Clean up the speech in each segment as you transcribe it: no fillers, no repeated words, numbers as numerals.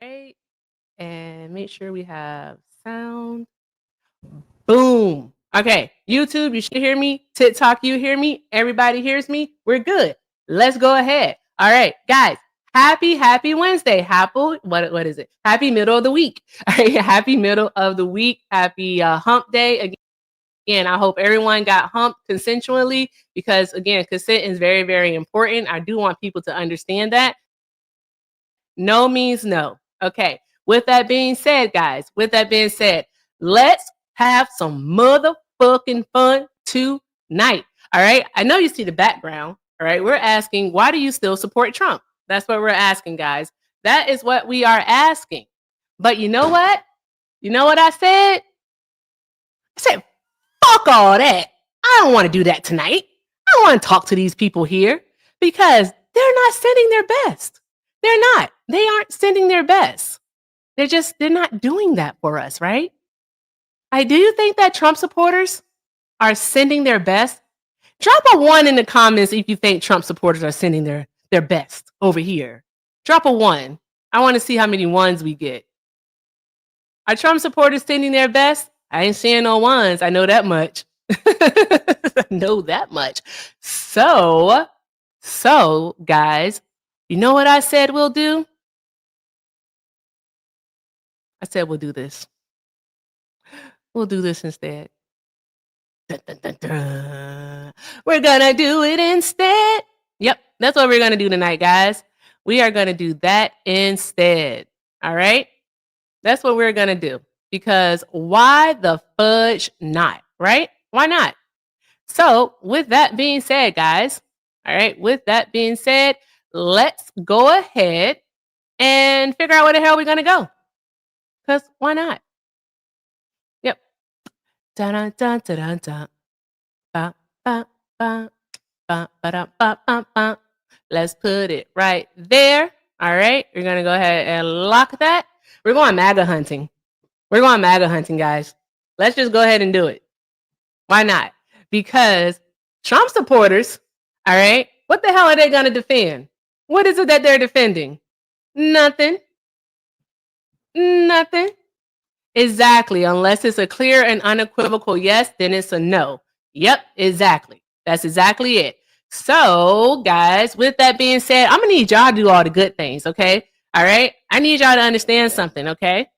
Right, and make sure we have sound. Boom. Okay, YouTube, you should hear me. TikTok, you hear me. Everybody hears me. We're good. Let's go ahead. All right, guys. Happy Wednesday. What is it? Happy middle of the week. All right, happy middle of the week. Happy hump day. Again, I hope everyone got humped consensually because again, consent is very, very important. I do want people to understand that. No means no. Okay. With that being said, guys, let's have some motherfucking fun tonight. All right. I know you see the background. All right. We're asking, why do you still support Trump? That's what we're asking, guys. That is what we are asking. But you know what? You know what I said? I said, fuck all that. I don't want to do that tonight. I don't want to talk to these people here because they're not sending their best. They're not. They aren't sending their best. They're not doing that for us, right? Do you think that Trump supporters are sending their best? Drop a 1 in the comments if you think Trump supporters are sending their best over here. Drop a 1. I want to see how many 1s we get. Are Trump supporters sending their best? I ain't seeing no 1s. I know that much. I know that much. So, guys, you know what I said we'll do? I said we'll do this. We'll do this instead. Dun, dun, dun, dun. We're gonna do it instead. Yep, that's what we're gonna do tonight, guys. We are gonna do that instead. All right? That's what we're gonna do. Because why the fudge not? Right? Why not? So, with that being said, guys, all right, with that being said, let's go ahead and figure out where the hell we're gonna go. Because why not? Yep. Dun, dun, dun, dun, dun. Ba, ba, ba, ba, ba, da, ba, ba, ba. Let's put it right there. All right. We're going to go ahead and lock that. We're going MAGA hunting. We're going MAGA hunting, guys. Let's just go ahead and do it. Why not? Because Trump supporters, all right, what the hell are they going to defend? What is it that they're defending? Nothing. Nothing. Exactly. Unless it's a clear and unequivocal yes, then it's a no. Yep, exactly. That's exactly it. So, guys, with that being said, I'm going to need y'all to do all the good things, okay? All right? I need y'all to understand something, okay?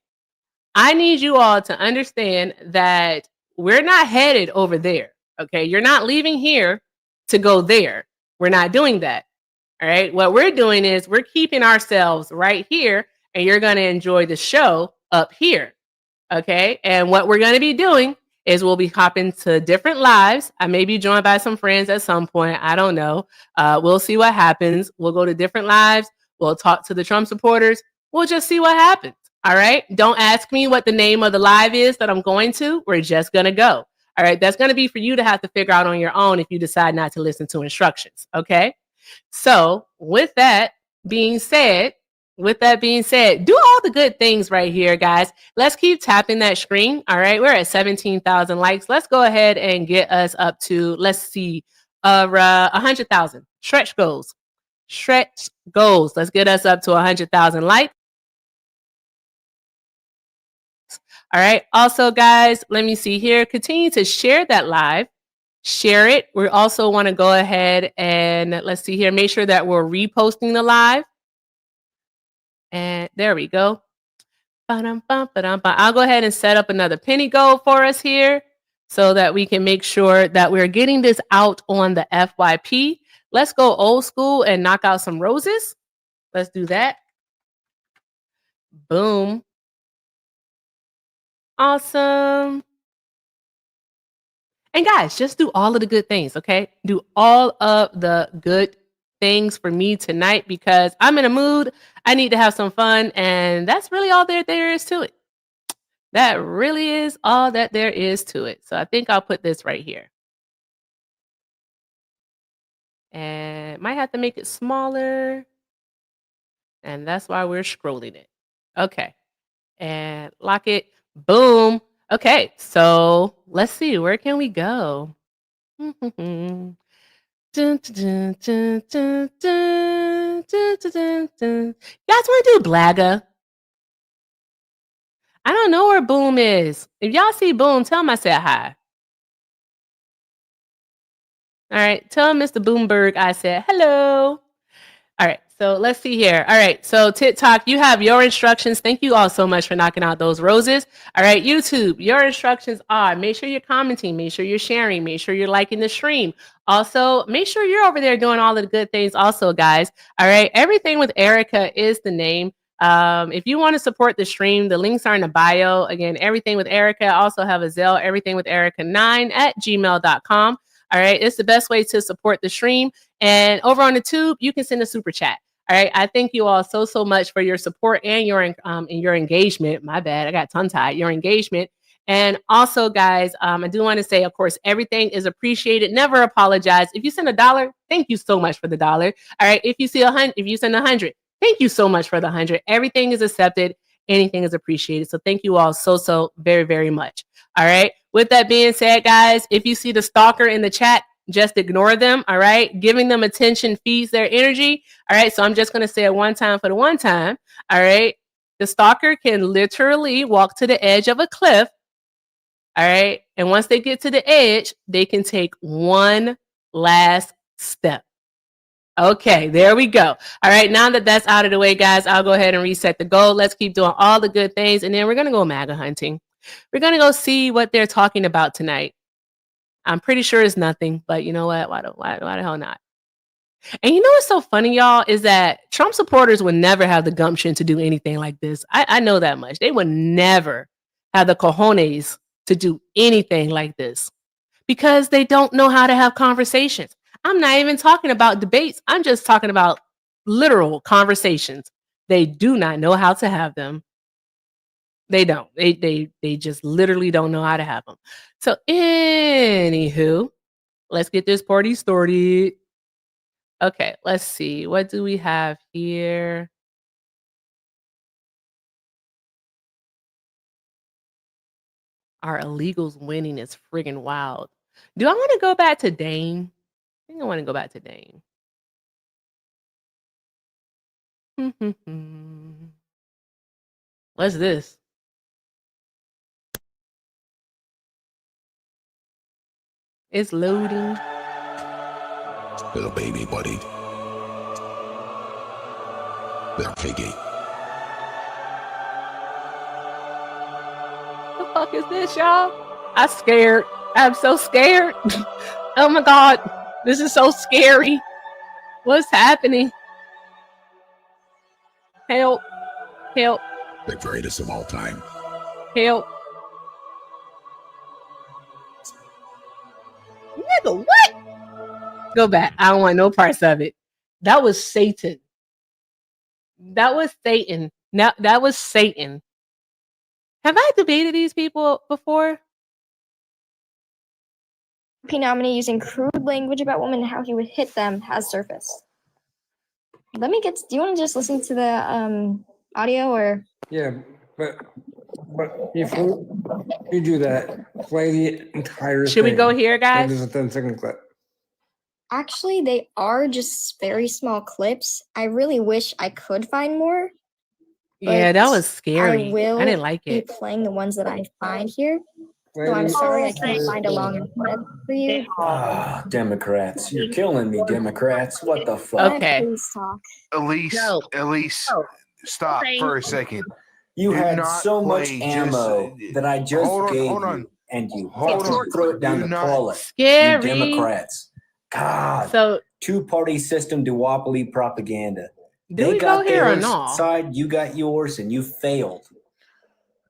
I need you all to understand that we're not headed over there, okay? You're not leaving here to go there. We're not doing that. All right? What we're doing is we're keeping ourselves right here, and you're going to enjoy the show up here. Okay. And what we're going to be doing is we'll be hopping to different lives. I may be joined by some friends at some point. I don't know. We'll see what happens. We'll go to different lives. We'll talk to the Trump supporters. We'll just see what happens. All right. Don't ask me what the name of the live is that I'm going to. We're just going to go. All right. That's going to be for you to have to figure out on your own if you decide not to listen to instructions. Okay. So with that being said, do all the good things right here, guys. Let's keep tapping that screen. All right, we're at 17,000 likes. Let's go ahead and get us up to, let's see, 100,000. Stretch goals. Let's get us up to 100,000 likes. All right. Also, guys, let me see here. Continue to share that live. Share it. We also want to go ahead and let's see here. Make sure that we're reposting the live. And there we go. I'll go ahead and set up another penny goal for us here so that we can make sure that we're getting this out on the FYP. Let's go old school and knock out some roses. Let's do that. Boom. Awesome. And guys, just do all of the good things, okay? Do all of the good things for me tonight because I'm in a mood. I need to have some fun, and that's really all there is to it. That really is all that there is to it. So I think I'll put this right here. And might have to make it smaller. And that's why we're scrolling it. Okay. And lock it. Boom. Okay. So let's see. Where can we go? Guys, want to do Blagga? I don't know where Boom is. If y'all see Boom, tell him I said hi. All right, tell Mr. Boomberg I said hello. All right, so let's see here. All right, so TikTok, you have your instructions. Thank you all so much for knocking out those roses. All right, YouTube, your instructions are make sure you're commenting, make sure you're sharing, make sure you're liking the stream. Also, make sure you're over there doing all of the good things also, guys. All right, Everything with Erica is the name. If you want to support the stream, the links are in the bio. Again, Everything with Erica. I also have a Zelle, everythingwitherica9@gmail.com. All right, it's the best way to support the stream. And over on the tube, you can send a super chat. All right, I thank you all so much for your support and your engagement. My bad, I got tongue tied. Your engagement. And also, guys, I do want to say, of course, everything is appreciated. Never apologize. If you send $1, thank you so much for the $1. All right, if you send 100, thank you so much for the 100. Everything is accepted. Anything is appreciated. So thank you all so very much. All right. With that being said, guys, if you see the stalker in the chat, just ignore them. All right. Giving them attention feeds their energy. All right. So I'm just going to say it one time for the one time. All right. The stalker can literally walk to the edge of a cliff. All right. And once they get to the edge, they can take one last step. Okay, there we go. All right, now that that's out of the way, guys, I'll go ahead and reset the goal. Let's keep doing all the good things, and then we're going to go MAGA hunting. We're going to go see what they're talking about tonight. I'm pretty sure it's nothing, but you know what? Why the hell not? And you know what's so funny, y'all, is that Trump supporters would never have the gumption to do anything like this. I know that much. They would never have the cojones to do anything like this because they don't know how to have conversations. I'm not even talking about debates. I'm just talking about literal conversations. They do not know how to have them. They don't. They just literally don't know how to have them. So anywho, let's get this party started. Okay, let's see. What do we have here? Our illegals winning is friggin' wild. Do I want to go back to Dane? I think I want to go back to Dane. What's this? It's loading. Little baby buddy. Little piggy. The fuck is this, y'all? I'm scared. I'm so scared. Oh my god. This is so scary. What's happening? Help. Help. The greatest of all time. Help. Nigga, what? Go back. I don't want no parts of it. That was Satan. That was Satan. Now that was Satan. Have I debated these people before? Nominee using crude language about women and how he would hit them has surfaced. Let me get. Do you want to just listen to the audio or? Yeah, but before you do that, play the entire thing. Should we go here, guys? There's a 10-second clip. Actually, they are just very small clips. I really wish I could find more. Yeah, that was scary. I didn't like it. Be playing the ones that I find here. So I'm sorry I can't find a long clip for you. Ah, Democrats. You're killing me, Democrats. What the fuck? Okay. Please talk. Elise, stop for a second. You Do had not so much play ammo that I just gave you, and you fucking throw it down the toilet. Scary. You Democrats. God. So two-party system duopoly propaganda. do They we got go here or their not? side, you got yours, and you failed.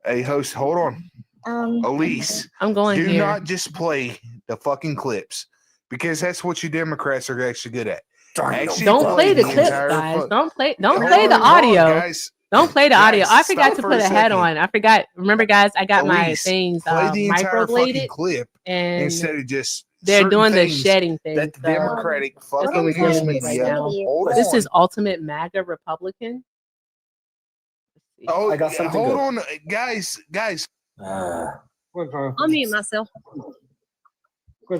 Hey, host, hold on. Elise, I'm going do here. not just play the fucking clips because that's what you Democrats are actually good at. Actually Don't play the clip, entire guys. fu- Don't play Hold the on, audio. guys. Don't play the audio. I Guys, forgot stop to for put a a hat second. on. I forgot. Remember, guys, I got my Elise, things play the entire fucking microbladed, clip and instead of just they're certain doing the things shedding thing. that the So Democratic that's what fucking we're dealing news with right media. now. Hold This on. is ultimate MAGA Republican. Oh, I got something hold good. on, guys. I'll mute myself.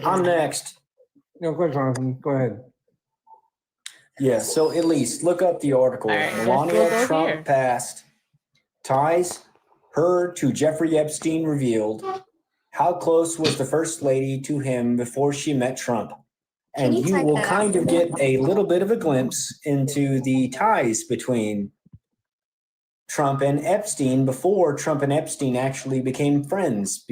I'm next. No, go, Jonathan. Go ahead. Yeah, so Elise, look up the article. All right, Melania we'll go Trump here. passed ties Her to Jeffrey Epstein revealed, how close was the first lady to him before she met Trump? And Can you you type will that kind out? of get a little bit of a glimpse into the ties between Trump and Epstein before Trump and Epstein actually became friends.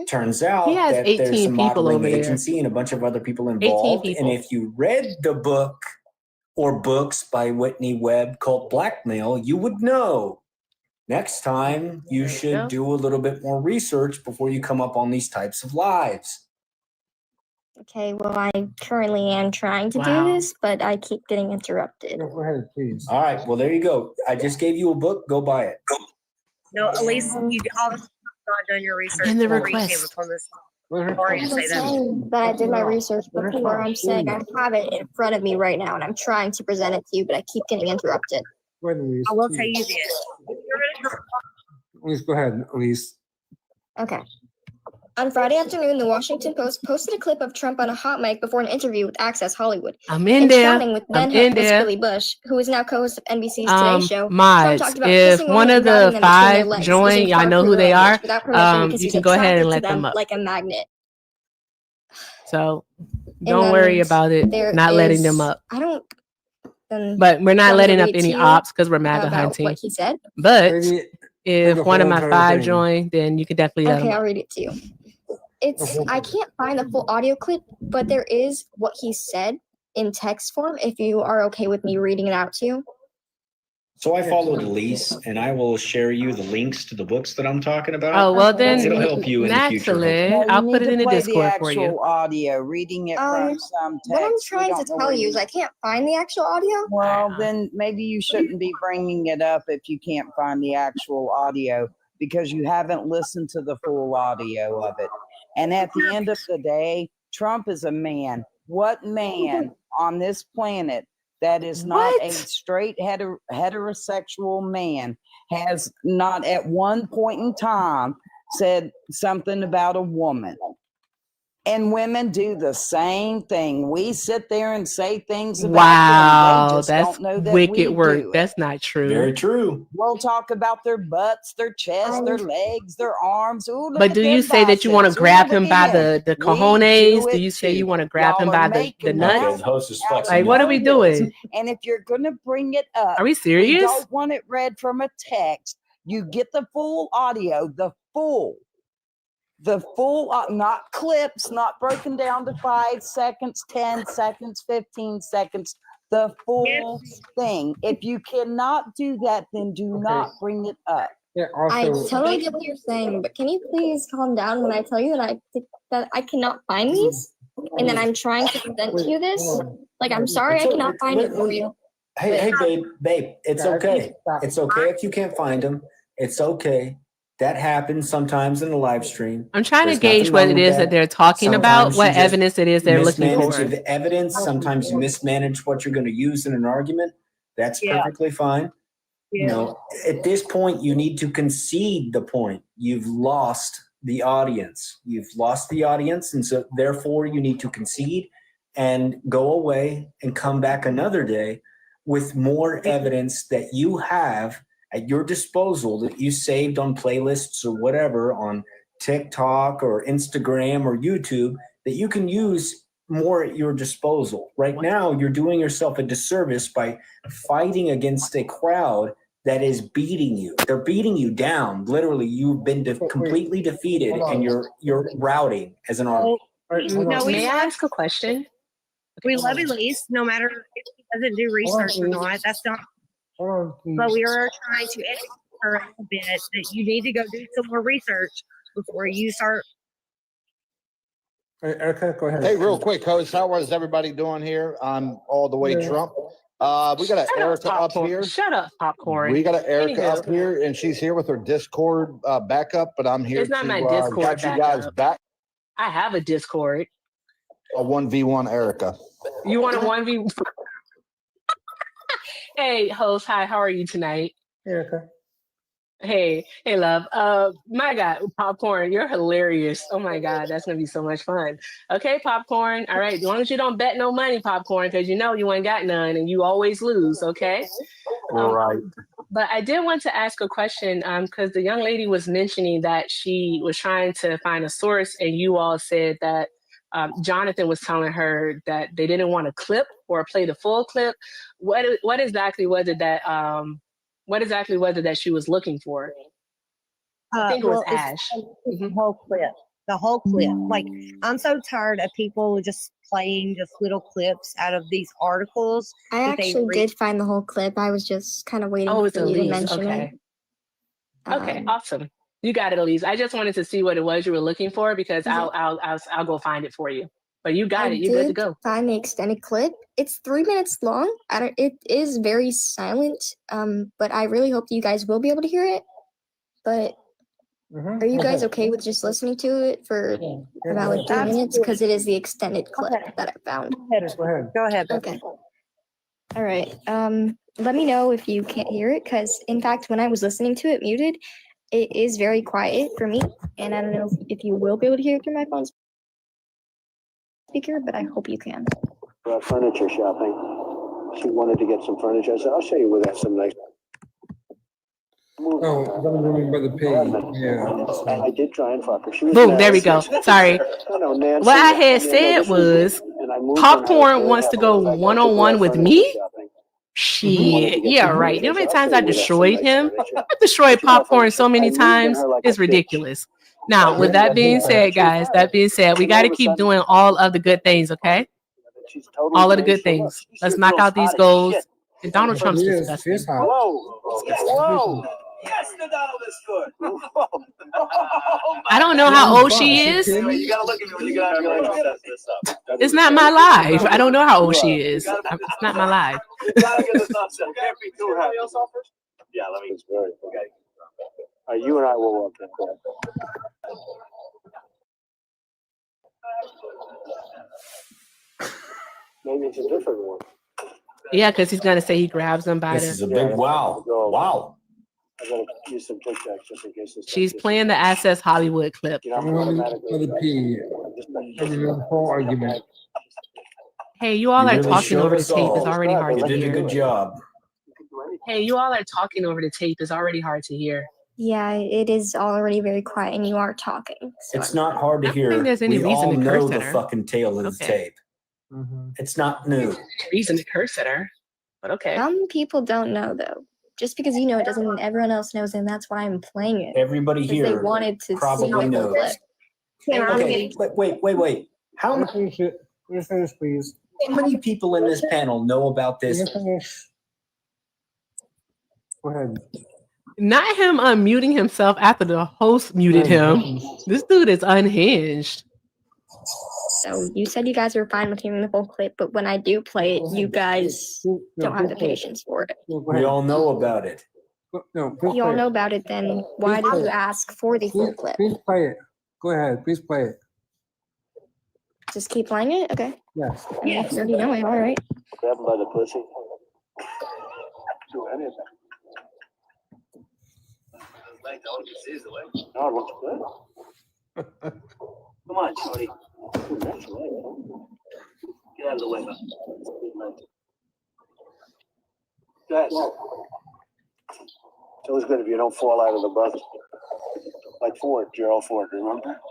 Turns out He has that there's 18 a people modeling over there. agency and a bunch of other people 18 involved. people. And if you read the book or books by Whitney Webb called Blackmail, you would know. Next time, you There you should go. do a little bit more research before you come up on these types of lives. Okay, well, I currently am trying to Wow. do this, but I keep getting interrupted. Go ahead, please. All right, well, there you go. I just gave you a book. Go buy it. No, at least you obviously not done your research In the before you came request. upon this. Let her Sorry talk. to I'm say that. saying that I did my research before. I'm saying I have it in front of me right now, and I'm trying to present it to you, but I keep getting interrupted. Go ahead, Elise. I will tell you this. Elise, go ahead, Elise. Okay. On Friday afternoon, the Washington Post posted a clip of Trump on a hot mic before an interview with Access Hollywood. I'm in And there. chatting with I'm then in host there. Billy Bush, who is now co-host of NBC's Today Show. Trump Mods, talked about if kissing one women of and grabbing the them between their 5 legs, join, using y'all far know who cruder they are. language without permission because You he's can go ahead attracted and to let them them up. like a magnet. So don't worry then about it. There Not letting them is- up. I don't. But we're not want me to letting up read any to you ops because we're MAGA about hunting. what he said. But Lady, if the one of whole my entire 5 thing. join, then you can definitely let Okay, them up. I'll read it to you. I can't find the full audio clip, but there is what he said in text form. If you are okay with me reading it out to you. So I followed Elise, and I will share you the links to the books that I'm talking about. Oh, well Okay, then, It'll help you in the future. naturally, No, you I'll need put it to in the play Discord the for actual you. audio. Reading it from some text. What I'm we trying to don't know tell where you is I can't find the actual audio. Well, then maybe you shouldn't be bringing it up if you can't find the actual audio because you haven't listened to the full audio of it. And at the end of the day, Trump is a man. What man on this planet that is not a What? straight heterosexual man has not at one point in time said something about a woman? And women do the same thing. We sit there and say things about them. Wow, They just that's don't know that wicked we work. do it. That's not true. Very true. We'll talk about their butts, their chest, their legs, their arms. Ooh, look But at do their you say that you want to biceps. Ooh, grab look him at by him. the We cojones? do Do it you say too. you want to grab Y'all him are by the making nuts? Okay, the host is out Like, what are we nervous. doing? And if you're going to bring it up, Are we we serious? don't want it read from a text. You get the full audio, the full, not clips, not broken down to 5 seconds, 10 seconds, 15 seconds, the full thing. If you cannot do that, then do not bring it up. Yeah, I also, totally get what you're saying, but can you please calm down when I tell you that I cannot find these, and then I'm trying to present to you this? Like, I'm sorry I cannot find it for you. Hey, babe, it's okay. It's okay if you can't find them. It's okay. That happens sometimes in the live stream. I'm trying to There's gauge nothing what wrong it with is that they're talking about, Sometimes what you just evidence it is they're looking mismanage for. the evidence. Sometimes you mismanage what you're going to use in an argument. That's Yeah. perfectly fine. You know, at this point, you need to concede the point. You've lost the audience. And so therefore you need to concede and go away and come back another day with more evidence that you have at your disposal that you saved on playlists or whatever on TikTok or Instagram or YouTube that you can use more at your disposal. Right now, you're doing yourself a disservice by fighting against a crowd that is beating you. They're beating you down. Literally, you've been completely defeated, and you're routing as an army. No, May I ask a question? we love Elise, no matter if he doesn't do research or not. That's not. But we are trying to educate her a little bit that you need to go do some more research before you start. Erica, go ahead. Hey, real quick, host, how is everybody doing here? I'm all the way Trump. We got an Erica up here. Shut up, popcorn. We got an Erica Anywho. up here, and she's here with her Discord backup, but I'm here It's not to my Discord got you guys backup. back. I have a Discord. A 1v1 Erica. You want a 1v? Hey, host. Hi, how are you tonight? Erica. Hey, love. My God, popcorn, you're hilarious. Oh my God, that's gonna be so much fun. Okay, popcorn. All right, as long as you don't bet no money, popcorn, because you know you ain't got none and you always lose. Okay. Right. But I did want to ask a question because the young lady was mentioning that she was trying to find a source, and you all said that Jonathan was telling her that they didn't want a clip or play the full clip. What exactly was it that she was looking for? I think it was Ash. It's the whole clip. The whole clip. Like, I'm so tired of people just playing just little clips out of these articles. I actually did find the whole clip. I was just kind of waiting it's for you to Elise. mention Okay. it. Okay, awesome. You got it, Elise. I just wanted to see what it was you were looking for because I'll go find it for you. But you got it. You're good to go. Find the extended clip. It's 3 minutes long. It is very silent. But I really hope you guys will be able to hear it. But are you guys okay with just listening to it for about like 3 minutes? Because it is the extended clip that I found. Go ahead. Okay. All right. Let me know if you can't hear it, because in fact, when I was listening to it muted, it is very quiet for me, and I don't know if you will be able to hear it through my phone speaker, but I hope you can. Furniture shopping. She wanted to get some furniture. I said, "I'll show you where that's some nice." Oh, I don't remember the page. Yeah. I did try and fuck her. She was Boom, there we go. Sorry. Nancy, What I had said was Popcorn wants to go one-on-one with me? Shit. Yeah, right. You know how many times I destroyed him? I've destroyed Popcorn so many times. It's ridiculous. Now, with that being said, guys, we got to keep doing all of the good things, okay? All of the good things. Let's knock out these goals. And Donald Trump's disgusting. Whoa. Yes, the Donald is good. I don't know how old she is. You gotta look at me when you get out your this up. It's not my life. I don't know how old she is. It's not my life. You gotta get this up. Can't be too happy. Yeah, let me. Okay. You and I will walk in. Maybe it's a different one. Yeah, because he's gonna say he grabs them by This is a big wow. Wow. I gotta use some Tic Tacs just in case. She's playing the Access Hollywood clip. For the P. The whole argument. Hey, you all are talking over the tape. It's already hard to You did a hear. good job. Hey, you all are talking over the tape. It's already hard to hear. Yeah, it is already very quiet, and you are talking. So It's not hard to I don't think hear. there's any We reason all to know curse the at her. fucking tale of the tape. It's not new. Reason to curse at her. But okay. Some people don't know though. Just because you know it doesn't mean everyone else knows, and that's why I'm playing it. Everybody Because they here wanted to probably see the whole knows. clip. Okay, wait. How many people in this panel know about this? Go ahead. Not him unmuting himself after the host muted him. This dude is unhinged. So you said you guys were fine with hearing the whole clip, but when I do play it, you guys don't have the patience for it. We all know about it. You all know about it, then why did you ask for the full clip? Please play it. Go ahead. Please play it. Just keep playing it? Okay. Yes. You already know it, all right. Grab him by the pussy. Do anything. No, it looks good. Come on, Shorty. Get out of the way. Go ahead. It's always good if you don't fall out of the bus. Like Ford, Gerald Ford, remember?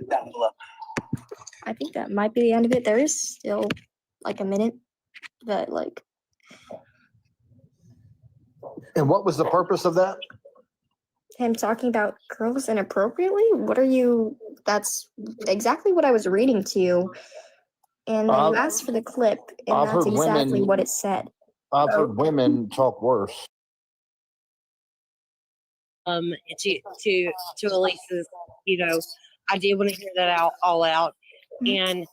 Down below. I think that might be the end of it. There is still like a minute, but like. And what was the purpose of that? Him talking about girls inappropriately? What are you? That's exactly what I was reading to you. And then you asked for the clip, and I've that's heard exactly women- what it said. I've heard women talk worse. To Elise's, I did want to hear that all out. And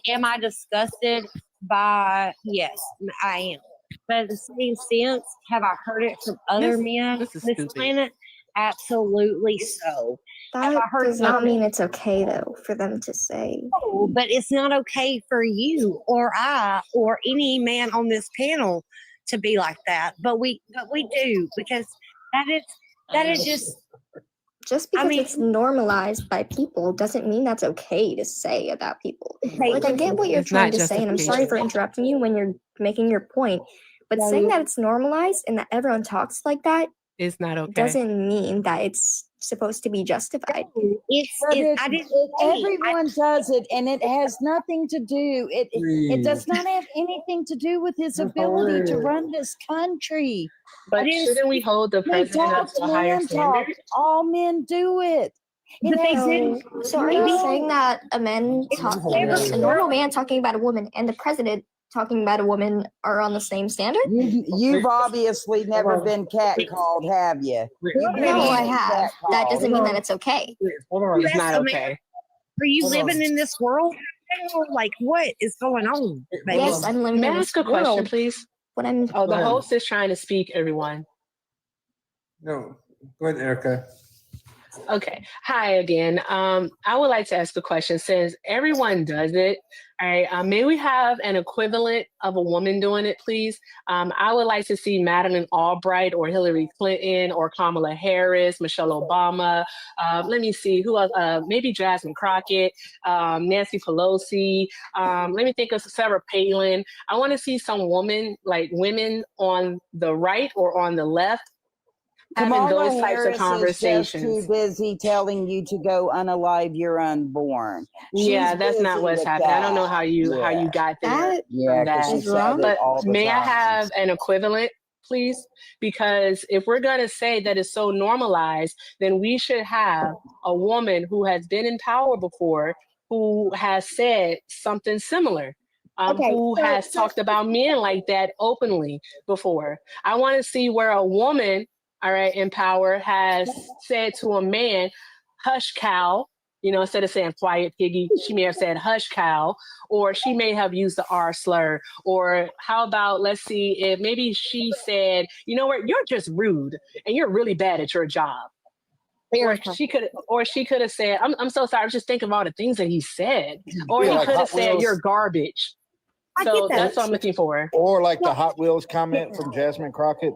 am I disgusted by? Yes, I am. But at the same sense, have I heard it from other men on this planet? Absolutely so. That does not mean it's okay though for them to say. No, but it's not okay for you or I or any man on this panel to be like that. But we do, because that is just because it's normalized by people doesn't mean that's okay to say about people. Like, I get what you're trying to say, and I'm sorry for interrupting you when you're making your point, But saying that it's normalized and that everyone talks like that It's not okay. doesn't mean that it's supposed to be justified. Everyone does it, and it has nothing to do. It does not have anything to do with his ability to run this country. But shouldn't we hold the president up to a higher standard? All men do it. So are you saying that a normal man talking about a woman and the president talking about a woman are on the same standard? You've obviously never been catcalled, have you? No, I have. That doesn't mean that it's okay. It's not okay. Are you living in this world? Like, what is going on? Yes, I'm living May in I this ask a question, world. please? What I'm The host is trying to speak, everyone. No, go ahead, Erica. Okay. Hi again. I would like to ask a question. Since everyone does it, all right, may we have an equivalent of a woman doing it, please? I would like to see Madeleine Albright or Hillary Clinton or Kamala Harris, Michelle Obama. Let me see who else. Maybe Jasmine Crockett, Nancy Pelosi. Let me think of Sarah Palin. I want to see some women on the right or on the left having Kamala those types of Harris conversations. is just too busy telling you to go unalive your unborn. Yeah, that's not what's happening. I don't know how you got there. Because she said it all the May I time. have an equivalent, please? Because if we're going to say that it's so normalized, then we should have a woman who has been in power before who has said something similar. Who has talked about men like that openly before. I want to see where a woman, all right, in power has said to a man, hush cow, instead of saying quiet piggy, she may have said hush cow, or she may have used the R slur. Or how about, let's see if maybe she said, you know what, you're just rude and you're really bad at your job. Or she could have said, I'm so sorry, I was just thinking of all the things that he said. Or he could have said, you're garbage. So that's what I'm looking for. Or like the Hot Wheels comment from Jasmine Crockett.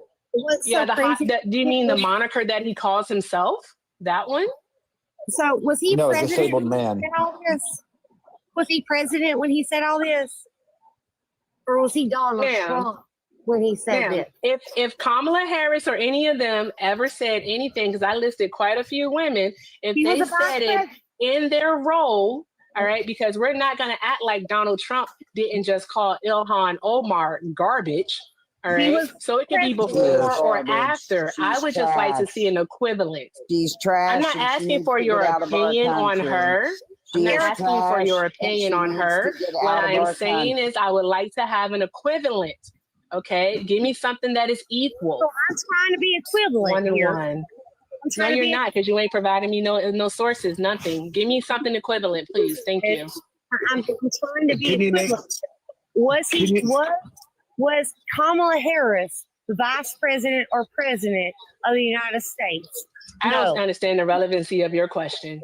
Yeah, do you mean the moniker that he calls himself? That one? So was he No, president? disabled man. Was he president when he said all this? Or was he Donald Trump when he said this? If Kamala Harris or any of them ever said anything, because I listed quite a few women, if they said it in their role, all right, because we're not going to act like Donald Trump didn't just call Ilhan Omar garbage. All right, so it could be before or after. I would just like to see an equivalent. She's trash. I'm not asking for your opinion on her. I'm not asking for your opinion on her. What I'm saying is I would like to have an equivalent. Okay, give me something that is equal. So I'm trying to be equivalent. 1 to here. 1. No, you're not, because you ain't providing me no sources, nothing. Give me something equivalent, please. Thank you. I'm trying to be equivalent. Was Kamala Harris vice president or president of the United States? I don't understand the relevancy of your question.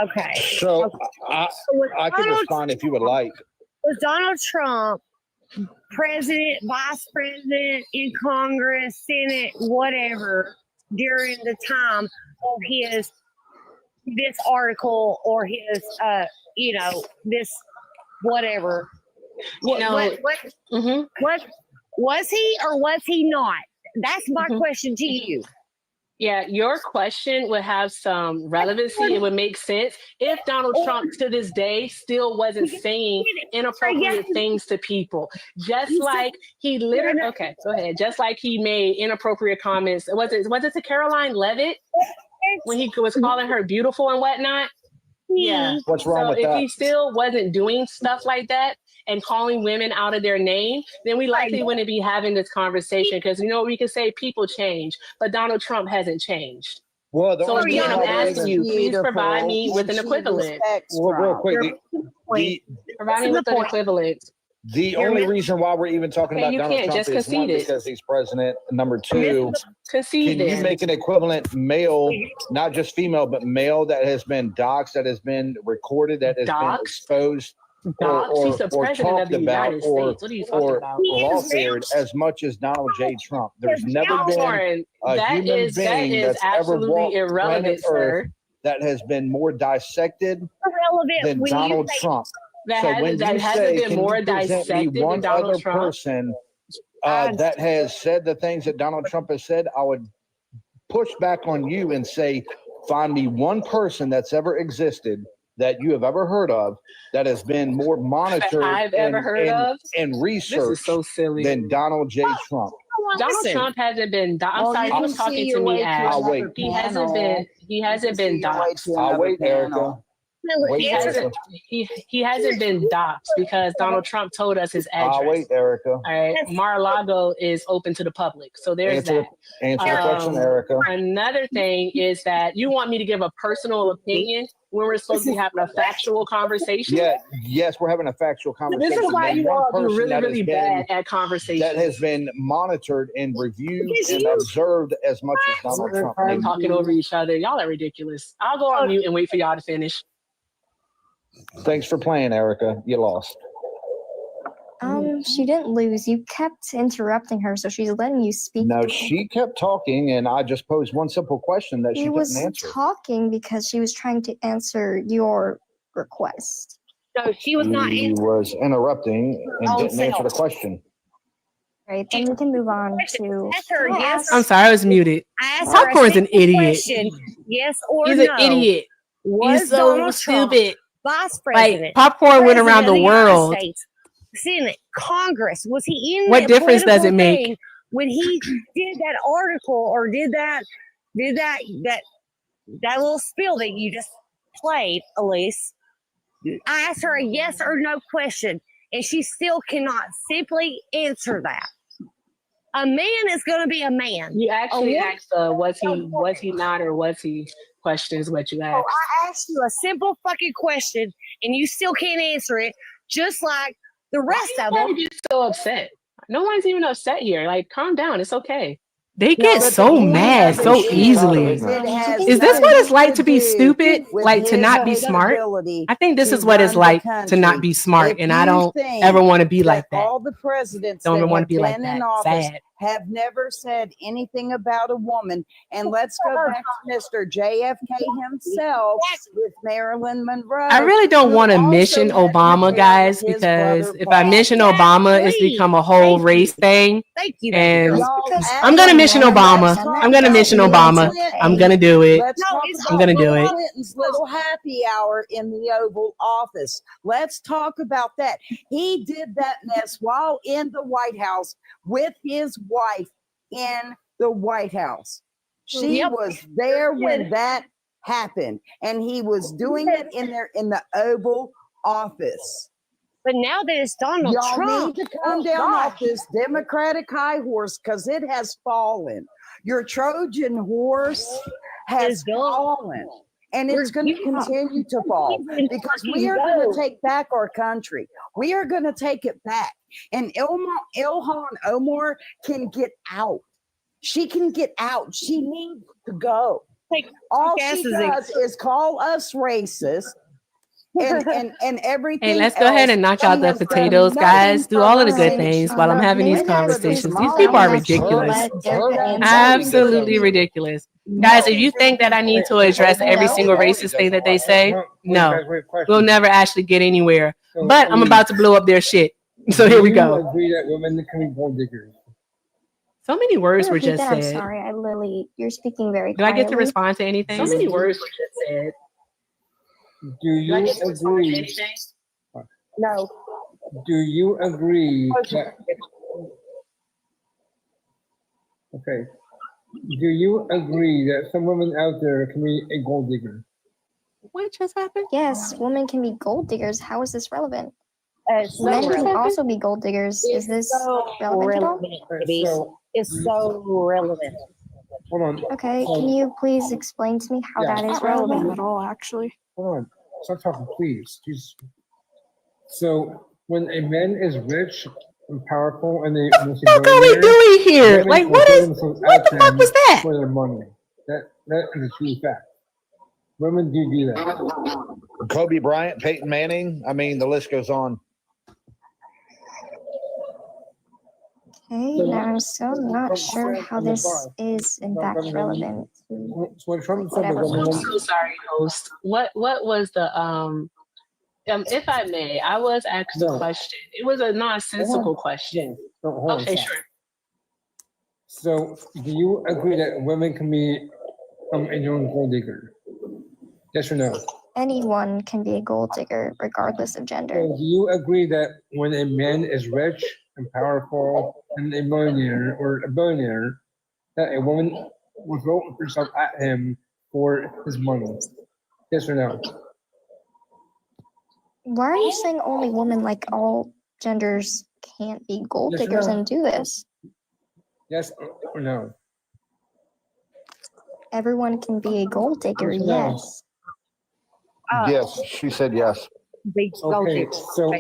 Okay. So I can respond if you would like. Was Donald Trump president, vice president in Congress, Senate, whatever, during the time of this article or his, this whatever? What was he or was he not? That's my question to you. Yeah, your question would have some relevancy. It would make sense if Donald Trump to this day still wasn't saying inappropriate things to people. Just like he literally, okay, go ahead. Just like he made inappropriate comments. Was it to Caroline Levitt when he was calling her beautiful and whatnot? Yeah. What's wrong with that? So if that? he still wasn't doing stuff like that and calling women out of their name, then we likely wouldn't be having this conversation, because we can say people change, but Donald Trump hasn't changed. Well, so again, I'm asking you, please provide me with an equivalent. Well, real quick, provide me with an equivalent. The only reason why we're even talking about Donald Trump is one, because he's president. Number two, can you make an equivalent male, not just female, but male that has been doxxed, that has been recorded, that has been exposed, or talked about, or lawfared as much as Donald J. Trump? There's never been a human being that's ever walked planet Earth that has been more dissected than Donald Trump. That hasn't been more dissected than Donald Trump. Person that has said the things that Donald Trump has said, I would push back on you and say, find me one person that's ever existed that you have ever heard of that has been more monitored and researched This is so silly. than Donald J. Trump. Donald Trump hasn't been. I'm sorry, he was talking to me. Ash. He hasn't been. He hasn't been doxxed. I'll wait, Erica. He hasn't been doxxed because Donald Trump told us his address. I'll wait, Erica. All right, Mar-a-Lago is open to the public, so there's that. Answer the question, Erica. Another thing is that you want me to give a personal opinion when we're supposed to be having a factual conversation. Yeah, yes, we're having a factual conversation. This is why you all do really bad at conversations. That has been monitored and reviewed and observed as much as Donald Trump. They're talking over each other. Y'all are ridiculous. I'll go on mute and wait for y'all to finish. Thanks for playing, Erica. You lost. She didn't lose. You kept interrupting her, so she's letting you speak. No, she kept talking, and I just posed one simple question that she didn't answer. She was talking because she was trying to answer your request. No, she was not. She was interrupting and didn't answer the question. Right, then we can move on to. I'm sorry, I was muted. Popcorn's an idiot. Yes or He's no? an idiot. He's so stupid. Vice President. Like popcorn went around the world. Senate, Congress. Was he in? What difference does it make when he did that article or did that little spiel that you just played, Elise? I asked her a yes or no question, and she still cannot simply answer that. A man is going to be a man. You actually asked, was he not or was he? Questions what you asked. I asked you a simple fucking question, and you still can't answer it. Just like the rest of them. Why get so upset? No one's even upset here. Like, calm down. It's okay. They get so mad so easily. Is this what it's like to be stupid? Like to not be smart? I think this is what it's like to not be smart, and I don't ever want to be like that. All the presidents don't ever want to be like that. Sad. Have never said anything about a woman. And let's go back to Mr. JFK himself with Marilyn Monroe. I really don't want to mention Obama, guys, because if I mention Obama, it's become a whole race thing. Thank you. And I'm going to mention Obama. I'm going to mention Obama. I'm going to do it. I'm going to do it. Clinton's little happy hour in the Oval Office. Let's talk about that. He did that mess while in the White House with his wife in the White House. She was there when that happened, and he was doing it in the Oval Office. But now that it's Donald Trump, need to come down off this Democratic high horse because it has fallen. Your Trojan horse has fallen. And it's going to continue to fall because we are going to take back our country. We are going to take it back. And Ilhan Omar can get out. She can get out. She needs to go. All she does is call us racist. And everything. Hey, let's go ahead and knock out the potatoes, guys. Do all of the good things while I'm having these conversations. These people are ridiculous. Absolutely ridiculous. Guys, if you think that I need to address every single racist thing that they say, no, we'll never actually get anywhere. But I'm about to blow up their shit. So here we go. Agree that women can be gold diggers. So many words were just I'm said. sorry, you're speaking very Do I quietly. get to respond to anything? So many words were just said. Do you agree? No. Do you agree that? Okay. Do you agree that some women out there can be a gold digger? What just happened? Yes, women can be gold diggers. How is this relevant? Men can also be gold diggers. Is this relevant at all? It's so relevant. Hold on. Okay, can you please explain to me how that is relevant at all, actually? Hold on. Stop talking, please. Jesus. So when a man is rich and powerful and they what the fuck are we doing here? Like what the fuck was that? For their money. That is a true fact. Women do that. Kobe Bryant, Peyton Manning. I mean, the list goes on. Okay, now I'm still not sure how this is in fact relevant. So when Trump said Whatever. I'm so sorry, host. What was the if I may, I was asked a question. It was a nonsensical question. Okay, sure. So, do you agree that women can be a known gold digger? Yes or no? Anyone can be a gold digger, regardless of gender. So, do you agree that when a man is rich and powerful and a millionaire or a billionaire, that a woman will throw herself at him for his money? Yes or no? Why are you saying only women? Like all genders can't be gold Yes or diggers no? and do this? Yes or no? Everyone can be a gold digger, Yes or no? yes. Yes, she said yes. Big gold Okay, digger. so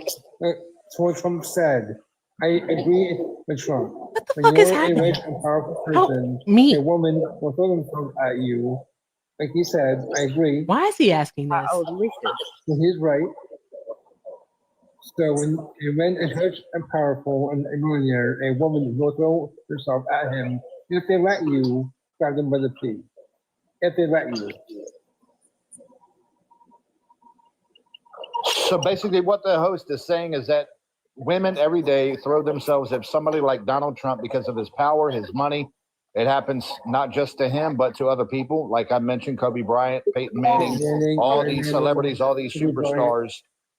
what Trump said. I agree with Trump. What the When fuck is you're a happening? rich and powerful Help person, me. a woman will throw themselves at you. Like he said, I agree. Why is he asking this? So he's right. So when a man is rich and powerful and a millionaire, a woman will throw herself at him if they let you grab them by the feet. If they let you. So basically, what the host is saying is that women every day throw themselves at somebody like Donald Trump because of his power, his money. It happens not just to him, but to other people. Like I mentioned, Kobe Bryant, Peyton Manning, all these celebrities, all these superstars.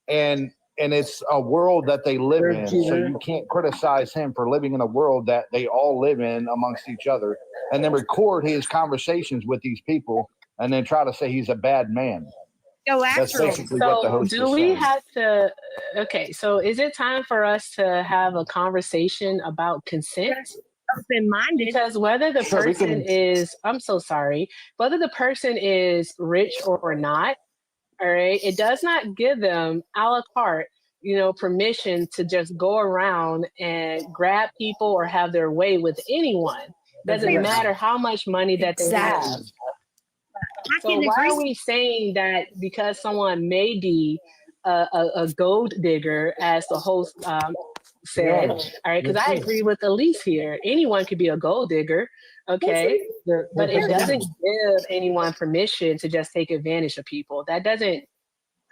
And it's a world that they live in. So you can't criticize him for living in a world that they all live in amongst each other. And then record his conversations with these people and then try to say he's a bad man. Go That's after him. basically what the So host do is we saying. have to? Okay, so is it time for us to have a conversation about consent? Open-minded. Because whether the Sure, we person can- is, I'm so sorry, whether the person is rich or not, all right, it does not give them a la carte, permission to just go around and grab people or have their way with anyone. Doesn't matter how much money that they have. So why are we saying that because someone may be a gold digger, as the host said? All right, because I agree with Elise here. Anyone could be a gold digger, okay? But it doesn't give anyone permission to just take advantage of people. That doesn't.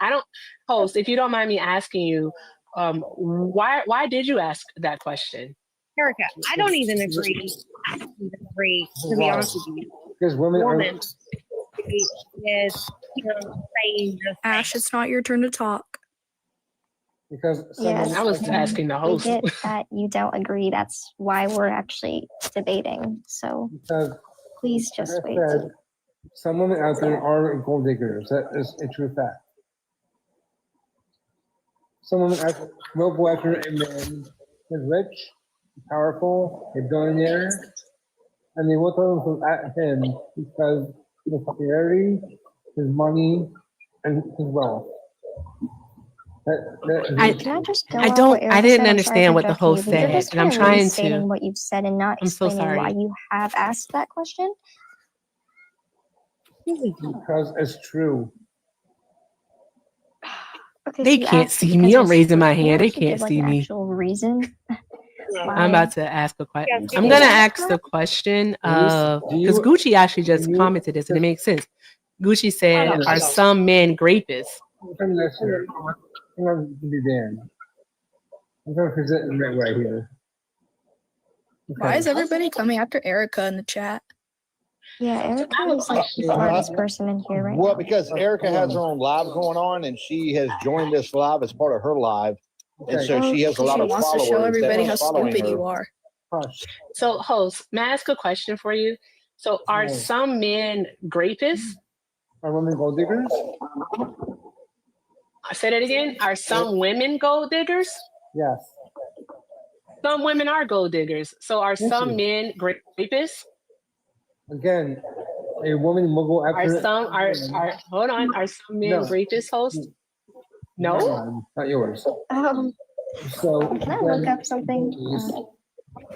I don't. Host, if you don't mind me asking you, why did you ask that question? Erica, I don't even agree. I don't even agree, to be honest with you. Because women Woman is, saying this. Ash, it's not your turn to talk. Because Yes, I was asking the host. We get that you don't agree. That's why we're actually debating. So please just wait. Some women out there are gold diggers. That is a true fact. Some women will go after a man who's rich, powerful, a billionaire, and they will throw themselves at him because of his popularity, his money, and his wealth. Can I just go off what Erica I didn't said? I'm sorry understand for what the interrupting you, host but you're said, just and I'm kind of trying restating to. what you've said and not I'm so explaining why sorry. you have asked that question. Because it's true. Okay, They so you can't asked see because me. I'm it's raising true. my Can you hand. They actually can't give, like, see an me. actual reason? I'm about to ask a question. Yes, I'm it gonna is. ask the question of Do because you- Gucci actually just do you- commented this, and it makes sense. Gucci said, Hold on. "Are some men rapists?" I'm trying to be Dan. I'm trying to present it the right way here. Why is everybody coming after Erica in the chat? Yeah, Erica is like the smartest person in here right Well, now. because Erica has her own live going on, and she has joined this live as part of her live, and so she has a She lot of wants to followers show that everybody are how following stupid her. you are. So, host, may I ask a question for you? So, are No. some men rapists? Are women gold diggers? Say that again. Are some women gold diggers? Yes. Some women are gold diggers. So, are Yes, some sir. men rapists? Again, a woman will go after. Are some hold on? Are some men No. rapists? Host? No. Not yours. So Can I look up something?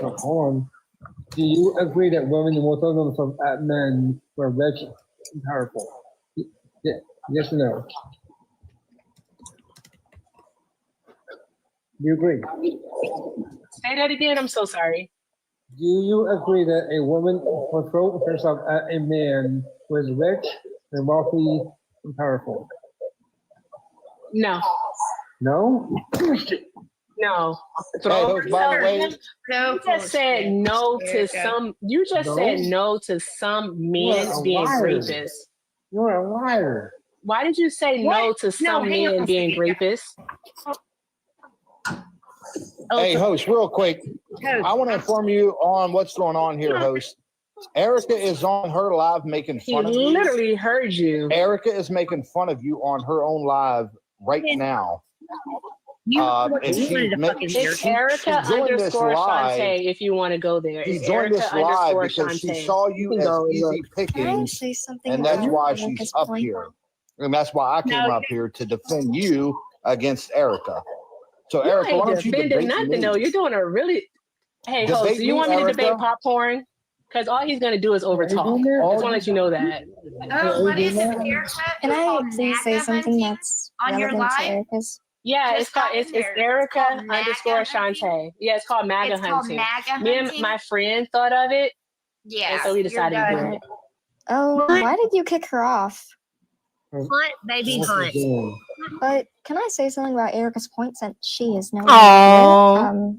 hold on. Do you agree that women will throw themselves at men who are rich and powerful? Yeah. Yes or no? Do you agree? Say that again. I'm so sorry. Do you agree that a woman will throw herself at a man who is rich and wealthy and powerful? No. No? No. Hey, Host, by the way, You just said no to some. You just said no to some men being rapists. You're a liar. Why did you say no to some men being rapists? hey, Host, real quick, I want to inform you on what's going on here, Host. Erica is on her live making He fun of you. literally heard you. Erica is making fun of you on her own live right now. It's Erica underscore Shantae if you want to go there. She It's joined Erica this live underscore because she Shantae. saw you as easy pickings, say something and that's about why Erica's she's up point? here. And that's why I came up here to defend you against Erica. So, You Erica, why ain't don't you defending debate nothing me? though. You're doing a really. Hey, host, Debate do you me, want me to debate Erica? popcorn? Because all he's gonna do is overtalk. I just want to let you know that. Oh, what is it, Erica? Can I please say something that's on your relevant to live? Erica's? Yeah, Just it's called go it's in there. Erica It's called underscore MAGA hunting. Shantae. Yeah, it's called MAGA It's called hunting. MAGA Me and hunting. my friend thought of it, Yeah, and so we decided to do it. Oh, why did you kick her off? Hunt, baby, hunt. But can I say something about Erica's point since she is no Aww. longer here?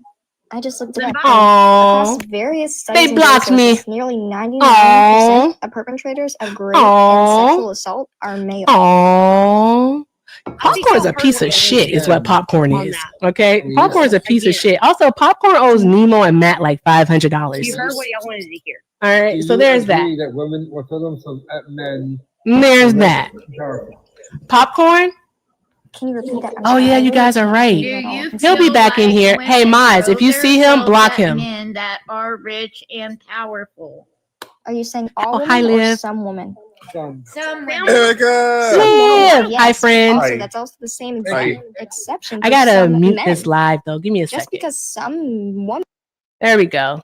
I just looked it up. Aww. Across various studies They and blocked data me. sources, nearly 99% Aww. of perpetrators of rape and Aww. sexual assault are male. Aww. Popcorn's a piece of shit is what popcorn is. Okay? Popcorn's a piece of shit. Also, popcorn owes Nemo and Matt like $500. You heard what y'all wanted to hear. All right, so there's that. That women will tell them some men. There's that. Popcorn? Can you repeat that? Oh yeah, you guys are right. He'll be back in here. Hey, Miles, if you see him, block him. Men that are rich and powerful. Are you saying all Oh, women hi, or Liv. some women? Some women. Erica! Liv! Hi, friends. Also, that's also the same exception. I for gotta some mute men. this live though. Give me a Just second. because some woman. There we go.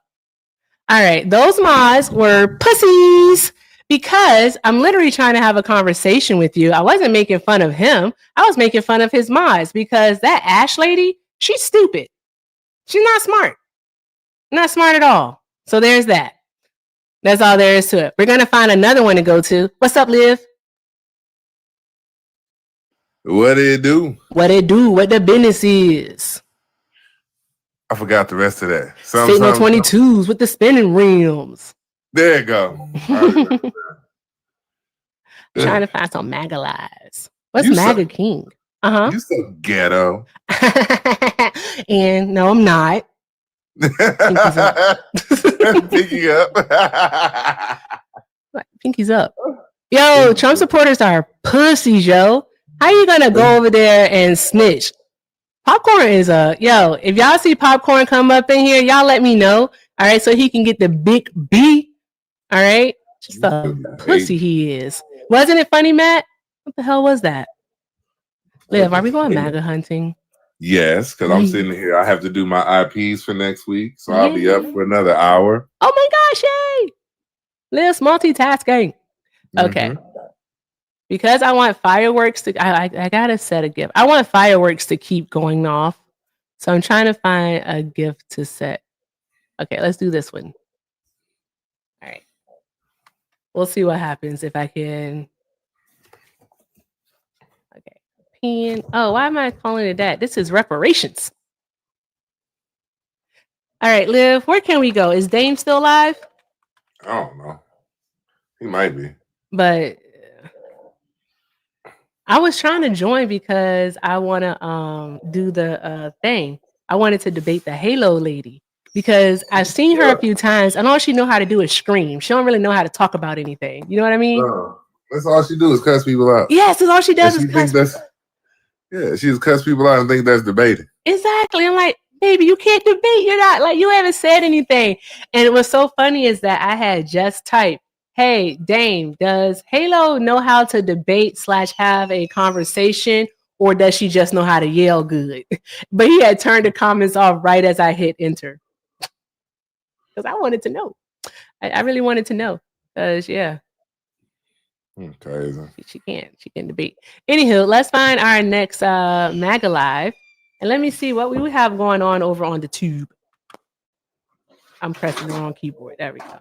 All right, those mods were pussies because I'm literally trying to have a conversation with you. I wasn't making fun of him. I was making fun of his mods because that Ash lady, she's stupid. She's not smart. Not smart at all. So there's that. That's all there is to it. We're going to find another one to go to. What's up, Liv? What it do? What it do? What the business is? I forgot the rest of that. Sitting on 22s with the spinning rims. There you go. Trying to find some MAGA lives. What's MAGA King? Uh-huh. You so ghetto. And no, I'm not. Pinky's up. Pinky up. Pinky's up. Yo, Trump supporters are pussies, yo. How you gonna go over there and snitch? Popcorn is if y'all see Popcorn come up in here, y'all let me know. All right, so he can get the big B. All right. Just a pussy he is. Wasn't it funny, Matt? What the hell was that? Liv, are we going MAGA hunting? Yes, because I'm sitting here. I have to do my IPs for next week, so I'll be up for another hour. Oh my gosh, yay! Liv's multitasking. Okay. Because I want fireworks to, I gotta set a gift. I want fireworks to keep going off. So I'm trying to find a gift to set. Okay, let's do this one. All right. We'll see what happens if I can. Okay. Pen. Oh, why am I calling it that? This is reparations. All right, Liv, where can we go? Is Dame still live? I don't know. He might be. But I was trying to join because I want to do the thing. I wanted to debate the Halo lady because I've seen her a few times and all she know how to do is scream. She don't really know how to talk about anything. You know what I mean? That's all she do is cuss people out. Yes, that's all she does is cuss people out. Yeah, she just cuss people out and think that's debating. Exactly. I'm like, baby, you can't debate. You're not like, you haven't said anything. And it was so funny is that I had just typed, hey, Dame, does Halo know how to debate / have a conversation, or does she just know how to yell good? But he had turned the comments off right as I hit enter. Because I wanted to know. I really wanted to know. Because, yeah. Crazy. She can debate. Anywho, let's find our next MAGA Live. And let me see what we have going on over on the tube. I'm pressing the wrong keyboard. There we go.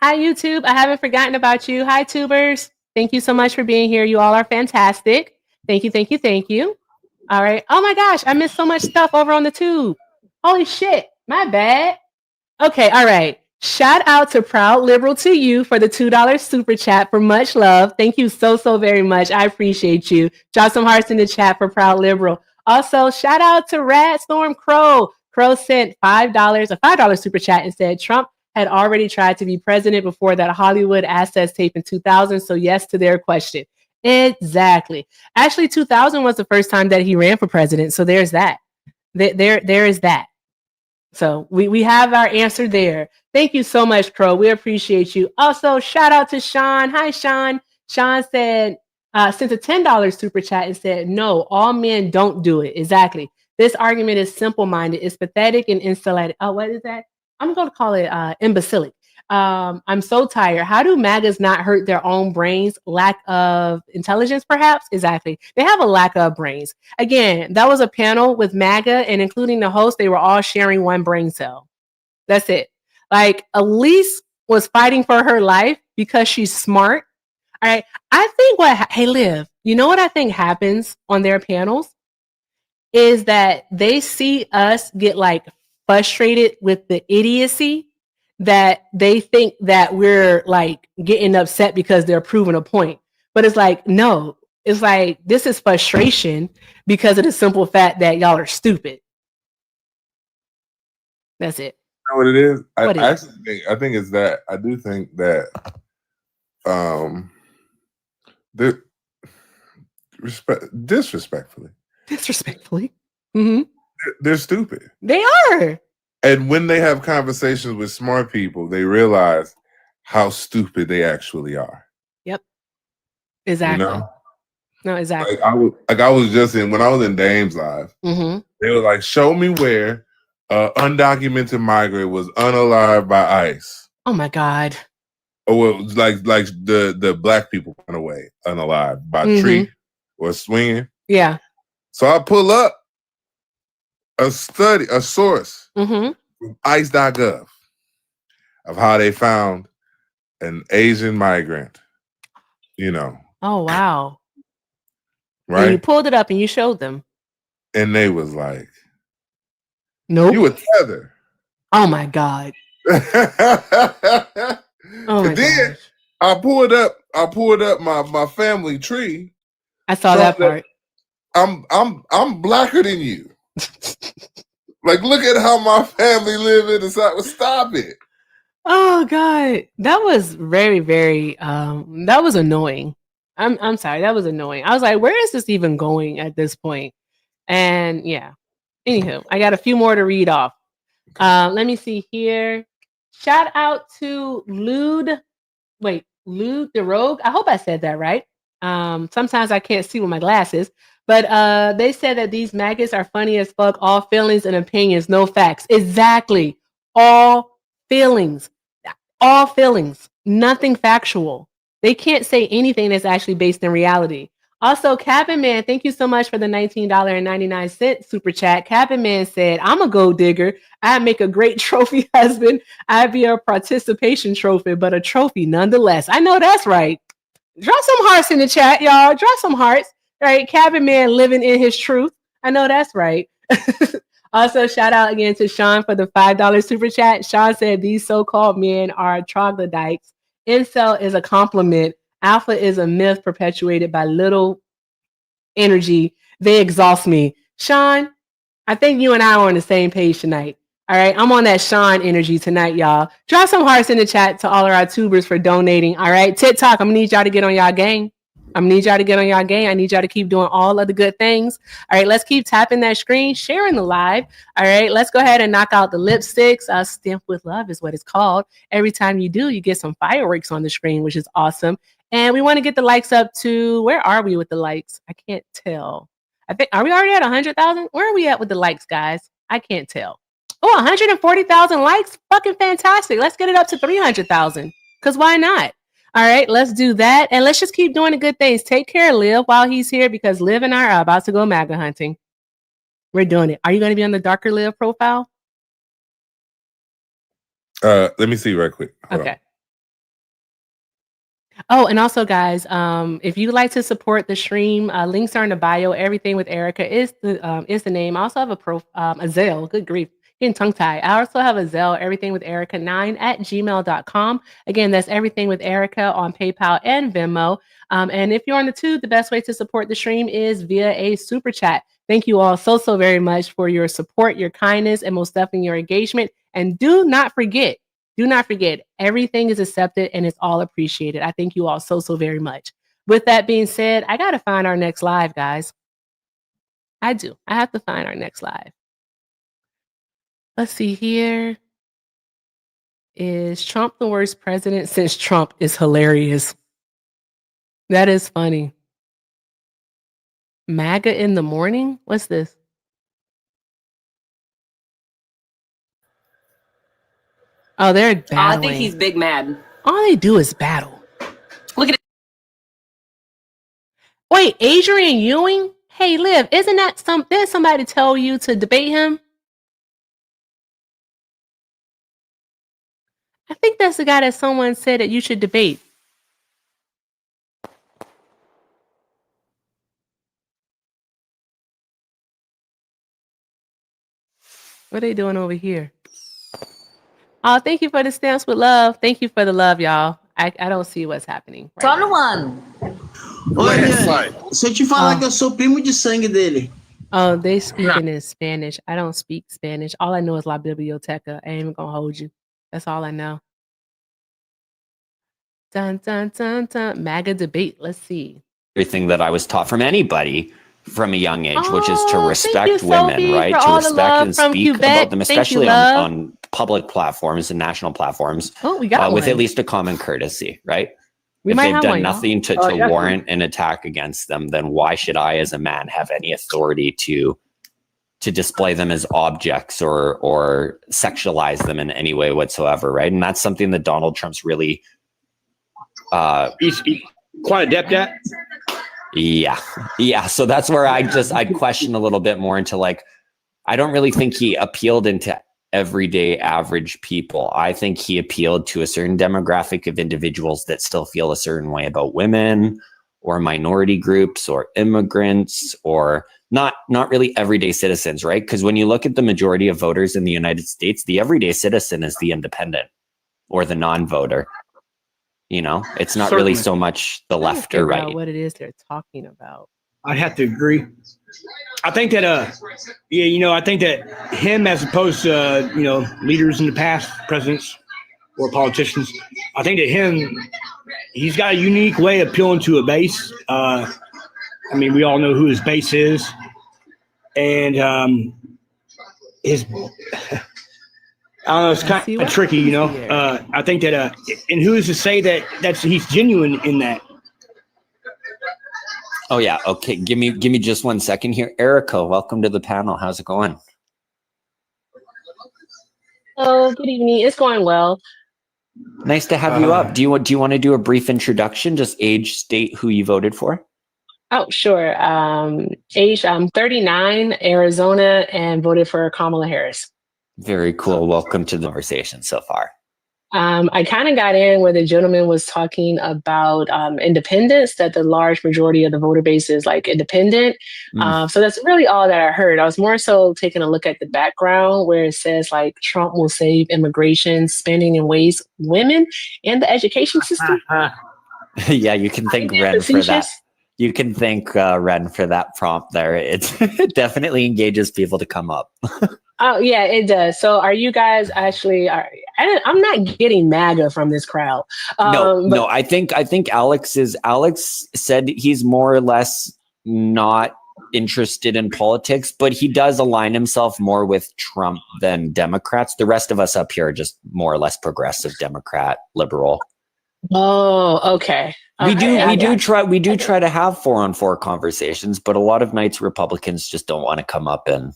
Hi, YouTube. I haven't forgotten about you. Hi, tubers. Thank you so much for being here. You all are fantastic. Thank you, thank you, thank you. All right. Oh my gosh, I missed so much stuff over on the tube. Holy shit, my bad. Okay, all right. Shout out to Proud Liberal to you for the $2 super chat for much love. Thank you so very much. I appreciate you. Drop some hearts in the chat for Proud Liberal. Also, shout out to Radstorm Crow. Crow sent $5, a $5 super chat, and said Trump had already tried to be president before that Hollywood Assets tape in 2000. So yes to their question. Exactly. Actually, 2000 was the first time that he ran for president. So there's that. There is that. So we have our answer there. Thank you so much, Crow. We appreciate you. Also, shout out to Sean. Hi, Sean. Sean said, sent a $10 super chat and said, no, all men don't do it. Exactly. This argument is simple-minded. It's pathetic and insulated. Oh, what is that? I'm going to call it imbecilic. I'm so tired. How do MAGAs not hurt their own brains? Lack of intelligence, perhaps? Exactly. They have a lack of brains. Again, that was a panel with MAGA, and including the host, they were all sharing one brain cell. That's it. Like, Elise was fighting for her life because she's smart. All right. I think hey, Liv, you know what I think happens on their panels? Is that they see us get like frustrated with the idiocy that they think that we're like getting upset because they're proving a point. But it's like, no, it's like, this is frustration because of the simple fact that y'all are stupid. That's it. You know what it is? I think it's that. I do think that disrespectfully. Mm-hmm. They're stupid. They are. And when they have conversations with smart people, they realize how stupid they actually are. Yep. Exactly. You know? No, exactly. I was just when I was in Dame's Live, they were like, show me where undocumented migrant was unalived by ICE. Oh my God. Or it was like the black people run away unalived by tree or swinging. Yeah. So I pull up a source from ICE.gov of how they found an Asian migrant, you know. Oh, wow. Right? And you pulled it up and you showed them. And they was like, nope. You a tether. Oh my God. Oh my then gosh. I pulled up my family tree. I saw that part. I'm blacker than you. Like, look at how my family live in the South. Stop it. Oh God. That was very, very that was annoying. I'm sorry, that was annoying. I was like, where is this even going at this point? And yeah. Anywho, I got a few more to read off. Let me see here. Shout out to Lude the Rogue. I hope I said that right. Sometimes I can't see with my glasses, but they said that these maggots are funny as fuck. All feelings and opinions, no facts. Exactly. All feelings. All feelings. Nothing factual. They can't say anything that's actually based in reality. Also, Cabin Man, thank you so much for the $19.99 super chat. Cabin Man said, I'm a gold digger. I'd make a great trophy husband. I'd be a participation trophy, but a trophy nonetheless. I know that's right. Drop some hearts in the chat, y'all. Drop some hearts. Right? Cabin Man living in his truth. I know that's right. Also, shout out again to Sean for the $5 super chat. Sean said, these so-called men are troglodytes. Incel is a compliment. Alpha is a myth perpetuated by little energy. They exhaust me. Sean, I think you and I are on the same page tonight. All right. I'm on that Sean energy tonight, y'all. Drop some hearts in the chat to all of our tubers for donating. All right. TikTok, I'm going to need y'all to get on y'all game. I need y'all to keep doing all of the good things. All right, let's keep tapping that screen, sharing the live. All right, let's go ahead and knock out the lipsticks. Stamp with love is what it's called. Every time you do, you get some fireworks on the screen, which is awesome. And we want to get the likes up to, where are we with the likes? I can't tell. I think, are we already at 100,000? Where are we at with the likes, guys? I can't tell. Oh, 140,000 likes. Fucking fantastic. Let's get it up to 300,000. Because why not? All right, let's do that. And let's just keep doing the good things. Take care of Liv while he's here, because Liv and I are about to go MAGA hunting. We're doing it. Are you going to be on the Darker Liv profile? Let me see right quick. Hold okay. on. Oh, and also, guys, if you'd like to support the stream, links are in the bio. Everything with Erica is the name. I also have a Zelle. Good grief, getting tongue tied. I also have a Zelle. Everything with Erica 9@gmail.com. Again, that's everything with Erica on PayPal and Venmo. And if you're on the tube, the best way to support the stream is via a super chat. Thank you all so very much for your support, your kindness, and most definitely your engagement. And do not forget, everything is accepted and it's all appreciated. I thank you all so very much. With that being said, I got to find our next live, guys. I do. I have to find our next live. Let's see here. Is Trump the worst president since Trump is hilarious? That is funny. MAGA in the morning? What's this? Oh, they're battling. I think he's big mad. All they do is battle. Look at it. Wait, Adrian Ewing? Hey, Liv, isn't that did somebody tell you to debate him? I think that's the guy that someone said that you should debate. What are they doing over here? Oh, thank you for the stamps with love. Thank you for the love, y'all. I don't see what's happening. Só no ano. Olha, se eu te falar que eu sou primo de sangue dele. Oh, they speaking in Spanish. I don't speak Spanish. All I know is La Biblioteca. I ain't even gonna hold you. That's all I know. Dun, dun, dun, dun. MAGA debate. Let's see. Everything that I was taught from anybody from a young age, which is to respect you, women, Sophie, right? for To all the respect love and from speak Quebec. about them, Thank you, especially love. on public platforms and national platforms, Oh, we got with one. at least a common courtesy, right? We If might they've have done one, y'all. nothing to Oh, yeah. warrant an attack against them, then why should I, as a man, have any authority to display them as objects or sexualize them in any way whatsoever, right? And that's something that Donald Trump's really he's quite adept at. Yeah. So that's where I'd question a little bit more into, like, I don't really think he appealed into everyday average people. I think he appealed to a certain demographic of individuals that still feel a certain way about women or minority groups or immigrants, or not really everyday citizens, right? Because when you look at the majority of voters in the United States, the everyday citizen is the independent or the non-voter. You know, it's not really so much the left or right. What it is they're talking about. I'd have to agree. I think that, I think that him, as opposed to, leaders in the past, presidents or politicians, I think that he's got a unique way of appealing to a base. We all know who his base is. And his, I don't know, it's kind of tricky, I think that, and who is to say that he's genuine in that? Oh yeah. Okay. Give me just 1 second here. Erica, welcome to the panel. How's it going? Oh, good evening. It's going well. Nice to have you up. Do you want to do a brief introduction? Just age, state, who you voted for? Oh, sure. Age, I'm 39, Arizona, and voted for Kamala Harris. Very cool. Welcome to the conversation so far. I kind of got in where the gentleman was talking about independence, that the large majority of the voter base is like independent. So that's really all that I heard. I was more so taking a look at the background where it says like Trump will save immigration, spending and waste women and the education system. Yeah, you can thank Ren for that. You can thank Ren for that prompt there. It definitely engages people to come up. Oh yeah, it does. So are you guys actually I'm not getting MAGA from this crowd. No, I think Alex said he's more or less not interested in politics, but he does align himself more with Trump than Democrats. The rest of us up here are just more or less progressive Democrat, liberal. Oh, okay. We do try to have 4-on-4 conversations, but a lot of nights Republicans just don't want to come up and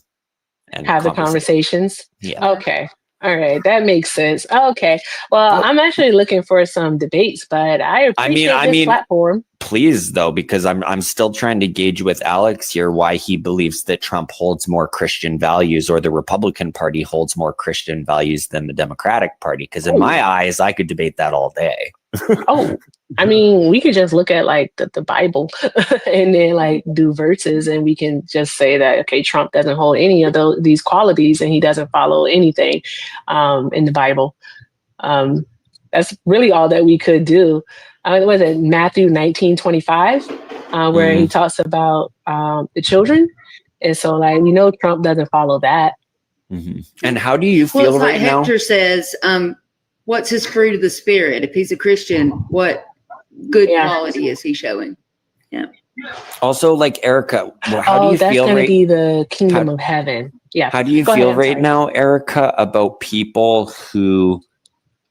have the conversations. Yeah. Okay. All right. That makes sense. Okay. Well, I'm actually looking for some debates, but I appreciate this platform. please, though, because I'm still trying to gauge with Alex here why he believes that Trump holds more Christian values, or the Republican Party holds more Christian values than the Democratic Party. Because in my eyes, I could debate that all day. Oh, I mean, we could just look at like the Bible and then like do verses, and we can just say that, okay, Trump doesn't hold any of these qualities, and he doesn't follow anything in the Bible. That's really all that we could do. Was it Matthew 19:25, where he talks about the children? And so, like, we know Trump doesn't follow that. Mm-hmm. And how do you feel right now? Hector says, what's his fruit of the spirit? If he's a Christian, what good quality is he showing? Yeah. Also, like, Erica, how do you that's feel going right to be the kingdom of heaven. Yeah. How do you feel right now, Erica, about people who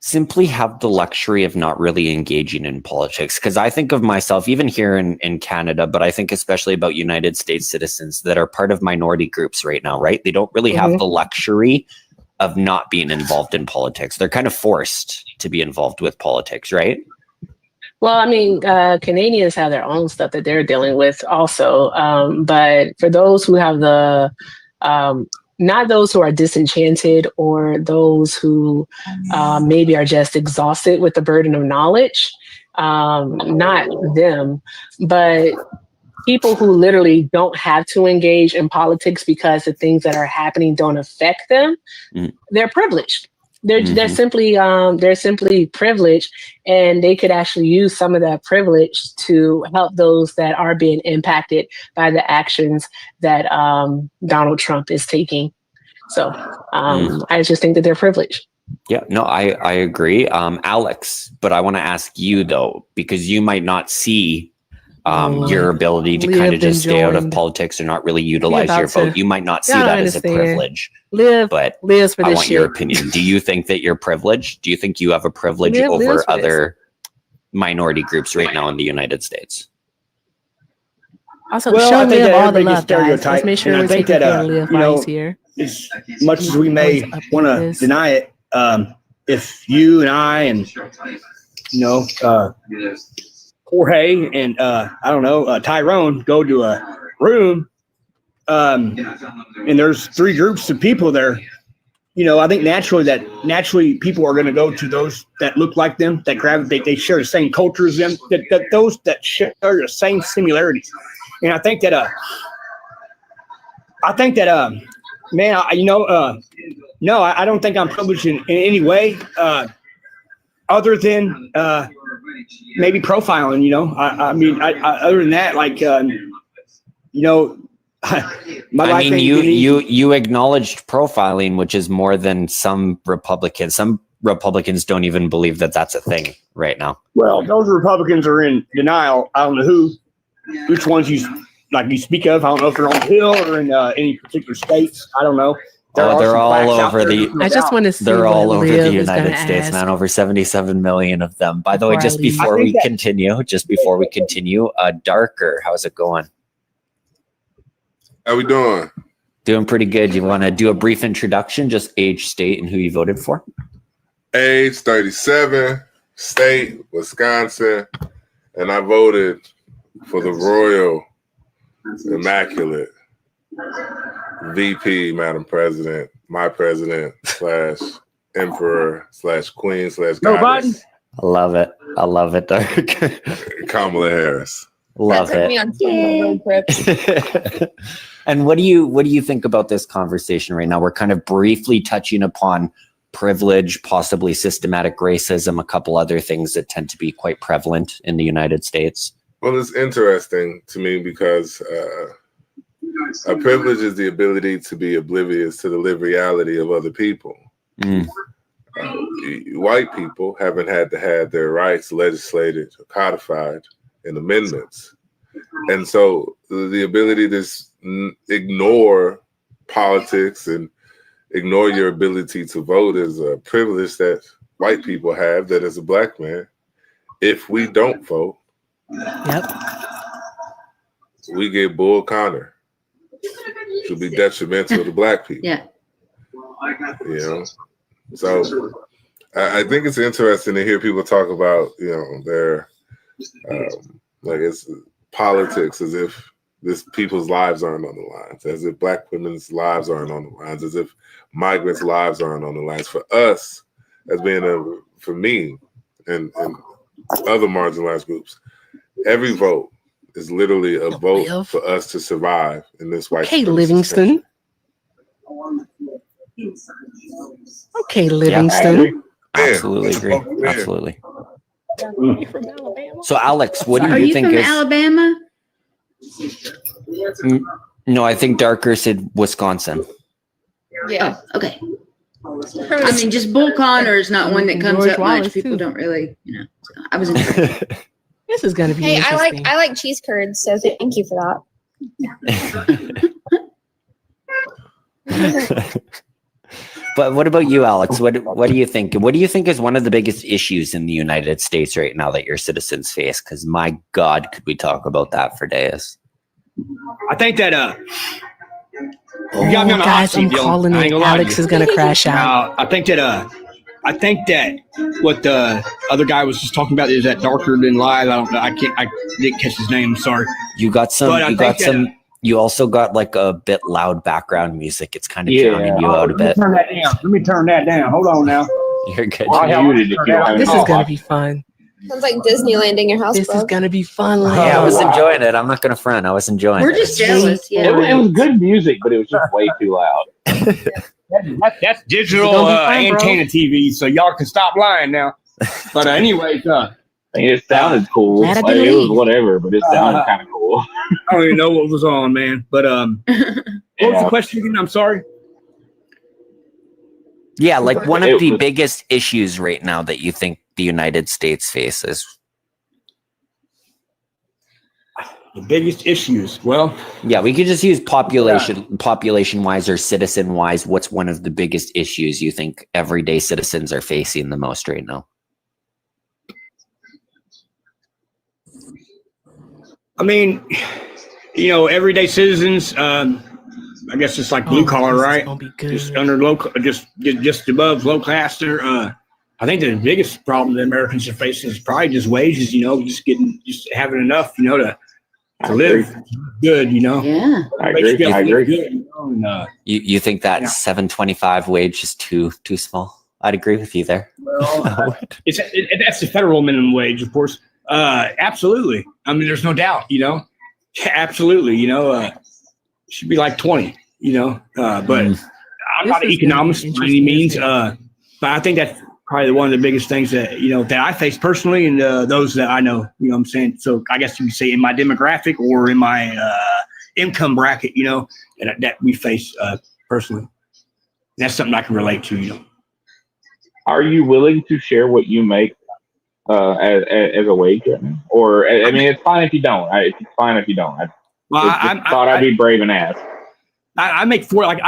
simply have the luxury of not really engaging in politics? Because I think of myself, even here in Canada, but I think especially about United States citizens that are part of minority groups right now, right? They don't really have the luxury of not being involved in politics. They're kind of forced to be involved with politics, right? Well, I mean, Canadians have their own stuff that they're dealing with also. But for those who have not those who are disenchanted, or those who maybe are just exhausted with the burden of knowledge, not them, but people who literally don't have to engage in politics because the things that are happening don't affect them, they're privileged. They're simply privileged, and they could actually use some of that privilege to help those that are being impacted by the actions that Donald Trump is taking. So I just think that they're privileged. Yeah, no, I agree. Alex, but I want to ask you though, because you might not see your ability to kind of just stay out of politics or not really utilize your vote. You might not see that as a privilege. But I want your opinion. Do you think that you're privileged? Do you think you have a privilege over other minority groups right now in the United States? Also, Well, show I think Liv that all the everybody love, gets guys. Let's stereotyped, make sure and I we're think taking that, care of Liv you while know, he's here. As much as we may want to deny it, if you and I and Jorge and I don't know Tyrone go to a room, and there's three groups of people there, I think naturally people are going to go to those that look like them, that gravitate, they share the same culture as them, that those that share the same similarities. And I think that man, no, I don't think I'm privileged in any way, other than maybe profiling. I mean, other than that, like, my life. I mean, you acknowledged profiling, which is more than some Republicans. Some Republicans don't even believe that that's a thing right now. Well, those Republicans are in denial. I don't know which ones you speak of. I don't know if they're on the Hill or in any particular states. I don't know. They're all over I just want to see. They're all over the United States, man. Over 77 million of them. By the way, just before we continue, Darker, how's it going? How we doing? Doing pretty good. You want to do a brief introduction, just age, state, and who you voted for? Age 37, state Wisconsin, and I voted for the Royal Immaculate VP, Madam President, my president / emperor / queen / goddess. I love it. I love it, Dark. Kamala Harris. Love it. Me on road trip. And what do you think about this conversation right now? We're kind of briefly touching upon privilege, possibly systematic racism, a couple other things that tend to be quite prevalent in the United States. Well, it's interesting to me because a privilege is the ability to be oblivious to the lived reality of other people. White people haven't had to have their rights legislated or codified in amendments. And so the ability to ignore politics and ignore your ability to vote is a privilege that white people have, that as a black man, if we don't vote, we get Bull Connor. Which will be detrimental to black people. Yeah. So I think it's interesting to hear people talk about, their Like it's politics, as if this people's lives aren't on the lines, as if Black women's lives aren't on the lines, as if migrants' lives aren't on the lines. For us, as being for me and other marginalized groups, every vote is literally a vote for us to survive in this white. Okay, Livingston. Okay, Livingston. Absolutely agree. Absolutely. So, Alex, what do Are you you think from is? Alabama? No, I think Darker said Wisconsin. Yeah. Oh, okay. I mean, just Bull Connor is not one that comes George up Wallace, much. People too. don't really, So I was intrigued. This is gonna be Hey, interesting. I like cheese curds, so thank you for that. But what about you, Alex? What do you think? What do you think is one of the biggest issues in the United States right now that your citizens face? Because my God, could we talk about that for days? I think that you got me on the hot guys, seat, I'm Dylan. calling I ain't it. gonna lie to Alex you. is gonna crash out. I think that what the other guy was just talking about is that darker than live. I didn't catch his name. I'm sorry. You got some. But I You think got some. You also got like a bit loud background music. It's kind of Yeah. drowning you out a bit. Turn that down. Let me turn that down. Hold on now. You're good. This is gonna be fun. Sounds like Disneyland in your house, This bro. is gonna be fun. Yeah, I was enjoying it. I'm not gonna front. I was enjoying We're it. just jealous. Yeah. It was good music, but it was just way too loud. That's digital It's gonna be fun, bro. antenna TV, so y'all can stop lying now. But anyways, It sounded cool. Glad I Like, didn't it was leave. whatever, but it sounded kind of cool. I don't even know what was on, man. But what was the question again? I'm sorry. Yeah, like one of It the was- biggest issues right now that you think the United States faces. The biggest issues. Well, Yeah, we could just use population wise or citizen wise. What's one of the biggest issues you think everyday citizens are facing the most right now? I mean, everyday citizens. I guess it's like blue collar, right? Gonna be good. Just under just above low class. There. I think the biggest problem that Americans are facing is probably just wages. Just having enough, to live good. Yeah. I agree. Good, and, You think that Yeah. $7.25 wage is too small? I'd agree with you there. well, that's the federal minimum wage, of course. Absolutely. I mean, there's no doubt. Absolutely. Should be like 20. But I'm not an This is gonna be economist by any means. interesting. But I think that's probably one of the biggest things that that I face personally, and those that I know. What I'm saying. So I guess you could say in my demographic or in my income bracket, that we face personally. That's something I can relate to. Are you willing to share what you make as a wage right now? Or I mean, it's fine if you don't. It's fine if you don't. I'd be brave and ask. I make probably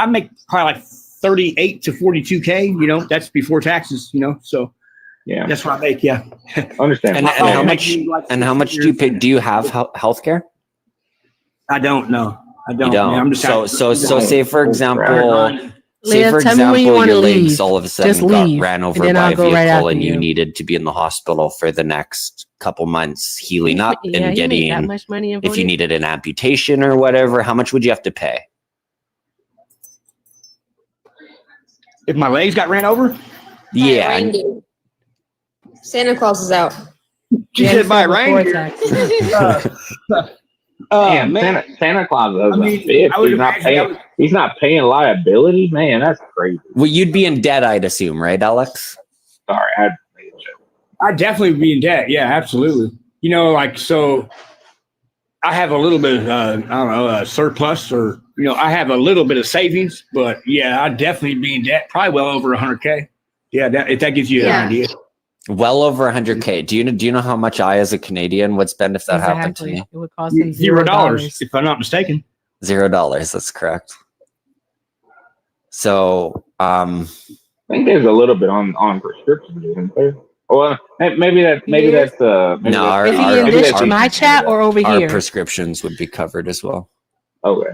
like 38 to 42K. That's before taxes. So Yeah, that's what I make. Yeah. understand. And how much do you pay? Do you have health care? I don't know. I You don't. don't. Man, I'm just so say for example, Leah, tell me when you wanna your legs leave. all of a sudden Just got leave, ran and over then by I'll a go right vehicle after and you you. needed to be in the hospital for the next couple months healing up Yeah, and you make that getting, much money in if you voting? needed an amputation or whatever, how much would you have to pay? If my legs got ran over, Yeah. Reindeer. Santa Claus is out. she said by a reindeer. Damn, Man. Santa Claus doesn't I mean, fit. I would He's not imagine that paying. He's not paying liability. Man, that's crazy. Well, you'd be in debt, I'd assume, right, Alex? Sorry, I'd definitely be in debt. Yeah, absolutely. So I have a little bit of, I don't know, surplus or, I have a little bit of savings, but yeah, I'd definitely be in debt, probably well over 100K. Yeah, if that gives you an idea. Well over 100K. Do you know how much I, as a Canadian, would spend if that happened to me? It would cost him $0, if I'm not mistaken. $0. That's correct. So, I think there's a little bit on prescriptions, isn't there? Well, maybe that's no. Is he in this my chat or over our here? prescriptions would be covered as well. Okay.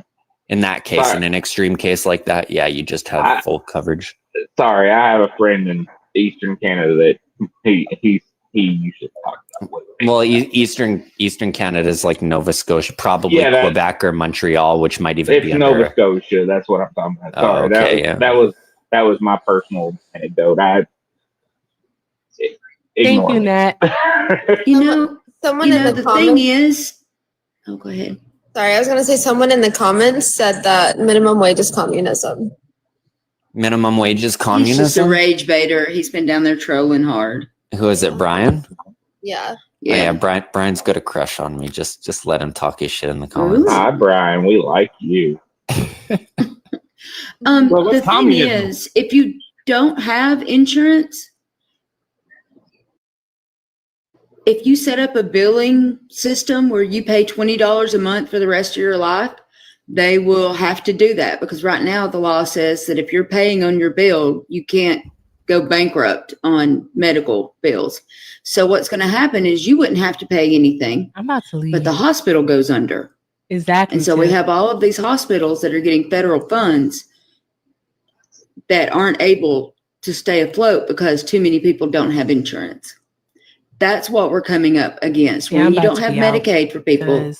In that case, Sorry. in an extreme case like that, yeah, you just have full coverage. Sorry, I have a friend in Eastern Canada that you should talk about. Well, Eastern Canada is like Nova Scotia, probably Quebec or Montreal, which might even be under. Nova Scotia. That's what I'm talking about. Sorry, okay, that was my personal anecdote. Thank you, Nat. Someone in the the comments- thing is, oh, go ahead. Sorry, I was gonna say someone in the comments said that minimum wage is communism. Minimum wage is He's just a communism. rage baiter. He's been down there trolling hard. Who is it, Brian? Yeah. Oh, yeah, Brian's got a crush on me. Just let him talk his shit in the comments. Hi, Brian. We like you. The thing is, if you don't have insurance, if you set up a billing system where you pay $20 a month for the rest of your life, they will have to do that, because right now the law says that if you're paying on your bill, you can't go bankrupt on medical bills. So what's going to happen is you wouldn't have to pay anything. I'm about to leave. But the hospital goes under. Exactly. And so we have all of these hospitals that are getting federal funds that aren't able to stay afloat because too many people don't have insurance. That's what we're coming up against. Yeah, When you don't have Medicaid for people,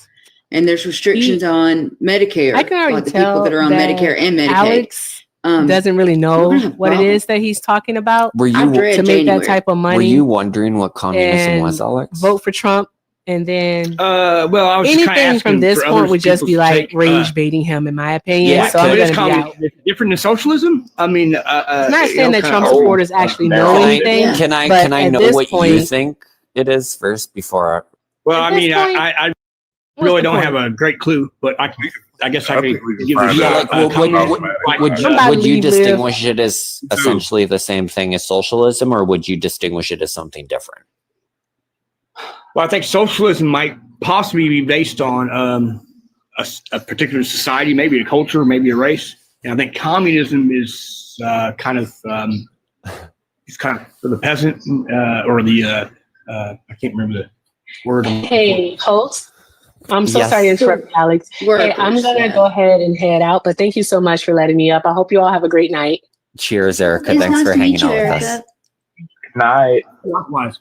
and there's restrictions on Medicare. I can already like the tell people that are on Medicare and Medicaid. Alex doesn't really know what it is that he's talking about. Were you to make that type of money? Were you wondering what communism and was, Alex? Vote for Trump, and then well, I was just kinda anything from asking this for point other would just be people to like take, rage baiting him, in my opinion. Yeah, so I'm is going to be out. communism different than socialism? I mean, I'm not saying that Trump supporters actually know anything. Can I but at know this what you point- think it is first before? Well, I At this mean, point, I what's really the don't point? have a great clue, but I guess I could give find you out. Would you distinguish it as essentially the same thing as socialism, or would you distinguish it as something different? Well, I think socialism might possibly be based on a particular society, maybe a culture, maybe a race. And I think communism is kind of for the peasant or the I can't remember the word. Hey, host. I'm so Yes. sorry to interrupt, Alex. Hey, I'm Workers, going to yeah. go ahead and head out, but thank you so much for letting me up. I hope you all have a great night. Cheers, Erica. It's Thanks nice for to hanging meet you, out with us. Erica. Night. Likewise.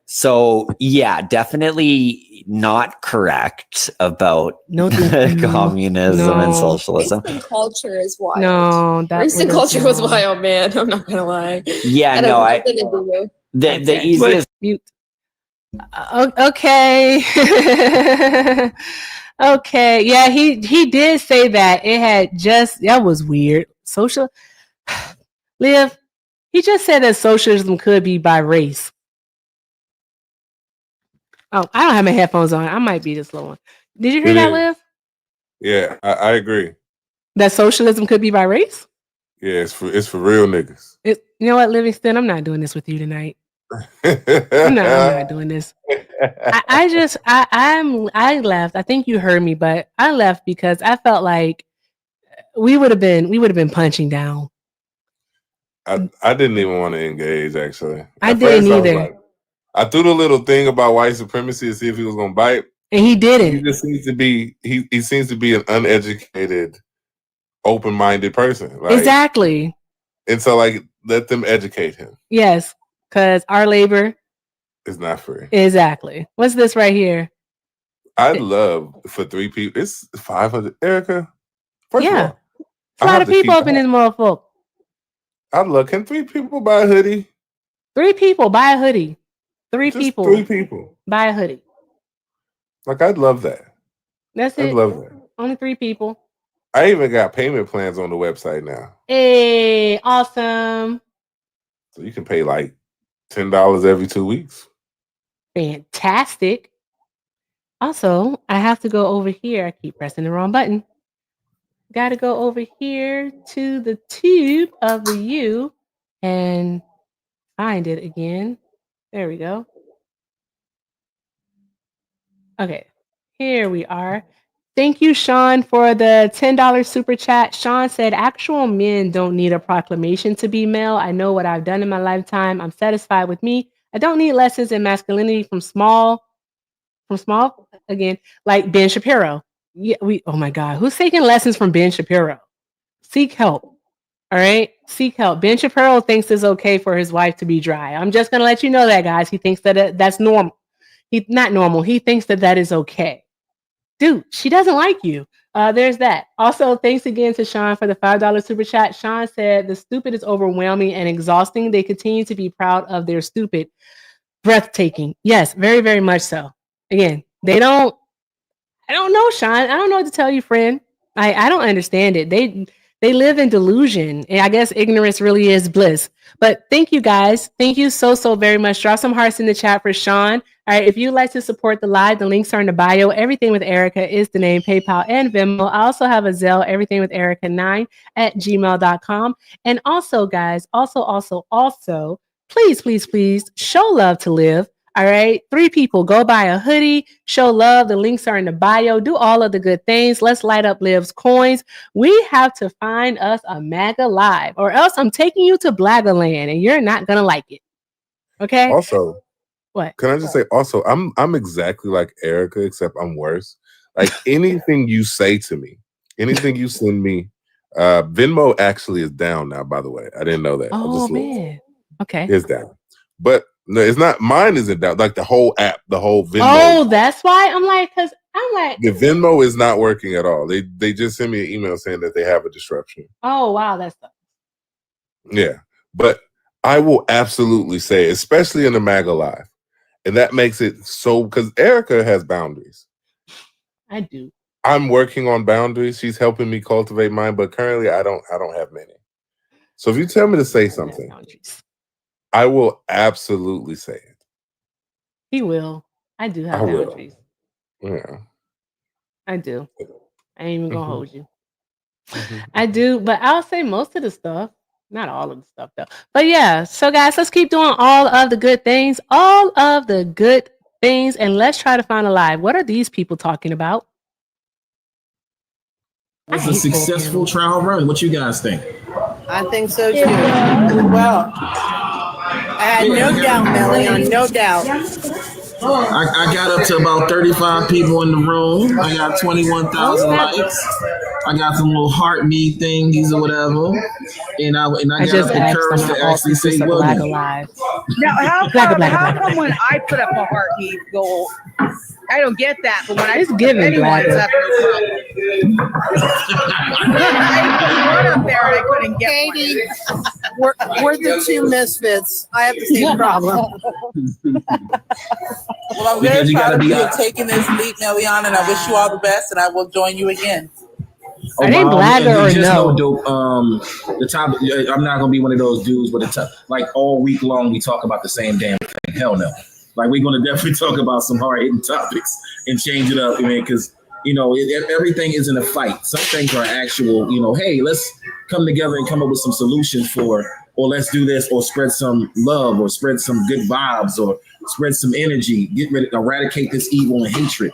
So yeah, definitely not correct about communism and socialism. Race and culture is wild. No, that Race and was culture was wrong. wild, man. I'm not gonna lie. Yeah, That no, has nothing to do. the easiest. Mute. Okay. Okay. Yeah, he did say that. It had just, that was weird. Social. Liv, he just said that socialism could be by race. Oh, I don't have my headphones on. I might be this low one. Did you hear It that, is. Liv? Yeah, I agree. That socialism could be by race? Yeah, it's for real niggas. You know what, Livingston? I'm not doing this with you tonight. I'm not doing this. I left. I think you heard me, but I left because I felt like we would have been punching down. I didn't even want to engage, actually. I At didn't first, was either. like- I threw the little thing about white supremacy to see if he was gonna bite. And he didn't. He just seems to be he seems to be an uneducated, open-minded person. Like, Exactly. And so like let them educate him. Yes, because our labor. It's not free. Exactly. What's this right here? I'd love for 3 people. It's 500. Erica. First of Yeah. all, It's a lot of people up in this motherfucker. I'd love. Can 3 people buy a hoodie? 3 people buy a hoodie. 3 Just people 3 people. buy a hoodie. Like I'd love that. That's I'd it. love that. Only 3 people. I even got payment plans on the website now, Hey, awesome. so you can pay like $10 every 2 weeks. Fantastic. Also, I have to go over here. I keep pressing the wrong button. Got to go over here to the tube of the U and find it again. There we go. Okay, here we are. Thank you, Sean, for the $10 super chat. Sean said, actual men don't need a proclamation to be male. I know what I've done in my lifetime. I'm satisfied with me. I don't need lessons in masculinity from small again, like Ben Shapiro. Yeah, oh my God, who's taking lessons from Ben Shapiro? Seek help. All right, seek help. Ben Shapiro thinks it's okay for his wife to be dry. I'm just gonna let you know that, guys. He thinks that that's normal. He's not normal. He thinks that is okay. Dude, she doesn't like you. There's that. Also, thanks again to Sean for the $5 super chat. Sean said the stupid is overwhelming and exhausting. They continue to be proud of their stupid. Breathtaking. Yes, very, very much so. Again, I don't know, Sean. I don't know what to tell you, friend. I don't understand it. They live in delusion. And I guess ignorance really is bliss. But thank you guys. Thank you so very much. Drop some hearts in the chat for Sean. All right. If you'd like to support the live, the links are in the bio. Everything with Erica is the name, PayPal and Venmo. I also have a Zelle, everything with Erica9 at gmail.com. And also, guys, also, please show love to Liv. All right. 3 people, go buy a hoodie, show love. The links are in the bio. Do all of the good things. Let's light up Liv's coins. We have to find us a MAGA live, or else I'm taking you to Blaggerland and you're not going to like it. Okay. Also, what? Can I just say also, I'm exactly like Erica, except I'm worse. Like anything you say to me, anything you send me, Venmo actually is down now, by the way. I didn't know that. Oh, man. Okay. It's down. But no, it's not. Mine isn't down. Like the whole app, the whole Venmo. Oh, that's why I'm like, the Venmo is not working at all. They just sent me an email saying that they have a disruption. oh, wow. That's Yeah. But I will absolutely say, especially in the MAGA Live, and that makes it so, because Erica has boundaries. I do. I'm working on boundaries. She's helping me cultivate mine, but currently I don't have many. So if you tell me to say something, I will absolutely say it. He will. I do have boundaries. Yeah. I do. I ain't even gonna hold you. I do, but I'll say most of the stuff. Not all of the stuff though. But yeah, so guys, let's keep doing all of the good things. All of the good things, and let's try to find a live. What are these people talking about? It's a successful trial run. What you guys think? I think so too. Well, I had no doubt, Melion, no doubt. I got up to about 35 people in the room. I got 21,000 likes. I got some little heart me thingies or whatever. And I got the courage to actually say, well, Now, how come when I put up a heartbeat goal, I don't get that, but when I put anyone's up, I put one up there and I couldn't get Katie, we're the two misfits. I have the same problem. Well, I'm very proud of you of taking this leap, Melion, and I wish you all the best, and I will join you again. Are they blagger or no? The top. I'm not gonna be one of those dudes with the top. Like all week long, we talk about the same damn thing. Hell no. Like we're gonna definitely talk about some hard hitting topics and change it up. I mean, because everything isn't a fight. Some things are actual. Hey, let's come together and come up with some solutions or let's do this, or spread some love, or spread some good vibes, or spread some energy. Get rid of, eradicate this evil and hatred.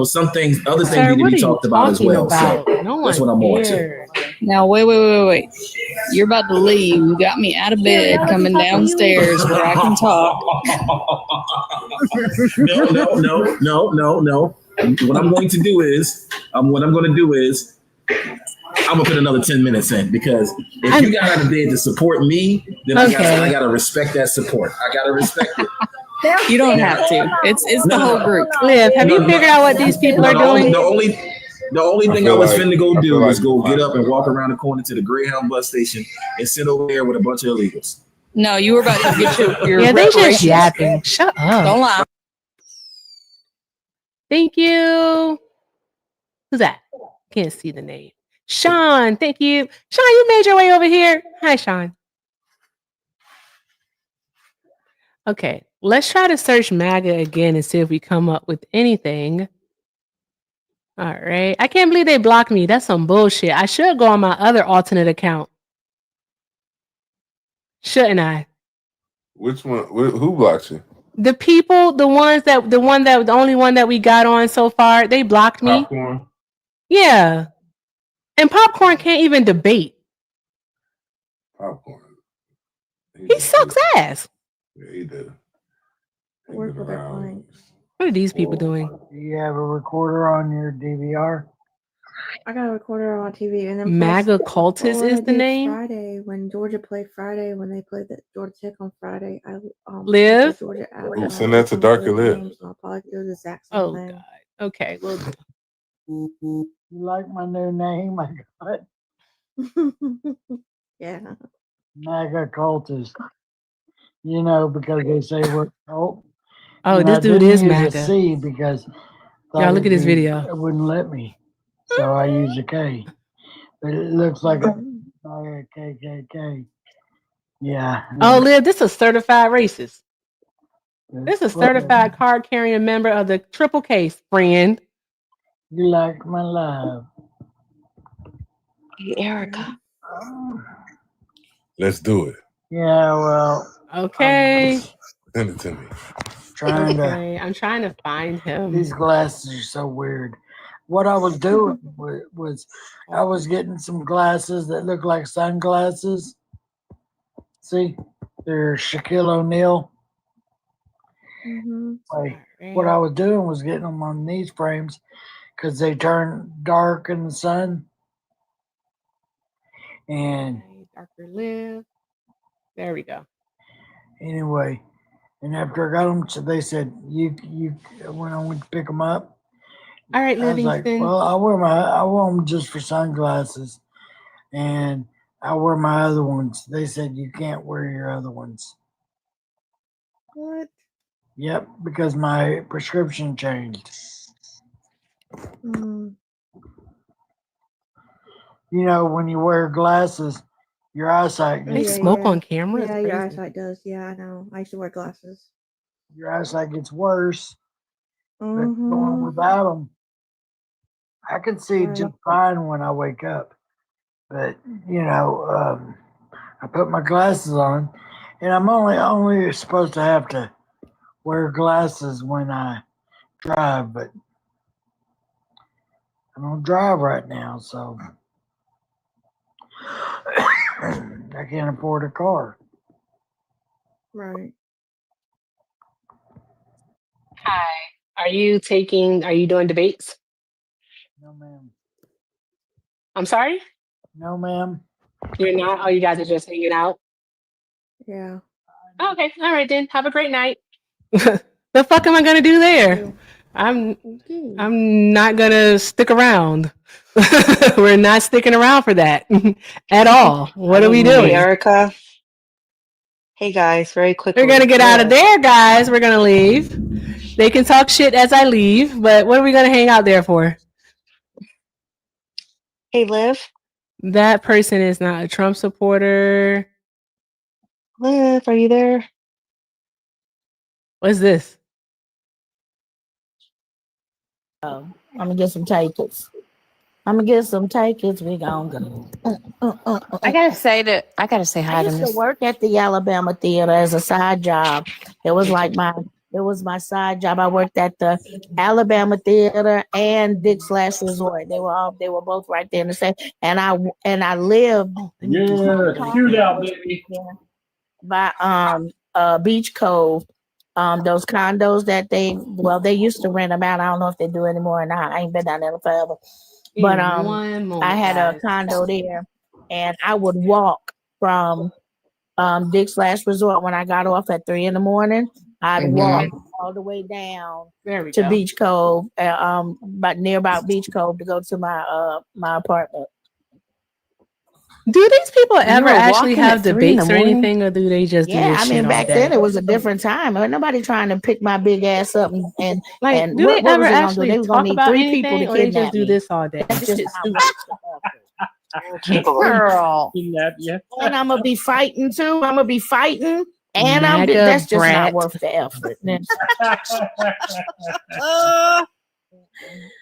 Some things, other things need to be talked about as well. So that's what I'm on to. Now, wait. You're about to leave. You got me out of bed, coming downstairs where I can talk. No. What I'm going to do is, I'm gonna put another 10 minutes in, because if you got out of bed to support me, then I gotta respect that support. I gotta respect it. You don't have to. It's the whole group. Liv, have you figured out what these people are doing? The only thing I was finna go do is go get up and walk around the corner to the Greyhound bus station and sit over there with a bunch of illegals. No, you were about to get your yeah, they just yapping. Shut up. Don't lie. Thank you. Who's that? Can't see the name. Sean, thank you. Sean, you made your way over here. Hi, Sean. Okay, let's try to search MAGA again and see if we come up with anything. All right. I can't believe they blocked me. That's some bullshit. I should go on my other alternate account. Shouldn't I? Which one? Who blocked you? The people, the only one that we got on so far, they blocked me. Popcorn? Yeah. And Popcorn can't even debate. Popcorn. He sucks ass. Yeah, he did. What are these people doing? Do you have a recorder on your DVR? I got a recorder on TV, and then MAGA plus, cultist when is I the did name. Friday, when Georgia played Friday, when they played the Georgia Tech on Friday, I put the Live. Georgia app Ooh, and I send that to listened to Darker the Lip. games, and I'll probably do the exact same Oh thing. God. Okay. Well. You like my new name? I got Yeah. MAGA cultist. You know, because they say we're Oh, and this I dude didn't is use MAGA. a C because Y'all look at this video. it wouldn't let me, so I used a K. But it looks like a KKK. Yeah. Oh, Liv, this is a certified racist. This is a certified card-carrying member of the Triple Case, friend. You like my love. Erica. Let's do it. Yeah, well. Okay. Send it to me. I'm trying to find him. These glasses are so weird. What I was doing was I was getting some glasses that look like sunglasses. See, they're Shaquille O'Neal. What I was doing was getting them on these frames because they turn dark in the sun. And Dr. Liv. There we go. Anyway, and after I got them, so they said you when I went to pick them up. All right, I was like, Livingston. well, I wear them just for sunglasses, and I wear my other ones. They said you can't wear your other ones. What? Yep, because my prescription changed. You know, when you wear glasses, your eyesight They gets smoke on camera. Yeah, It's your crazy. eyesight does. Yeah, I know. I used to wear glasses. your eyesight gets worse. But going without them, I can see just fine when I wake up. But you know, I put my glasses on, and I'm only supposed to have to wear glasses when I drive, but I don't drive right now, so I can't afford a car. Right. Hi. Are you doing debates? No, ma'am. I'm sorry? No, ma'am. You're not? Oh, you guys are just hanging out? Yeah. Okay. All right, then. Have a great night. The fuck am I going to do there? I'm not going to stick around. We're not sticking around for that at all. What are we doing? Hey, Erica. Hey, guys, very quickly. We're going to get out of there, guys. We're going to leave. They can talk shit as I leave, but what are we going to hang out there for? Hey, Liv. That person is not a Trump supporter. Liv, are you there? What's this? I'm gonna get some tickets. We gonna go. I gotta say hi I to used to Miss. work at the Alabama Theater as a side job. It was my side job. I worked at the Alabama Theater and Dick's Last Resort. They were both right there in the same. And I lived shootout, baby. by Beach Cove. Those condos that they used to rent them out. I don't know if they do anymore or not. I ain't been down there forever. But I had a condo there, and I would walk from Dick's Last Resort when I got off at 3 a.m. I'd walk all the way down to Beach Cove, but near about Beach Cove to go to my apartment. Do these people ever actually have debates or anything, or do they just do this I shit mean, all back day? then it was a different time. Nobody trying to pick my big ass up and Like, do they what ever was they gonna do? actually They was gonna talk need about 3 people anything, to or they just kidnap do me. this all day? That's just Girl. And I'm gonna be fighting too. I'm gonna be fighting, and MAGA that's just brat. not worth the effort.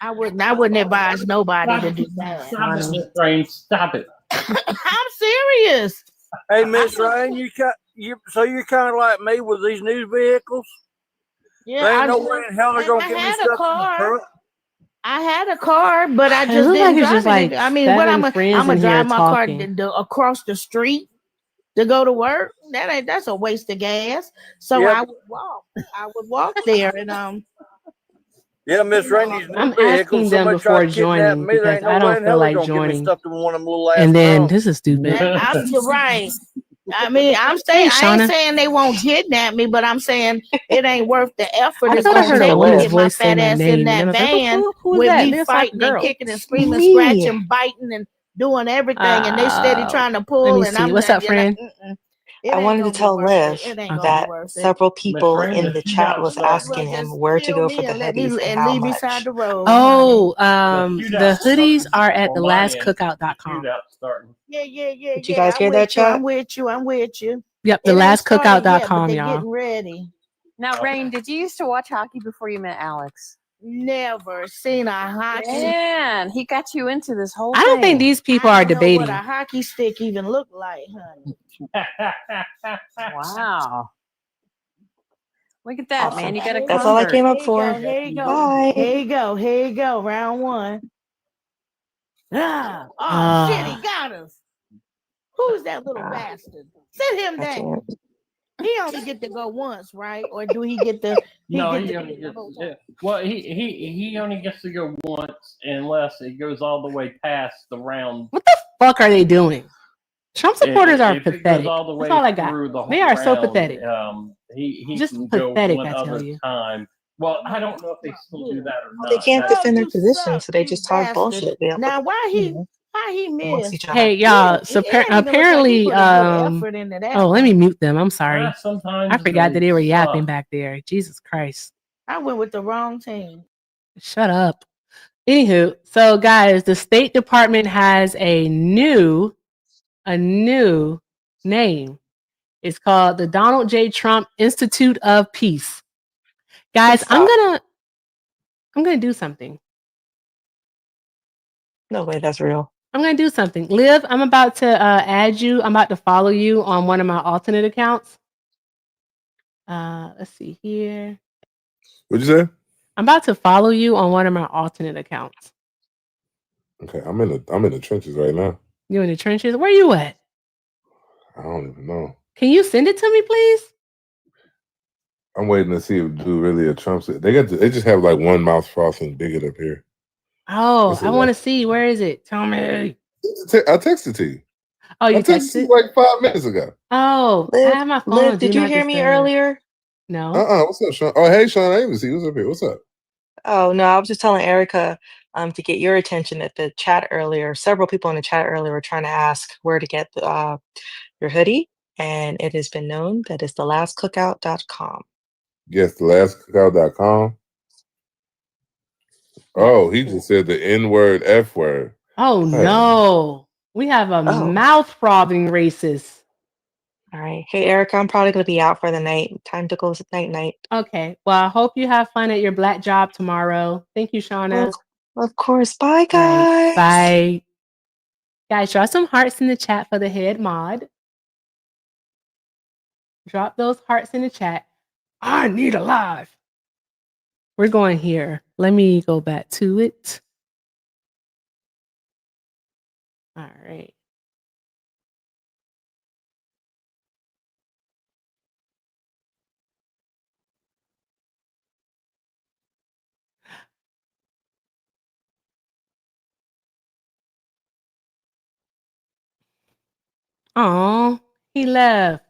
I wouldn't advise nobody to do that. Stop it, Miss Rain. Stop it. I'm serious. Hey, Miss Rain, so you're kind of like me with these new vehicles. Yeah, There ain't no way in hell they're gonna get me had a stuck in the car. truck. I had a car, but I It just looks like didn't it's drive just it. like I mean, what I'm friends gonna in here drive my car talking. across the street to go to work? That's a waste of gas. So Yep. I would walk there, and Yeah, Miss Randy's new I'm vehicle. asking them Somebody before tried to kidnap joining me. There because ain't no I way don't in feel hell they're like gonna give me joining. stuff to one of them little ass And then drums. this is stupid. You're right. I mean, I'm saying Hey, I ain't Shauna. saying they won't kidnap me, but I'm saying it ain't worth the effort I it's thought I gonna heard a take to woman's get my voice say fat my ass in name, and then that I was like, van who is with that? me Then it's like a fighting and girl. kicking and screaming, Me. scratching, biting, and doing everything, and they steady trying to Let pull, me and see. I'm What's up, friend? I wanted to tell Liv it ain't gonna be that worth it. several people in the chat was asking him where to go for the hoodies and how leave me side much. the road. Oh, the hoodies are at thelastcookout.com. Yeah. Did you guys hear that, chat? I'm with you. Yep, It ain't started yet, but thelastcookout.com, they y'all. getting ready. Now, Rain, did you used to watch hockey before you met Alex? Never seen a hockey. Man, he got you into this whole I don't think thing. these people I are don't know what debating. a hockey stick even look like, honey. Wow. Look at that, man. You got a That's all I convert. came up for. Here you go. Bye. Here you go. Round one. Oh shit, he got us. Who's that little bastard? Sit him down. He only get to go once, right? Or do he get to? No, he only gets. Well, he only gets to go once unless it goes all the way past the round. What the fuck are they doing? Trump supporters are If it pathetic. goes all the way That's all I got. through the whole They are so round, pathetic. He Just can pathetic, go one I tell other you. time. Well, I don't know if they still do that or not. They can't defend their You position, suck, so they you just talk bastard. bullshit. They Now why he amongst missed? each other. Hey, y'all. So He ain't even look like he apparently, put a good effort into that oh, let me one. mute them. I'm sorry. Sometimes I forgot that they were yapping suck. back there. Jesus Christ. I went with the wrong team. Shut up. Anywho, so guys, the State Department has a new name. It's called the Donald J. Trump Institute of Peace. Guys, I'm gonna do something. No way, that's real. I'm gonna do something. Liv, I'm about to add you. I'm about to follow you on one of my alternate accounts. Let's see here. What'd you say? I'm about to follow you on one of my alternate accounts. Okay, I'm in the trenches right now. You in the trenches? Where you at? I don't even know. Can you send it to me, please? I'm waiting to see if dude really a Trump. They just have like one mouth frothing bigot up here. Oh, I want to see. Where is it? Tell me. I texted to you. Oh, you I texted texted? you like 5 minutes ago. Oh, I have my phone on. Did you hear me earlier? No. What's up, Sean? Oh, hey, Sean. I didn't even see you. What's up here? What's up? Oh no, I was just telling Erica to get your attention that the chat earlier. Several people in the chat earlier were trying to ask where to get your hoodie, and it has been known that it's thelastcookout.com. Yes, thelastcookout.com. Oh, he just said the N-word, F-word. Oh no. We have a mouth frothing racist. All right. Hey, Erica, I'm probably going to be out for the night. Time to go night-night. Okay. Well, I hope you have fun at your black job tomorrow. Thank you, Shauna. Of course. Bye, guys. Right. Bye. Guys, drop some hearts in the chat for the head mod. Drop those hearts in the chat. I need a live. We're going here. Let me go back to it. All right. Oh, he left.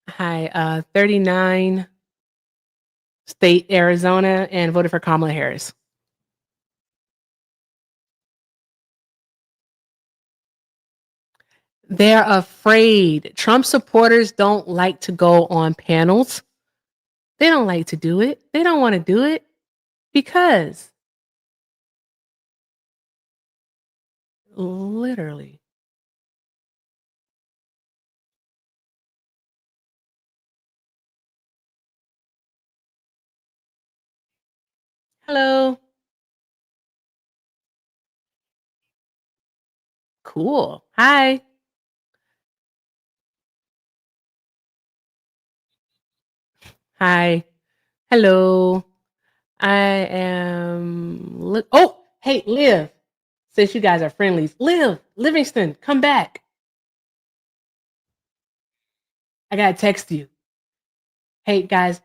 Hi, 39 state Arizona and voted for Kamala Harris. They're afraid. Trump supporters don't like to go on panels. They don't like to do it. They don't want to do it because literally. Hello. Cool. Hi. Hi. Hello. I am. Oh, hey, Liv. Since you guys are friendlies, Livingston, come back. I gotta text you. Hey guys.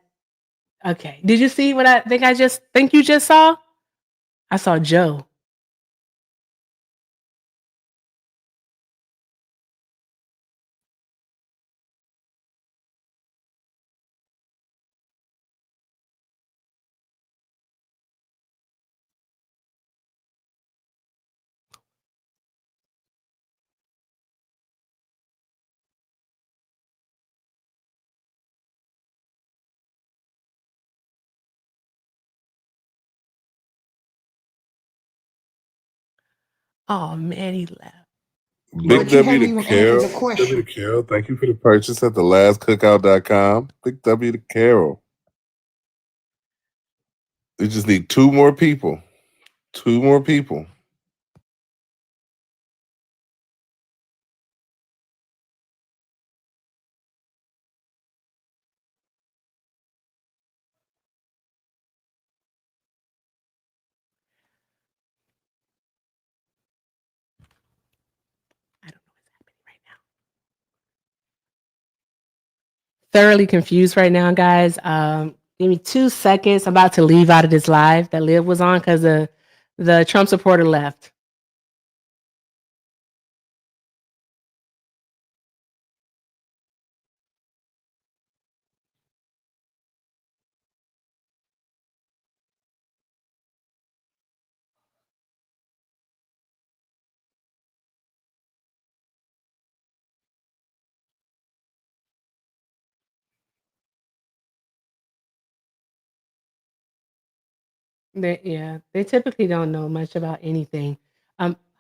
Okay. Did you see what I think you just saw? I saw Joe. Oh man, he left. Big W to Carol. W to Carol. Thank you for the purchase at thelastcookout.com. Big W to Carol. We just need 2 more people. 2 more people. Thoroughly confused right now, guys. Give me 2 seconds. I'm about to leave out of this live that Liv was on because the Trump supporter left. They typically don't know much about anything.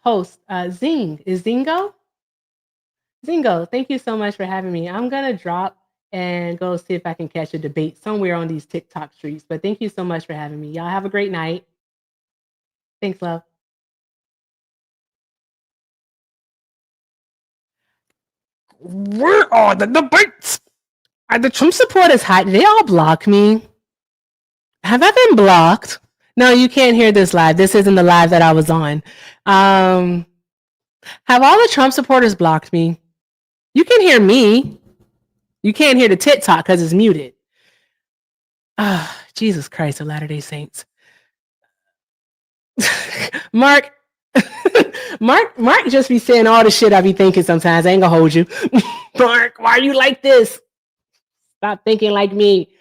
Host, Zing, is Zingo? Zingo, thank you so much for having me. I'm gonna drop and go see if I can catch a debate somewhere on these TikTok streets. But thank you so much for having me. Y'all have a great night. Thanks, love. Where are the debates? Are the Trump supporters hot? They all block me. Have I been blocked? No, you can't hear this live. This isn't the live that I was on. Have all the Trump supporters blocked me? You can hear me. You can't hear the TikTok because it's muted. Jesus Christ of Latter-day Saints. Mark just be saying all the shit I be thinking sometimes. I ain't gonna hold you. Mark, why are you like this? Stop thinking like me.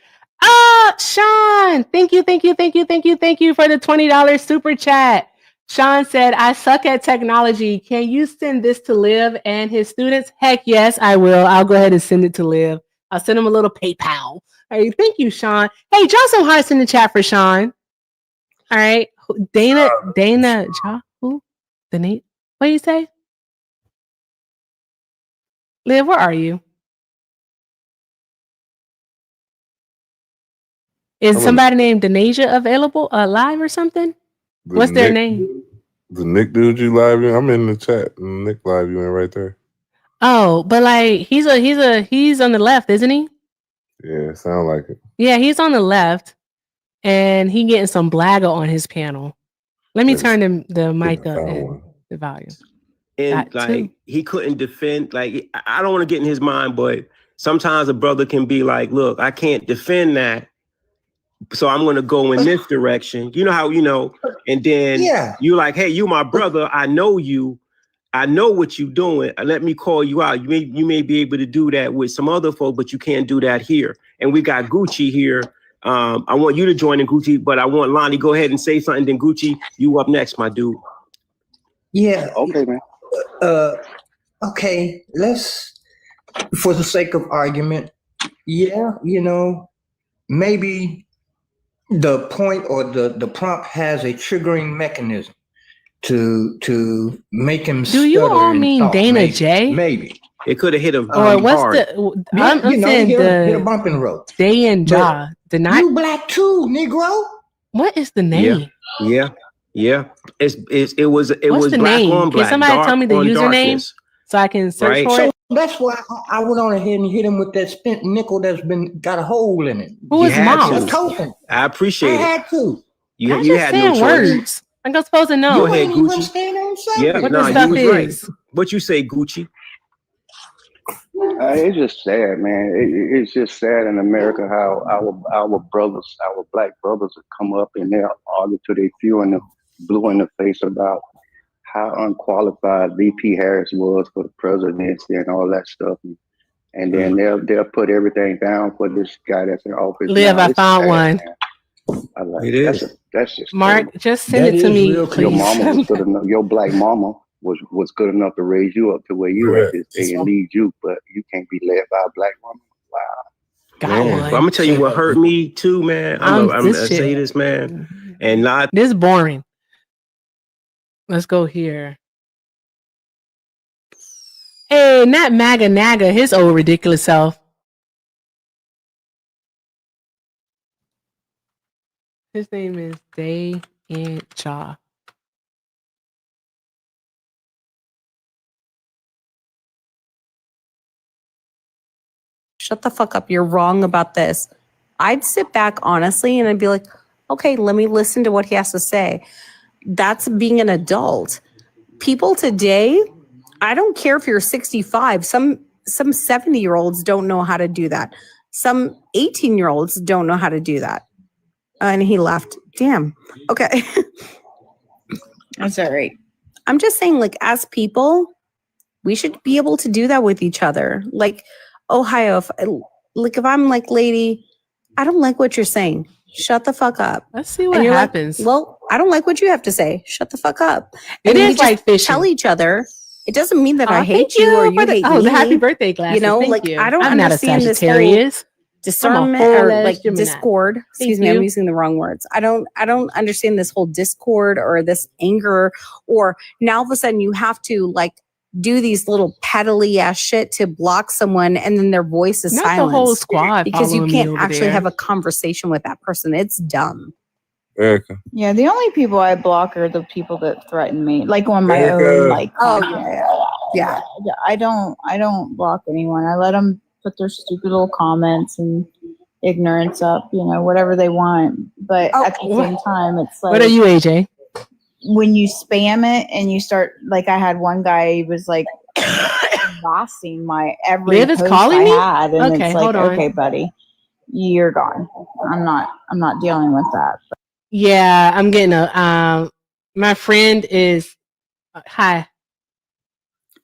Sean, thank you for the $20 super chat. Sean said, I suck at technology. Can you send this to Liv and his students? Heck yes, I will. I'll go ahead and send it to Liv. I'll send him a little PayPal. All right, thank you, Sean. Hey, drop some hearts in the chat for Sean. All right. Dana, who? What do you say? Liv, where are you? Is somebody named Denasia available live or something? What's their name? The Nick dude you live in? I'm in the chat. Nick live you in right there. Oh, but like he's on the left, isn't he? Yeah, sound like it. Yeah, he's on the left, and he getting some blagger on his panel. Let me turn the mic up and the volume. And like he couldn't defend. Like I don't want to get in his mind, but sometimes a brother can be like, "Look, I can't defend that, so I'm going to go in this direction." You know how and then you're like, "Hey, you my brother. I know you. I know what you're doing. Let me call you out. You may be able to do that with some other folks, but you can't do that here." And we got Gucci here. I want you to join in, Gucci, but I want Lonnie go ahead and say something. Then Gucci, you up next, my dude. Yeah. Okay, man. Okay. Let's, for the sake of argument, maybe the point or the prompt has a triggering mechanism to make him stutter. Do you all mean thought. Dana J? Maybe it could have hit him. Or what's hard. I'm saying hit a bump in the road. Day and Jaw. You black too, Negro. What is the name? Yeah. It was What's the black name? on black. Can somebody tell me the username so I can search for it? That's why I went on ahead and hit him with that spent nickel that's got a hole in it. Who is Mom? A token. I appreciate it. I had to. You had no choice. I'm supposed to know. Go ahead, Gucci. Yeah, What nah, the you stuff was is. right. What you say, Gucci? It's just sad, man. It's just sad in America how our brothers, our black brothers, have come up and they'll argue to their blue in the face about how unqualified VP Harris was for the presidency and all that stuff, and then they'll put everything down for this guy that's in office Liv, now. I It's found sad, one. man. I like It is. that's just Mark, terrible. just send it to me, please. Your mama was good enough. Your black mama was good enough to raise you up to where you at this day and lead you, but you can't be led by a black woman. Wow. Got one. I'm gonna tell you what hurt me too, man. I'm gonna say this, man, and not this is boring. Let's go here. Hey, not MAGA Naga, his old ridiculous self. His name is Day and Cha. Shut the fuck up. You're wrong about this. I'd sit back honestly and I'd be like, okay, let me listen to what he has to say. That's being an adult. People today, I don't care if you're 65. Some 70-year-olds don't know how to do that. Some 18-year-olds don't know how to do that. And he left. Damn. Okay. That's all right. I'm just saying, like, as people, we should be able to do that with each other. Like, Ohio, if I'm like, lady, I don't like what you're saying. Shut the fuck up. Let's see what happens. Like, well, I don't like what you have to say. Shut the fuck up. It And is we just like fishing. tell each other. It doesn't mean that I Thank hate you or you for the- hate oh, me. the happy birthday glasses. You know, Thank like you. I don't I'm not a understand this whole Sagittarius. discernment I'm a or whole-ass like Gemini. discord. Excuse me, you. I'm using the wrong words. I don't understand this whole discord or this anger, or now all of a sudden you have to like do these little peddly ass shit to block someone and then their voice is Not the silenced whole squad because you following me can't over actually there. have a conversation with that person. It's dumb. Erica. Yeah, the only people I block are the people that threaten me, like on my Erica. own. Like, Oh, yeah. I don't block anyone. I let them put their stupid little comments and ignorance up, whatever they want. But at the same time, it's like, What are you, AJ? when you spam it and you start, like, I had one guy, he was like bossing my every Liv is post calling I me? had, and Okay, it's like, hold on. okay, buddy, you're gone. I'm not dealing with that. Yeah, I'm getting my friend is hi.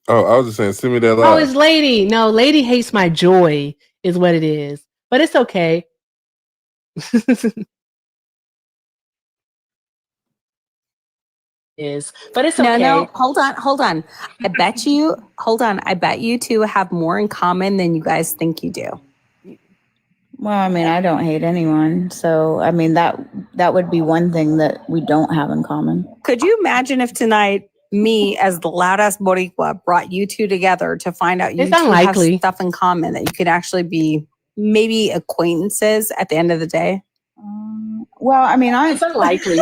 Oh, I was just saying, send me that Oh, live. it's Lady. No, Lady hates my joy is what it is. But it's okay. But it's okay. No, hold on. I bet you two have more in common than you guys think you do. Well, I mean, I don't hate anyone, so I mean that would be one thing that we don't have in common. Could you imagine if tonight me as the loud-ass Boricua brought you two together to find out you It's two unlikely. have stuff in common that you could actually be maybe acquaintances at the end of the day? Well, I mean, It's unlikely.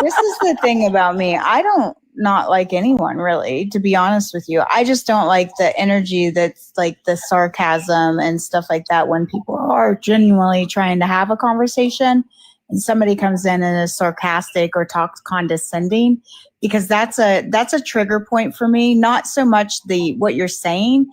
This is the thing about me. I don't not like anyone really, to be honest with you. I just don't like the energy that's like the sarcasm and stuff like that when people are genuinely trying to have a conversation and somebody comes in and is sarcastic or talks condescending, because that's a trigger point for me. Not so much what you're saying,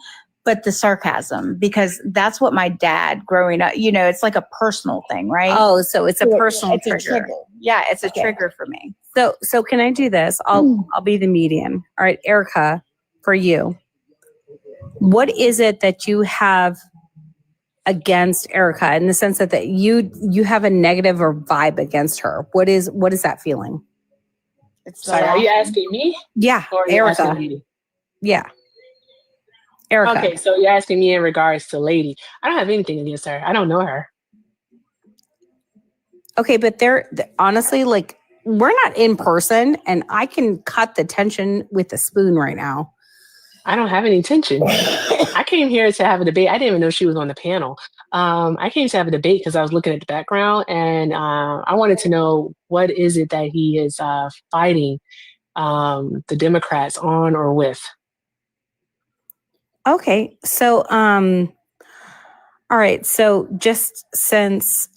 but the sarcasm, because that's what my dad growing up, it's like a personal thing, right? Oh, so it's a personal it's trigger. a trigger. Yeah, it's a trigger for me. So can I do this? I'll be the median. All right, Erica, for you. What is it that you have against Erica in the sense that you have a negative or vibe against her? What is that feeling? Sorry, are you asking me? Yeah, Or are you Erica. asking you? Yeah. Erica. Okay, so you're asking me in regards to Lady. I don't have anything against her. I don't know her. Okay, but they're honestly, like, we're not in person, and I can cut the tension with a spoon right now. I don't have any tension. I came here to have a debate. I didn't even know she was on the panel. I came to have a debate because I was looking at the background, and I wanted to know what is it that he is fighting the Democrats on or with. Okay, so all right, so just since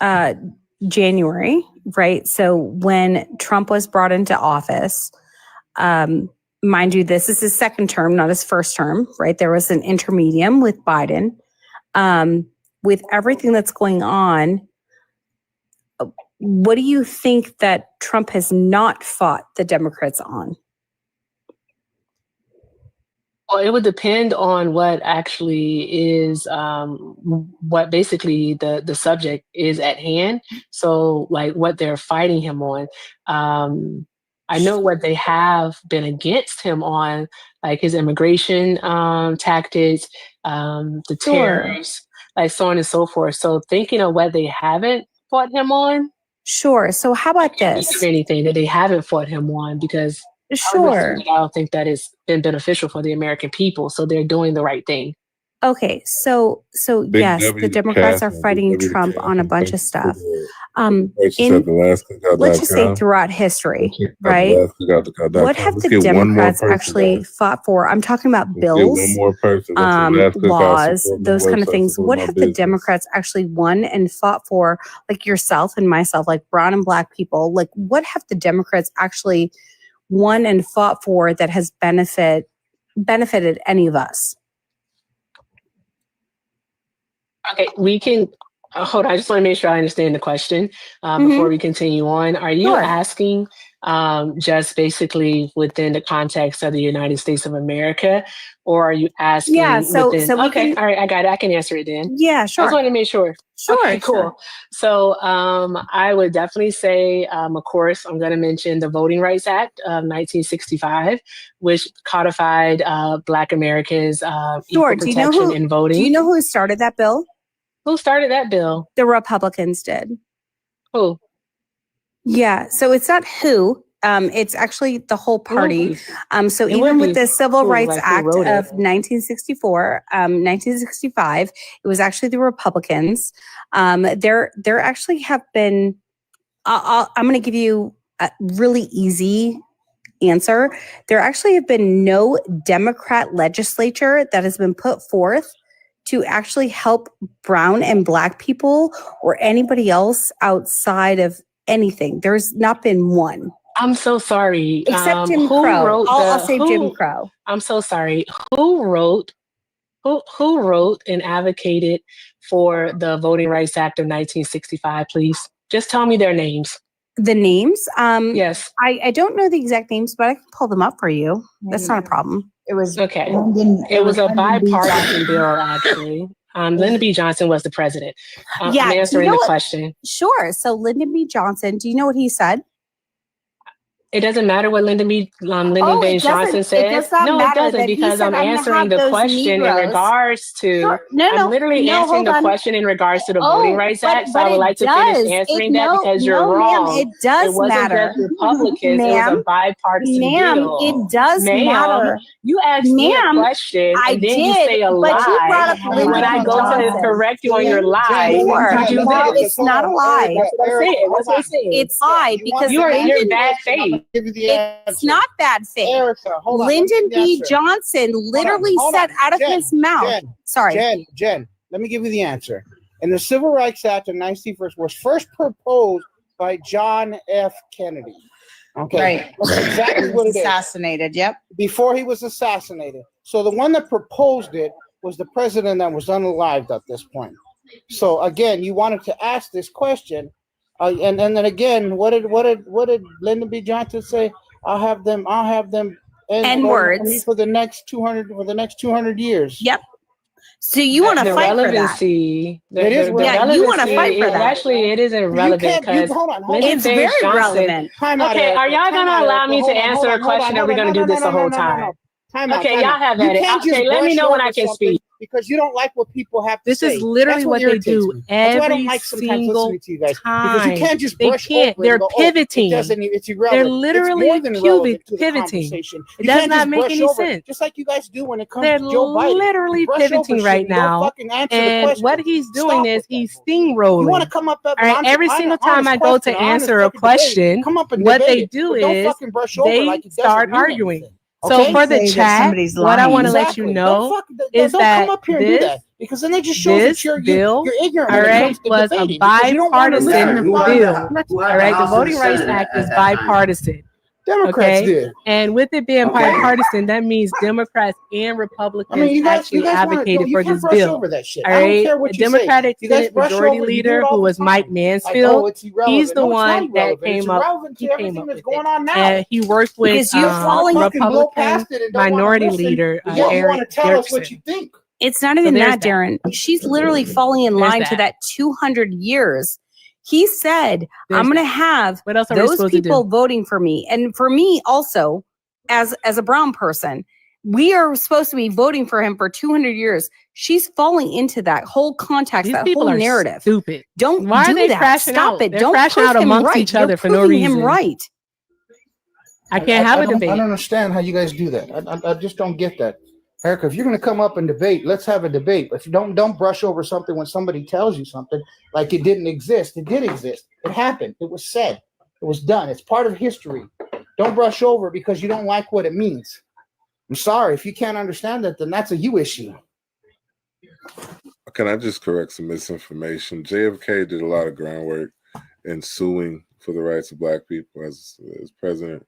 January, right? So when Trump was brought into office, mind you, this is his second term, not his first term, right? There was an intermedium with Biden. With everything that's going on, what do you think that Trump has not fought the Democrats on? Well, it would depend on what actually is, what basically the subject is at hand. So, like what they're fighting him on. I know what they have been against him on, like his immigration tactics, the tariffs, like so on and so forth. So, thinking of what they haven't fought him on. Sure. So, how about I can't think this? of anything that they haven't fought him on because. Sure. I don't think that has been beneficial for the American people. So they're doing the right thing. Okay, so Big yes, W the to Democrats Cass are and fighting Big W to Trump Cass on a and bunch of thanks stuff. for purchase at Let's just say thelastcookout.com. throughout history, At right? thelastcookout.com. What have Let's the get one more Democrats person, actually guys. fought for? I'm talking about Let's get one bills, more person. Go to the Last Cookout, laws, support my those kind of website, things. support What my have the business. Democrats actually won and fought for, like yourself and myself, like brown and black people? Like, what have the Democrats actually won and fought for that has benefited any of us? Okay, we can hold on. I just want to make sure I understand the question before we continue on. Are you asking just basically within the context of the United States of America, or are you asking within? Okay, all right, I got it. I can answer it then. Yeah, I sure. just want to make sure. Sure, Okay, cool. sure. So I would definitely say, of course, I'm going to mention the Voting Rights Act of 1965, which codified Black Americans' equal protection in voting. Do you know who started that bill? Who started that bill? The Republicans did. Who? Yeah, so it's not who. It's actually the whole party. So It even would with be the Civil who, Rights like, who Act wrote of it. 1964, 1965, it was actually the Republicans. There actually have been. I'm going to give you a really easy answer. There actually have been no Democrat legislature that has been put forth to actually help brown and black people or anybody else outside of anything. There's not been one. I'm so sorry. Except Jim who Crow. wrote I'll the- say who- Jim Crow. I'm so sorry. Who wrote and advocated for the Voting Rights Act of 1965, please? Just tell me their names. The names? Yes. I don't know the exact names, but I can pull them up for you. That's not a problem. It was Okay. it was a Lyndon B. bipartisan Johnson. bill, actually. Lyndon B. Johnson was the president. I'm do you answering know the what- question. Sure. So Lyndon B. Johnson, do you know what he said? It doesn't matter what Lyndon B. it Johnson doesn't- says. it does not no, matter it doesn't that he because said, I'm "I'm gonna answering have the those question in Negroes." regards to. Sure. No, I'm literally answering hold the on. question in regards to the Voting Rights Act. So I would it like to does. finish answering that No, because you're no, wrong. Ma'am, it does It wasn't matter. just Republicans. It was a Ma'am, bipartisan ma'am, bill. it does Ma'am, matter. You asked me a Ma'am, question I and then you did, say a but lie. you brought up And when Lyndon I B. go to Johnson. correct you on your lie, Sure. you do No, this. it's not a lie. That's what I said. That's what I said. It's lie because You're Lyndon bad faith. It's not bad faith. Erica, hold on. Lyndon Let me B. answer. Johnson literally Hold said on. out of Jen, his mouth. Sorry. Jen, let me give you the answer. And the Civil Rights Act of 1961 was first proposed by John F. Kennedy. Okay. Right. That's exactly what it is. Assassinated. Yep. Before he was assassinated. So the one that proposed it was the president that was unalived at this point. So again, you wanted to ask this question. And then again, what did Lyndon B. Johnson say? I'll have them N-words for the next 200 years. Yep. So you want to The fight for that? relevancy. It is the you want to relevancy, fight for that. Actually, it isn't relevant because hold on. It's very relevant. Okay, are y'all going to allow me to answer a question or are we going to do this the whole time? Okay, y'all have at it. Okay, let me know when I can speak. Because you don't like what people have to say. This is literally That's what they irritates do me. That's why I don't every like sometimes single listening to you guys. time. Because you can't just They brush can't. over it They're and go, pivoting. it's irrelevant. They're literally it's more than relevant to the pivoting. conversation. It You does can't not just make brush any over it, sense. just like you guys do when it comes They're to Joe Biden. literally You brush over pivoting shit right and don't now. fucking answer the And question. what he's doing Stop is with that. he's steamrolling. You want to come up with All right, every single time I go to answer a question, what they do is they start arguing. So Okay? for the Say that chat, somebody's what I want to lying. let you Exactly. know Don't is come that up here and do this that. because then they just shows This that you're bill, ignorant all when it right, comes to was a debating because you don't want to listen bipartisan and bill. find out. All right, the Voting Rights Act is bipartisan. Democrats Okay, did. and with it being bipartisan, that means Democrats and Republicans you guys actually want to advocated you for can't this brush bill. over that shit. All I don't right, care what the you Democratic say. You guys Senate brush Majority over. You do it Leader, all who the was Mike time. Mansfield, It's irrelevant. he's the No, it's not one that irrelevant. It's came up. irrelevant to everything that's going on now. And he worked with Because you're falling- fucking blow Republican past it and don't wanna Minority listen, Leader but yet you want Eric to tell us what Dirksen. you think. It's not even there's that, Darren. She's literally falling in There's line to that. that 200 years. He said, There's I'm going to that. have What else are we those supposed to people do? voting for me. And for me also, as a brown person, we are supposed to be voting for him for 200 years. She's falling into that whole context, These that people whole are narrative. stupid. Don't Why do are they that. crashing Stop out? it. They're Don't crashing prove out him amongst right. each other You're for no proving him reason. right. I can't have a debate. I don't understand how you guys do that. I just don't get that. Erica, if you're going to come up and debate, let's have a debate. But don't brush over something when somebody tells you something like it didn't exist. It did exist. It happened. It was said. It was done. It's part of history. Don't brush over because you don't like what it means. I'm sorry. If you can't understand that, then that's a you issue. Can I just correct some misinformation? JFK did a lot of groundwork in suing for the rights of Black people as president,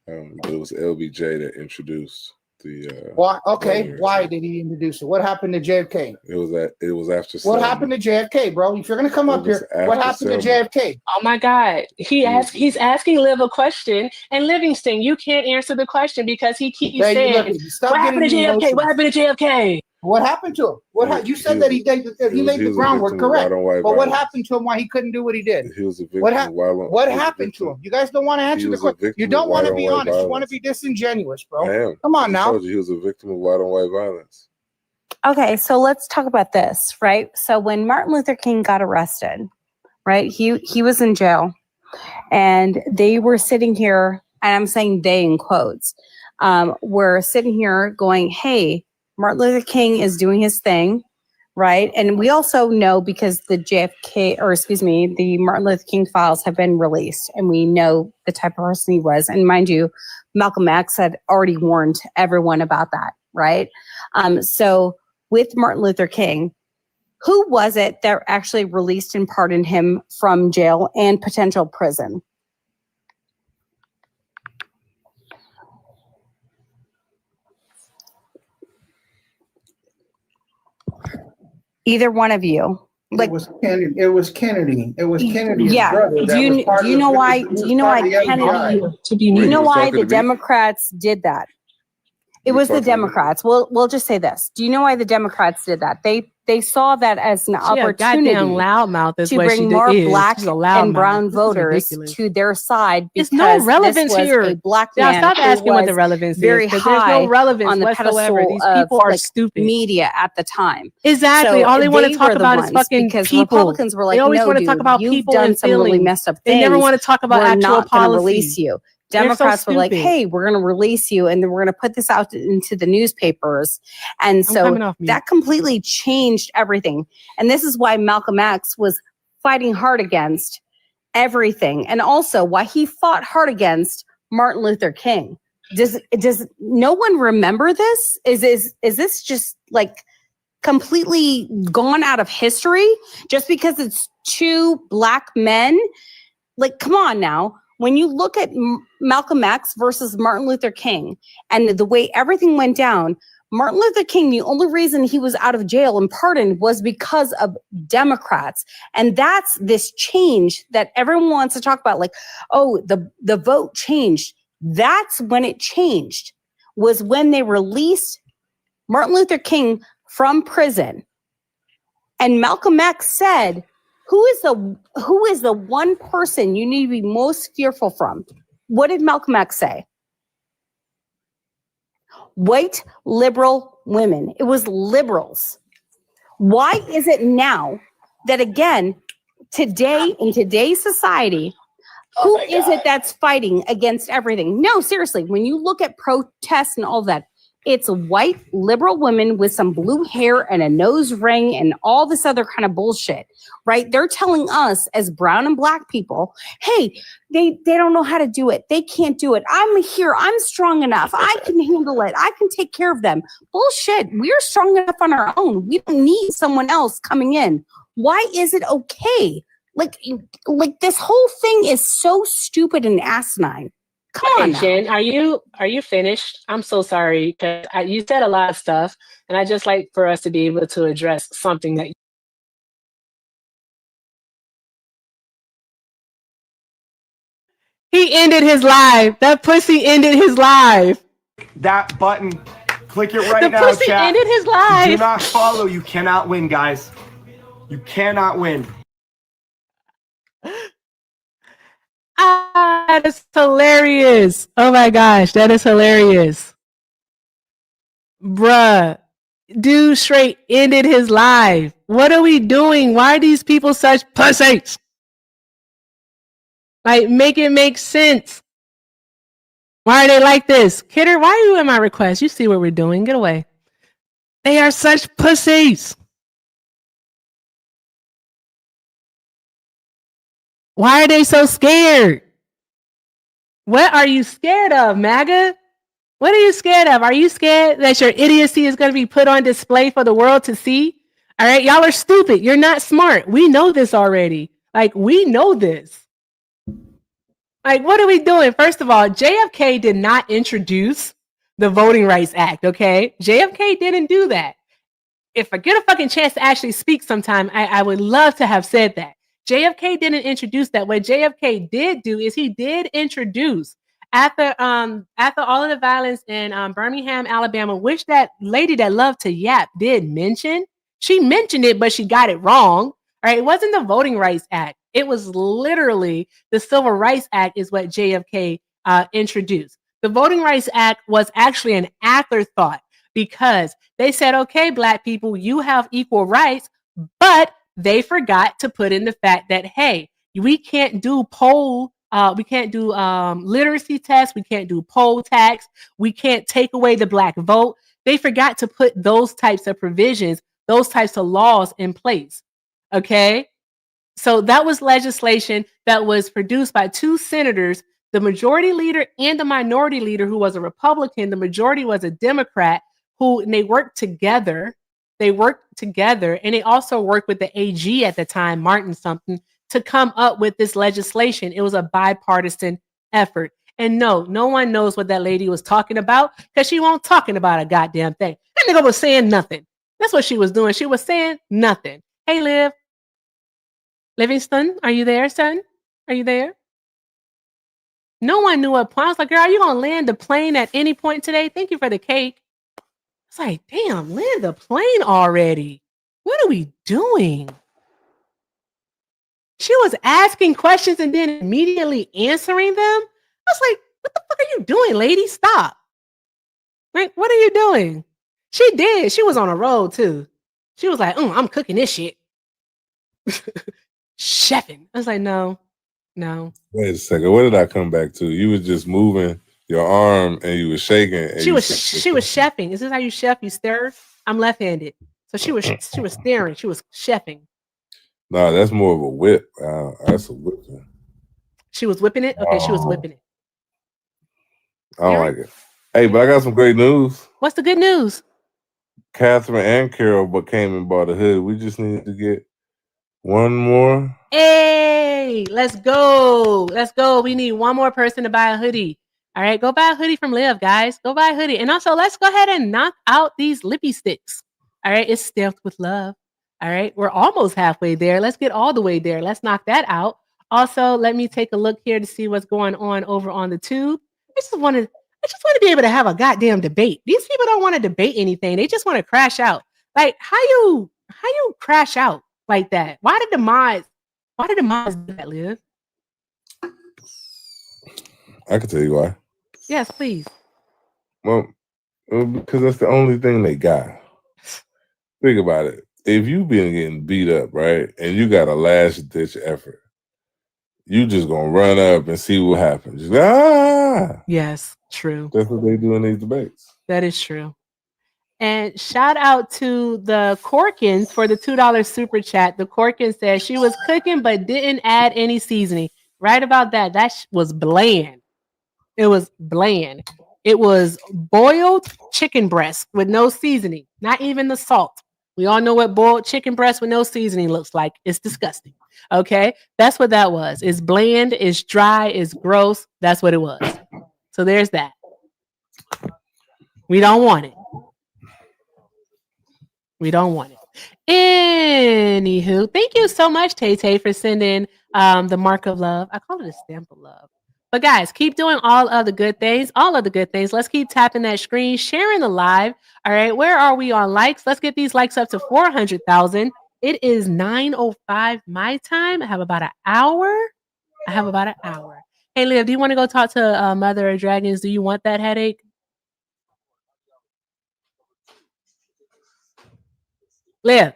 but it was LBJ that introduced the. Why? Okay. Why did he introduce it? What happened to JFK? It was after. What happened to JFK, bro? If you're gonna come up here, what happened to JFK? Oh my God. He's asking Liv a question, and Livingston, you can't answer the question because he keeps saying, Stop what happened to getting JFK? emotional. What happened to JFK? What happened to him? You said that he laid the groundwork, correct? But what happened to him? Why he couldn't do what he did? He was a victim. What happened to him? You guys don't want to answer the question. You don't want to be honest. You want to be disingenuous, bro. I am. Come on now. I told you he was a victim of white on white violence. Okay, so let's talk about this, right? So when Martin Luther King got arrested, right, he was in jail, and they were sitting here, and I'm saying they in quotes, were sitting here going, hey, Martin Luther King is doing his thing, right? And we also know because the the Martin Luther King files have been released, and we know the type of person he was. And mind you, Malcolm X had already warned everyone about that, right? So with Martin Luther King, who was it that actually released and pardoned him from jail and potential prison? Either one of you. Like, it was Kennedy. It was Kennedy's yeah. brother. Do you know why Kennedy? Do you know why the Democrats did that? It was the Democrats. We'll just say this. Do you know why the Democrats did that? They saw that as an opportunity goddamn loudmouth is to what bring she more is. black She's a loudmouth. and brown This is voters ridiculous. to their side because There's no relevance this was here. a black Yeah, man stop who asking what the was relevance very is, 'cause high there's no relevance on the whatsoever. pedestal These of, people are like, stupid. media at the time. Exactly. So All they want to they talk were the about is ones, fucking because people. Republicans were like, they always no, want to talk dude, about you've people done and some really feelings. messed up They things. never want to talk about We're actual not going to policy. release you. They're so Democrats were like, stupid. hey, we're going to release you, and then we're going to put this out into the newspapers. And so coming off mute. that completely changed everything. And this is why Malcolm X was fighting hard against everything, and also why he fought hard against Martin Luther King. Does no one remember this? Is this just like completely gone out of history just because it's two black men? Like, come on now. When you look at Malcolm X versus Martin Luther King and the way everything went down, Martin Luther King, the only reason he was out of jail and pardoned was because of Democrats. And that's this change that everyone wants to talk about. Like, oh, the vote changed. That's when it changed, was when they released Martin Luther King from prison. And Malcolm X said, who is the one person you need to be most fearful from? What did Malcolm X say? White liberal women. It was liberals. Why is it now that, again, today in today's society, who is it that's fighting against everything? No, seriously, when you look at protests and all that, It's white liberal women with some blue hair and a nose ring and all this other kind of bullshit, right? They're telling us as brown and black people, hey, they don't know how to do it. They can't do it. I'm here. I'm strong enough. I can handle it. I can take care of them. Bullshit. We're strong enough on our own. We don't need someone else coming in. Why is it okay? Like this whole thing is so stupid and asinine. Come on now. Jen, are you finished? I'm so sorry because you said a lot of stuff, and I just like for us to be able to address something that. He ended his live. That pussy ended his live. That button, click it right The now, pussy chat. ended his live. Do not follow. You cannot win, guys. You cannot win. That is hilarious. Oh my gosh, that is hilarious. Bruh, dude straight ended his live. What are we doing? Why are these people such pussies? Like, make it make sense. Why are they like this? Kidder, why are you in my request? You see what we're doing. Get away. They are such pussies. Why are they so scared? What are you scared of, MAGA? What are you scared of? Are you scared that your idiocy is going to be put on display for the world to see? All right, y'all are stupid. You're not smart. We know this already. Like, we know this. Like, what are we doing? First of all, JFK did not introduce the Voting Rights Act, okay? JFK didn't do that. If I get a fucking chance to actually speak sometime, I would love to have said that. JFK didn't introduce that. What JFK did do is he did introduce after all of the violence in Birmingham, Alabama, which that lady that loved to yap did mention. She mentioned it, but she got it wrong. All right, it wasn't the Voting Rights Act. It was literally the Civil Rights Act is what JFK introduced. The Voting Rights Act was actually an afterthought because they said, okay, black people, you have equal rights, but they forgot to put in the fact that, hey, we can't do literacy tests, we can't do poll tax, we can't take away the black vote. They forgot to put those types of provisions, those types of laws in place. Okay? So that was legislation that was produced by two senators, the majority leader and the minority leader, who was a Republican. The majority was a Democrat, and they worked together. They worked together, and they also worked with the AG at the time, Martin something, to come up with this legislation. It was a bipartisan effort. And no one knows what that lady was talking about because she won't talking about a goddamn thing. That nigga was saying nothing. That's what she was doing. She was saying nothing. Hey, Liv. Livingston, are you there, son? Are you there? No one knew what point. I was like, girl, are you going to land the plane at any point today? Thank you for the cake. It's like, damn, land the plane already. What are we doing? She was asking questions and then immediately answering them. I was like, what the fuck are you doing, lady? Stop. Like, what are you doing? She did. She was on a roll, too. She was like, I'm cooking this shit. Chefing. I was like, no. Wait a second. What did I come back to? You was just moving your arm and you was shaking. And she was chefing. Is this how you chef? You stir? I'm left-handed. So she was staring. She was chefing. No, that's more of a whip. That's a whipping. She was whipping it? Okay, she was whipping it. I don't like it. Hey, but I got some great news. What's the good news? Catherine and Carol came and bought a hood. We just need to get one more. Hey, let's go. Let's go. We need one more person to buy a hoodie. All right, go buy a hoodie from Liv, guys. Go buy a hoodie. And also, let's go ahead and knock out these lippy sticks. All right, it's stamped with love. All right, we're almost halfway there. Let's get all the way there. Let's knock that out. Also, let me take a look here to see what's going on over on the tube. I just want to be able to have a goddamn debate. These people don't want to debate anything. They just want to crash out. Like, how you crash out like that? Why did the mods do that, Liv? I can tell you why. Yes, please. Well, because that's the only thing they got. Think about it. If you been getting beat up, right, and you got a last ditch effort, you just gonna run up and see what happens. lie. Yes, true. That's what they do in these debates. That is true. And shout out to the Corkins for the $2 super chat. The Corkins said she was cooking but didn't add any seasoning. Right about that. That was bland. It was bland. It was boiled chicken breast with no seasoning, not even the salt. We all know what boiled chicken breast with no seasoning looks like. It's disgusting. Okay? That's what that was. It's bland, it's dry, it's gross. That's what it was. So there's that. We don't want it. We don't want it. Anywho, thank you so much, Tay for sending the mark of love. I call it a stamp of love. But guys, keep doing all of the good things. All of the good things. Let's keep tapping that screen, sharing the live. All right, where are we on likes? Let's get these likes up to 400,000. It is 9:05 my time. I have about an hour. Hey, Liv, do you want to go talk to Mother of Dragons? Do you want that headache? Liv.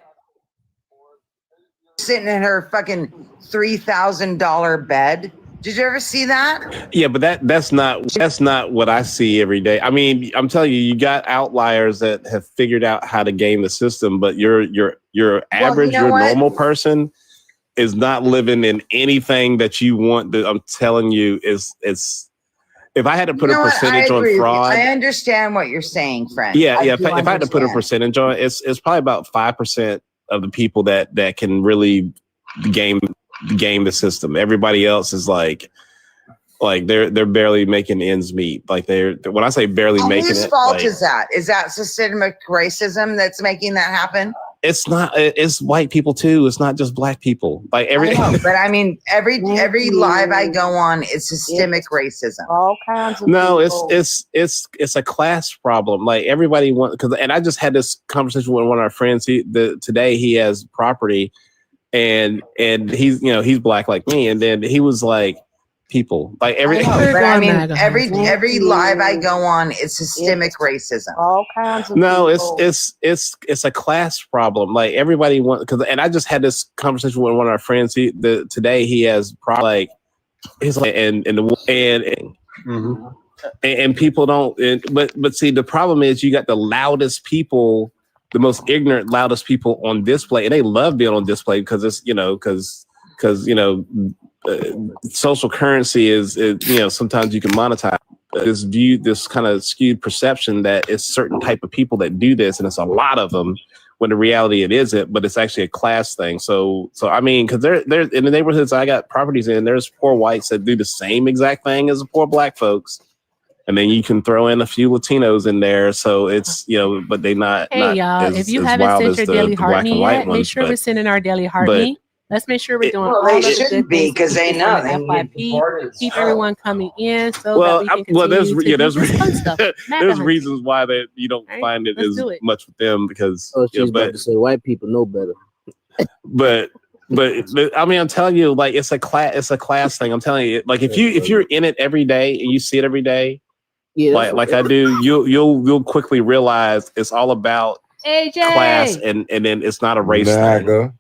Sitting in her fucking $3,000 bed. Did you ever see that? Yeah, but that's not what I see every day. I mean, I'm telling you, you got outliers that have figured out how to game the system, but your average, your normal person is not living in anything that you want. I'm telling you, it's. If I had to put a percentage on fraud, I understand what you're saying, friend. Yeah. If I had to put a percentage on it, it's probably about 5% of the people that can really game the system. Everybody else is like they're barely making ends meet. Like when I say barely making it, whose fault is that? Is that systemic racism that's making that happen? It's not. It's white people too. It's not just black people. Like I know, but I mean, every live I go on, it's systemic racism. All kinds of no, people. it's a class problem. Like everybody wants and I just had this conversation with one of our friends. Today he has property, and he's black like me, and then he was like, people like every live I go on, it's systemic racism. All kinds of no, people. it's a class problem. Like everybody wants and I just had this conversation with one of our friends. Today he has he's like and people don't. But see, the problem is you got the loudest people, the most ignorant, loudest people on display, and they love being on display because it's because social currency is sometimes you can monetize this kind of skewed perception that it's certain type of people that do this, and it's a lot of them, when the reality it isn't, but it's actually a class thing. So I mean, because they're in the neighborhoods I got properties in, there's poor whites that do the same exact thing as the poor black folks, and then you can throw in a few Latinos in there. So it's but they not. Hey y'all, if you haven't sent your daily heart me yet, make sure we're sending our daily heart me. Let's make sure we're doing all they of the shouldn't good be things because they know they FYP. Keep everyone coming in so that we can continue there's to do this fun stuff. There's reasons why that you don't find it as much with them because. Oh, she's about to say white people know better. But I mean, I'm telling you, like it's a class thing. I'm telling you, like if you're in it every day and you see it every day, like I do, you'll quickly realize it's all about class and then it's not a race thing.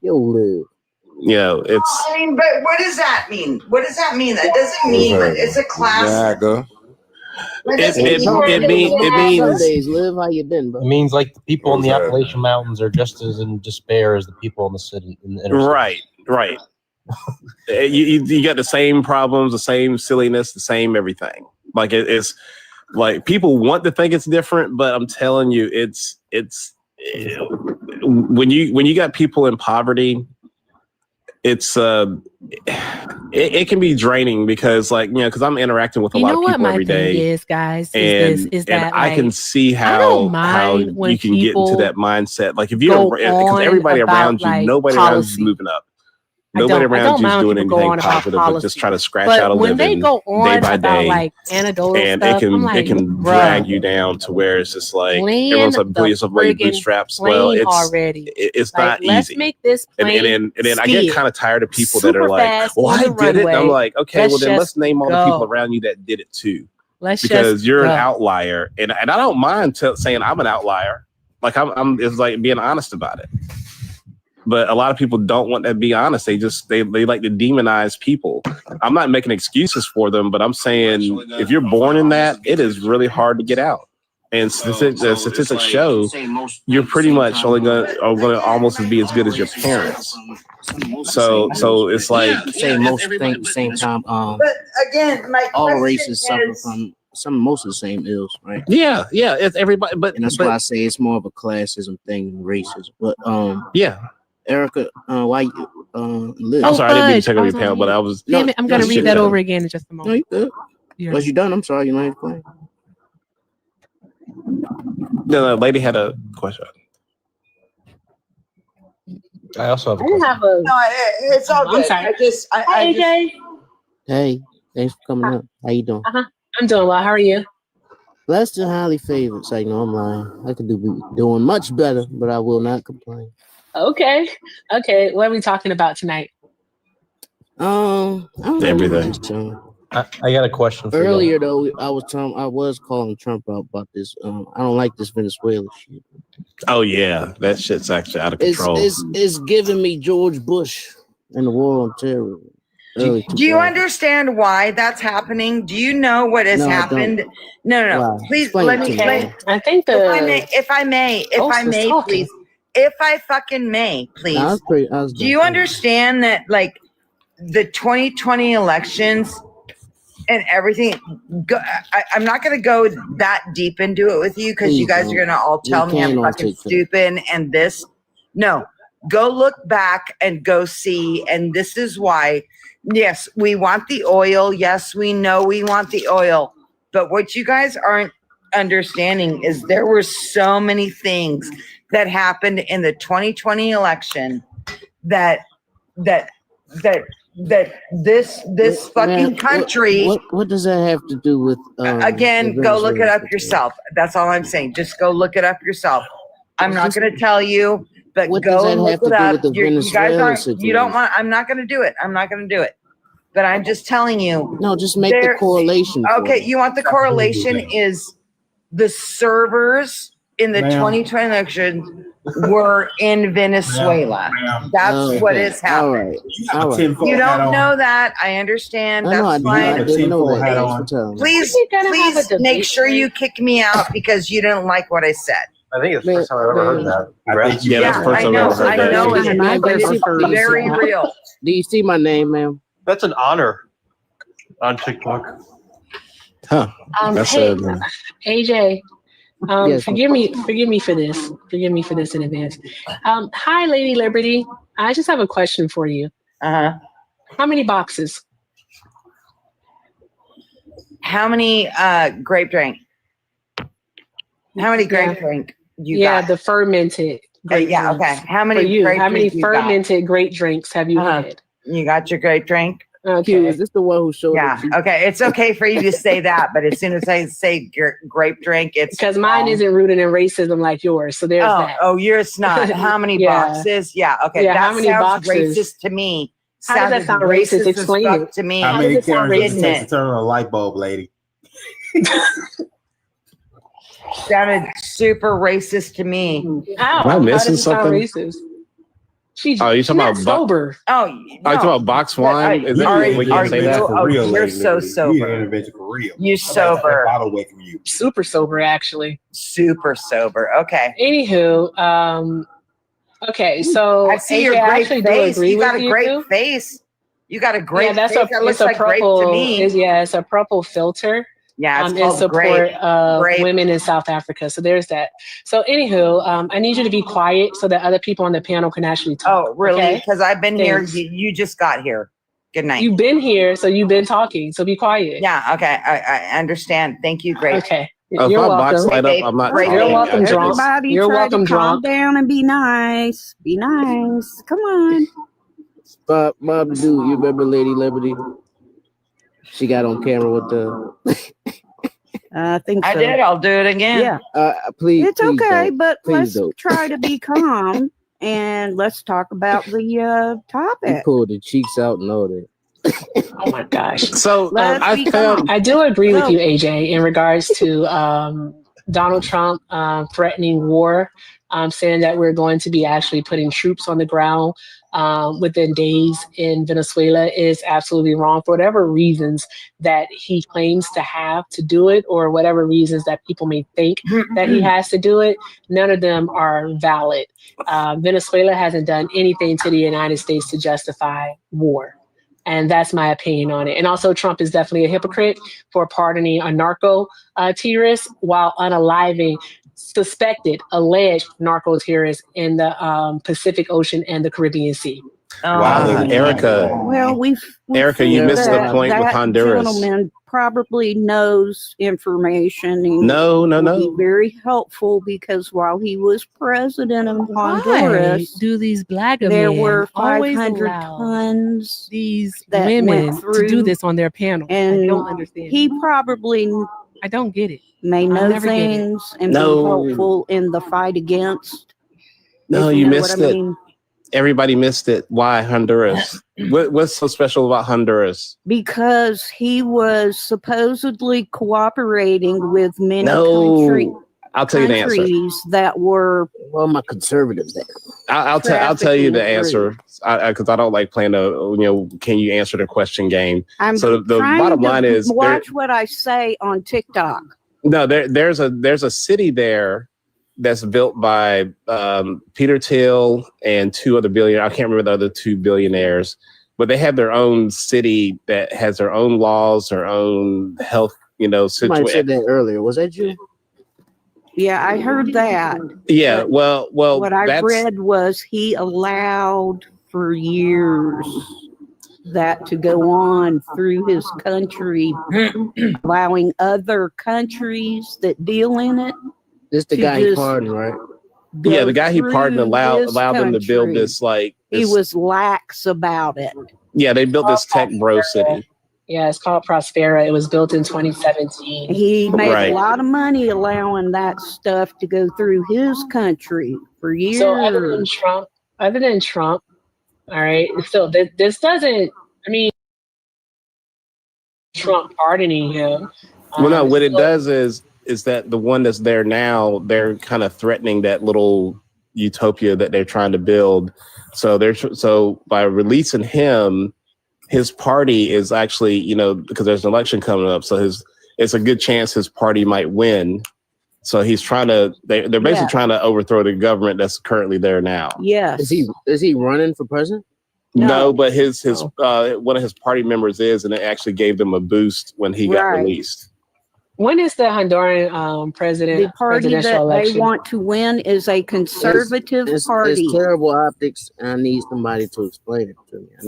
It's. I mean, but what does that mean? What does that mean? That doesn't mean it's a class. It means live how you been, bro. It means like the people in the Appalachian Mountains are just as in despair as the people in the city. In the inner right. you got the same problems, the same silliness, the same everything. Like it's like people want to think it's different, but I'm telling you, it's when you got people in poverty. It's it can be draining because because I'm interacting with a lot of people every day. You know what my thing is, guys, is that I can see how you can get into that mindset. Like if you're because everybody around you, nobody around you is moving up. Nobody around you is doing anything positive, but just trying to scratch out a living day by day. And it can drag you down to where it's just like everyone's like pull yourself by your bootstraps. Well, it's not easy. Let's make this and then I get kind of tired of people that are like, "Well, I did it." And I'm like, "Okay, well then let's name all the people around you that did it too." Because you're an outlier, and I don't mind saying I'm an outlier. Like I'm it's like being honest about it. But a lot of people don't want to be honest. They like to demonize people. I'm not making excuses for them, but I'm saying if you're born in that, it is really hard to get out. And the statistics show you're pretty much only going to almost be as good as your parents. So it's like say most think at the same time. But again, my all question races suffer is, from most of the same ills, right? Yeah, it's everybody. But and that's why I say it's more of a classism thing than racism. But yeah. Erica, why you Liz? I'm sorry, I didn't mean to take over your panel, but I was. Damn it, I'm gonna read that over again in just a moment. No, you good. Yeah. Was you done? I'm sorry, you know playing. The lady had a question. I also have a I didn't have a. no, it's all good. I'm sorry. I Hi, AJ. Hey, thanks for coming up. How you doing? I'm doing well. How are you? Blessed and highly favored. So you know I'm lying. I could be doing much better, but I will not complain. Okay. What are we talking about tonight? I don't know. Everything. I got a question for Earlier you. though, I was calling Trump out about this. I don't like this Venezuela shit. Oh yeah, that shit's actually out of control. It's giving me George Bush and the war on terror. Do you understand why that's happening? Do you know what has happened? No. Wow. Please Explain let it me. to me. I think if I may, please. If I fucking may, please. I was Do you understand that, like, the 2020 elections and everything? I'm not going to go that deep into it with you because you guys are going to all tell me I'm fucking stupid and this. No, go look back and go see. And this is why, yes, we want the oil. Yes, we know we want the oil. But what you guys aren't understanding is there were so many things that happened in the 2020 election that this fucking country. What does that have to do with? Again, go look it up yourself. That's all I'm saying. Just go look it up yourself. I'm not going to tell you, but go and look it up. You guys aren't. You don't want. I'm not going to do it. But I'm just telling you. No, just make the correlation. Okay, you want the correlation is the servers in the 2020 election were in Venezuela. That's what is happening. All right. You don't know that. I understand. That's fine. I didn't know that. Please make sure you kick me out because you didn't like what I said. I think it's the first time I've ever heard that. That's the first time I've ever heard that. I know it's very real. Do you see my name, ma'am? That's an honor on TikTok. Huh. Hey, AJ. Yes. Forgive me for this. Forgive me for this in advance. Hi, Lady Liberty. I just have a question for you. How many boxes? How many grape drink? How many grape drink you got? The fermented. Okay. How many? How many fermented grape drinks have you had? You got your grape drink? Okay. Is this the one who showed? Yeah. Okay. It's okay for you to say that, but as soon as I say grape drink, it's because mine isn't rooted in racism like yours. So there's that. Oh, yours not. How many boxes? Yeah. Okay. Yeah, that how many sounds boxes? racist to me. How does that sound racist? Explain it to me. How many Karens does it take to turn on a light bulb, lady? Sounded super racist to me. Am I missing something? Racist? You talking about sober? Oh, you talking about box wine? Is that we can't say that? You're so sober. You sober. Away from you. Super sober, actually. Super sober. Okay. Anywho, okay, so I see your great face. You got a great face. You got a great face. That looks like grape to me. It's a purple filter. Yeah, it's in called support grape. of women in South Africa. So there's that. So anywho, I need you to be quiet so that other people on the panel can actually talk. Oh, really? Because I've been Thanks. here. You just got here. Good night. You've been here, so you've been talking. So be quiet. Yeah. Okay. I understand. Thank you. Great. Okay. If You're my welcome. box light up, I'm not. You're welcome, drunk. You're welcome, Calm drunk. down and be nice. Be nice. Come on. Bob, dude, you remember Lady Liberty? She got on camera with the. I think so. I did. I'll do it again. Yeah. Please. It's please okay, don't. but Please let's don't. try to be calm and let's talk about the You topic. pulled the cheeks out and all that. Oh my gosh. So Let's be I calm. I do agree with you, AJ, in regards to Donald Trump threatening war, saying that we're going to be actually putting troops on the ground within days in Venezuela is absolutely wrong for whatever reasons that he claims to have to do it, or whatever reasons that people may think that he has to do it. None of them are valid. Venezuela hasn't done anything to the United States to justify war. And that's my opinion on it. And also, Trump is definitely a hypocrite for pardoning a narco terrorist while unaliving suspected, alleged narco terrorists in the Pacific Ocean and the Caribbean Sea. Wow, and Erica. Well, we Erica, you missed the point with Honduras. Gentleman probably knows information. And No. will be very helpful because while he was president of Honduras, do these black there men were always 500 allow tons these that women went through, to do this on their panel? and I don't understand. he probably I don't get it. may I know never get it. things and No. be helpful in the fight against. No, if you know missed what I it. mean. Everybody missed it. Why Honduras? What's so special about Honduras? Because he was supposedly cooperating with many I'll tell you the answer. countries that were my conservatives there. I'll tell you the trafficking answer because I don't like playing can you answer the question game. I'm So the trying bottom to line is watch what I say on TikTok. there's a city there that's built by Peter Thiel and two other billionaires. I can't remember the other two billionaires, but they have their own city that has their own laws, their own health, Somebody said situation. that earlier. Was that you? Yeah, I heard that. Yeah, well, What I that's read was he allowed for years that to go on through his country, allowing other countries that deal in it. This the to guy he just pardoned, right? the guy he pardoned through allowed his them to build country. this He was lax about it. they built this tech bro city. Yeah, it's called Prospera. It was built in 2017. He made Right. a lot of money allowing that stuff to go through his country for years. So other than Trump, all right. So this doesn't. I mean, Trump pardoning him. Well, no, what it does is that the one that's there now, they're kind of threatening that little utopia that they're trying to build. So by releasing him, his party is actually, because there's an election coming up, so it's a good chance his party might win. So he's trying to, they're basically trying to overthrow the government that's currently there now. Yes. Is he running for president? No, but his one of his party members is, and it actually gave them a boost when he got released. When is the Honduran The presidential party that election? they want to win is a conservative party. It's terrible optics. I need somebody to explain it to me. I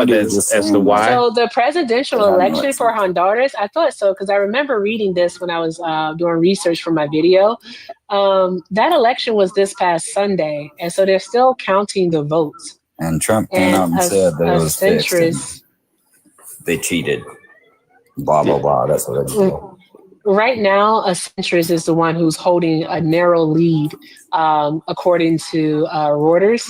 need as to why. So the presidential election for Honduras, I thought so because I remember reading this when I was doing research for my video. That election was this past Sunday, and so they're still counting the votes. And Trump came out and said that it was fixed. And they cheated. Blah, blah, blah. That's what they did. Right now, a centrist is the one who's holding a narrow lead, according to Reuters.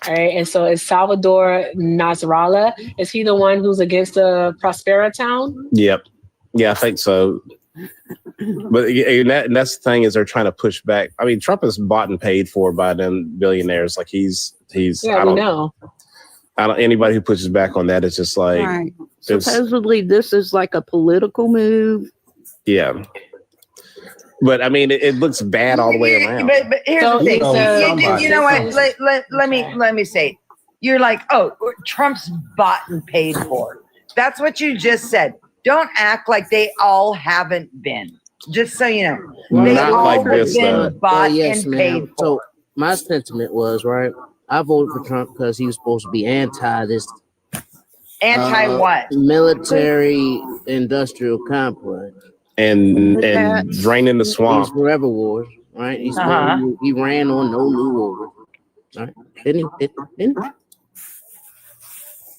All right, and so is Salvador Nasrallah. Is he the one who's against the Prospera town? Yep. Yeah, I think so. But and that's the thing is they're trying to push back. I mean, Trump is bought and paid for by them billionaires. Like he's. Yeah, we know. Anybody who pushes back on that is just like. Right. Supposedly, this is like a political move. Yeah. But I mean, it looks bad all the way around. But here's the thing. You know what? Let me say. You're like, oh, Trump's bought and paid for. That's what you just said. Don't act like they all haven't been. Just so you know, they Not all like have this, been though. bought yes, and ma'am. paid for. So my sentiment was right. I voted for Trump because he was supposed to be anti this. Anti what? Military industrial complex. And draining the swamp. He's forever wars, right? He ran on no new wars. Right? Didn't he?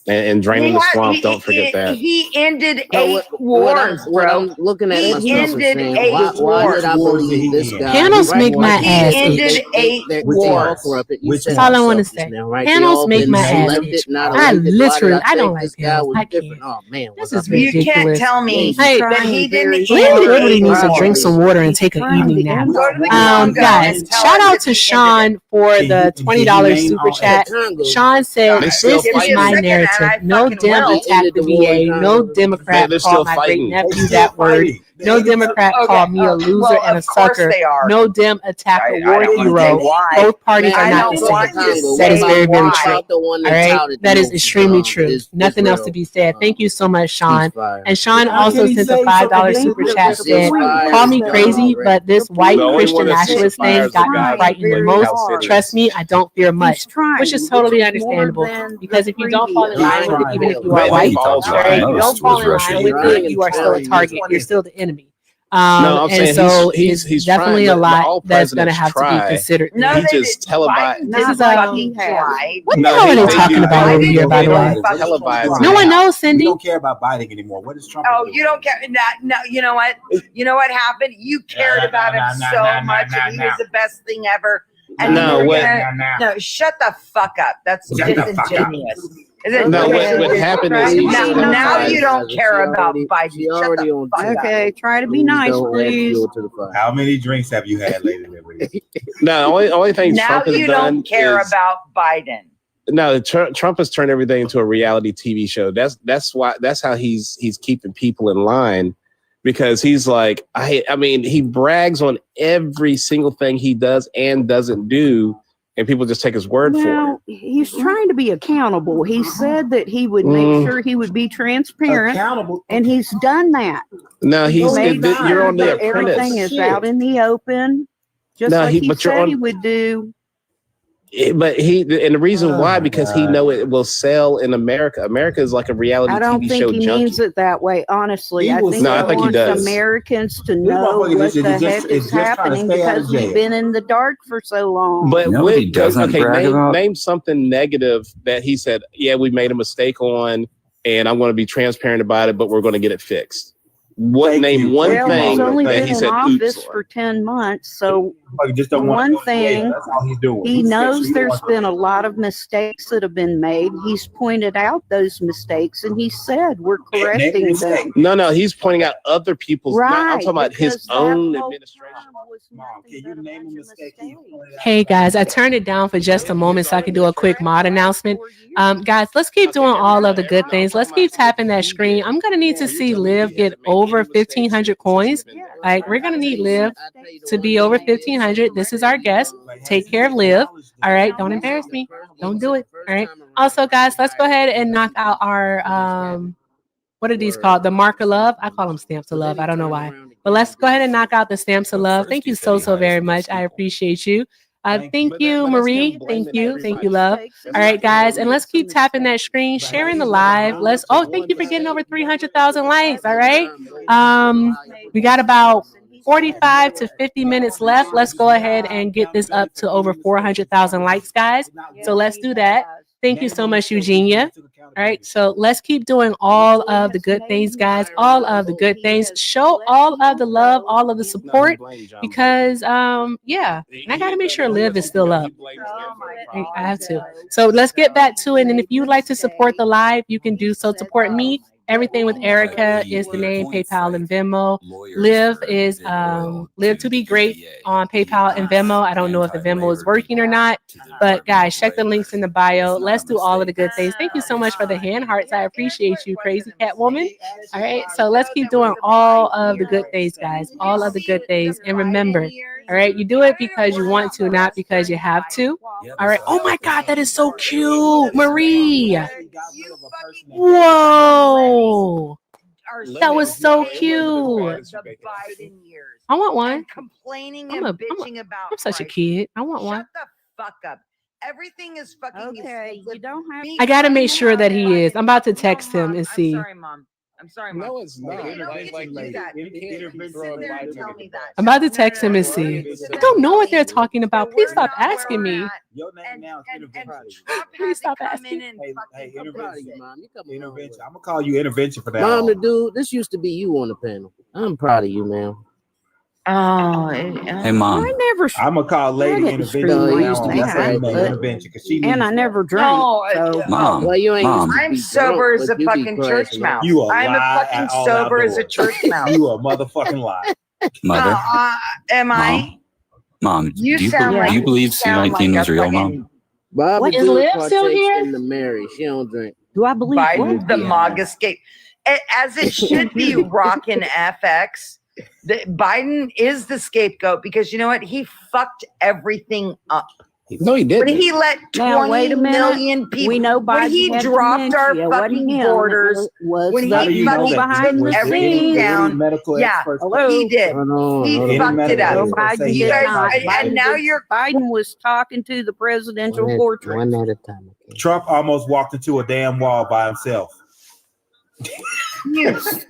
and draining the swamp. Don't forget that. He ended No, 8 wars, what bro. I'm looking at He myself is ended saying, 8 why wars. did I believe this guy? Panels make my He ass ended itch. 8 they all wars. corrupted. You That's said all I yourself want to just say. now, right? They Panels all make been my ass selected, itch. not I elected. Why did literally, I don't think like this guy panels. was I different? can't. Oh man, This was is I You can't ridiculous. tell me Hey, that he didn't Lady end Liberty 8 needs to drink wars. some water and take an evening nap. Go to the Congo Guys, and tell shout us out if to he ended Sean for the $20 super chat. Sean said, They "This still is fighting. my Give me a second, narrative. and I No fucking Dem will. attacked the VA. No Democrat They're called still my great fighting. nephew that word. No Democrat Okay, called me a loser well, and a of course sucker. they are. No Dem attacked a I war don't want to say hero. why. Both parties are I not the don't want same." to That is say very, very why. true. All right, that is extremely true. Nothing else to be said. Thank you so much, Sean. And Sean also sent a $5 super chat. Said, "Call me crazy, but this white The only Christian one that nationalist thing ceasefires got the me guy frightened the that most. Palestinians. Trust me, I don't fear much," which is totally understandable. Because if you don't fall in line with it, even if you are They white, fall all right, you don't fall in line with it, you are still a target. You're still the enemy. No, I'm And saying so he's it's definitely trying, a but all lot that's going to presidents have to be try. considered. No, He they just didn't. televised. Biden This is fucking tried. What the No, hell are they they talking do. about over here, by They the way? televise No it. one knows, Cindy. We don't care about Biden anymore. What is Trump? Oh, you don't care. No, you know what? You know what happened? You cared about him so much, and he was the best thing ever. And No, you're what- gonna no, shut the fuck up. That's Shut the fuck up. disingenuous. Is it? No, what happened is he now you televised. don't care about Biden. Shut the fuck up. Okay, try to be nice, please. How many drinks have you had, Lady Liberty? No, only thing Now Trump has you done don't care is about Biden. no. Trump has turned everything into a reality TV show. That's how he's keeping people in line, because he's like I mean he brags on every single thing he does and doesn't do, and people just take his word for it. Well, he's trying to be accountable. He said that he would make sure he would be transparent, and he's done that. No, you're on The Apprentice. Everything is out in the open, just No, like he but you're said on- he would do. But and the reason why, because he know it will sell in America. America is like a reality I don't TV think show he junkie. means it that way, honestly. He I will think No, I he think he wants does. Americans to This know motherfucker what is the just- heck is is just trying to happening stay out of because we've jail. been in the dark for so long. But You know what he doesn't brag about? name something negative that he said, yeah, we made a mistake on, and I'm going to be transparent about it, but we're going to get it fixed. Name one Well, thing he's only that been he in said, office oops. for 10 months, so Just the don't want one to go to jail. thing That's all he's doing. he He's knows sexually there's wants to- been a lot of mistakes that have been made. He's pointed out those mistakes, and he said we're correcting them. No, he's pointing out other people's. I'm Right, talking about his because that own whole administration. Hey guys, I turned it down for just a moment so I can do a quick mod announcement. Guys, let's keep doing all of the good things. Let's keep tapping that screen. I'm gonna need to see Liv get over 1,500 coins. Like we're gonna need Liv to be over 1,500. This is our guest. Take care of Liv. All right, don't embarrass me. Don't do it. All right. Also, guys, let's go ahead and knock out our what are these called? The mark of love? I call them stamps of love. I don't know why. But let's go ahead and knock out the stamps of love. Thank you so very much. I appreciate you. Thank you, Marie. Thank you, love. All right, guys, and let's keep tapping that screen, sharing the live. Thank you for getting over 300,000 likes. All right, we got about 45 to 50 minutes left. Let's go ahead and get this up to over 400,000 likes, guys. So let's do that. Thank you so much, Eugenia. All right, so let's keep doing all of the good things, guys. All of the good things. Show all of the love, all of the support, because yeah, and I gotta make sure Liv is still up. I have to. So let's get back to it. And if you'd like to support the live, you can do so. Support me. Everything with Erica is the name, PayPal and Venmo. Liv is Live to Be Great on PayPal and Venmo. I don't know if the Venmo is working or not, but guys, check the links in the bio. Let's do all of the good things. Thank you so much for the hand hearts. I appreciate you, crazy cat woman. All right, so let's keep doing all of the good things, guys. All of the good things. And remember, all right, you do it because you want to, not because you have to. All right. Oh my God, that is so cute, Marie. Whoa. That was so cute. I want one. Complaining and bitching about. I'm such a kid. I want one. Shut the fuck up. Everything is fucking. Okay, you don't have. I gotta make sure that he is. I'm about to text him and see. Sorry, Mom. I'm sorry, No, Mom. it's not. You don't get to do that. You can't sit there and tell me that. I'm about to text him and see. I don't know what they're talking about. Please stop asking me. Your name now is intervention. Please stop asking. Hey, intervention. Intervention. I'm gonna call you intervention for that. Mom, the dude, this used to be you on the panel. I'm proud of you, man. Oh, Hey, Mom. I never. I'm gonna call Lady Intervention from now on. That's her name, Intervention, because she needs. And I never drank. No, So. Mom. Well, you ain't Mom. I'm sober as a fucking church mouse. You a I'm a lie fucking at all sober as a outdoors. church mouse. You a motherfucking lie. Mother. Am I? Mom, You do you, sound like do you believe you sound C-19 like is a real, fucking- Mom? Bobby What, is Dude Liv still partakes here? in the Mary. She don't drink. Do I believe Biden's the MAGA scape, as it should be. Rockin' FX. Biden is the scapegoat because you know what? He fucked everything up. No, he didn't. When he let Now, 20 wait a minute. million people, We know when he Biden had dropped our dementia. It wasn't fucking him. borders, It was when How do he you know fucking that? behind took the everything scenes. down, medical yeah, experts. he did. He fucked it up. So Biden You did guys, not. and now you're Biden was talking to the presidential portrait. One at a time. Okay. Trump almost walked into a damn wall by himself.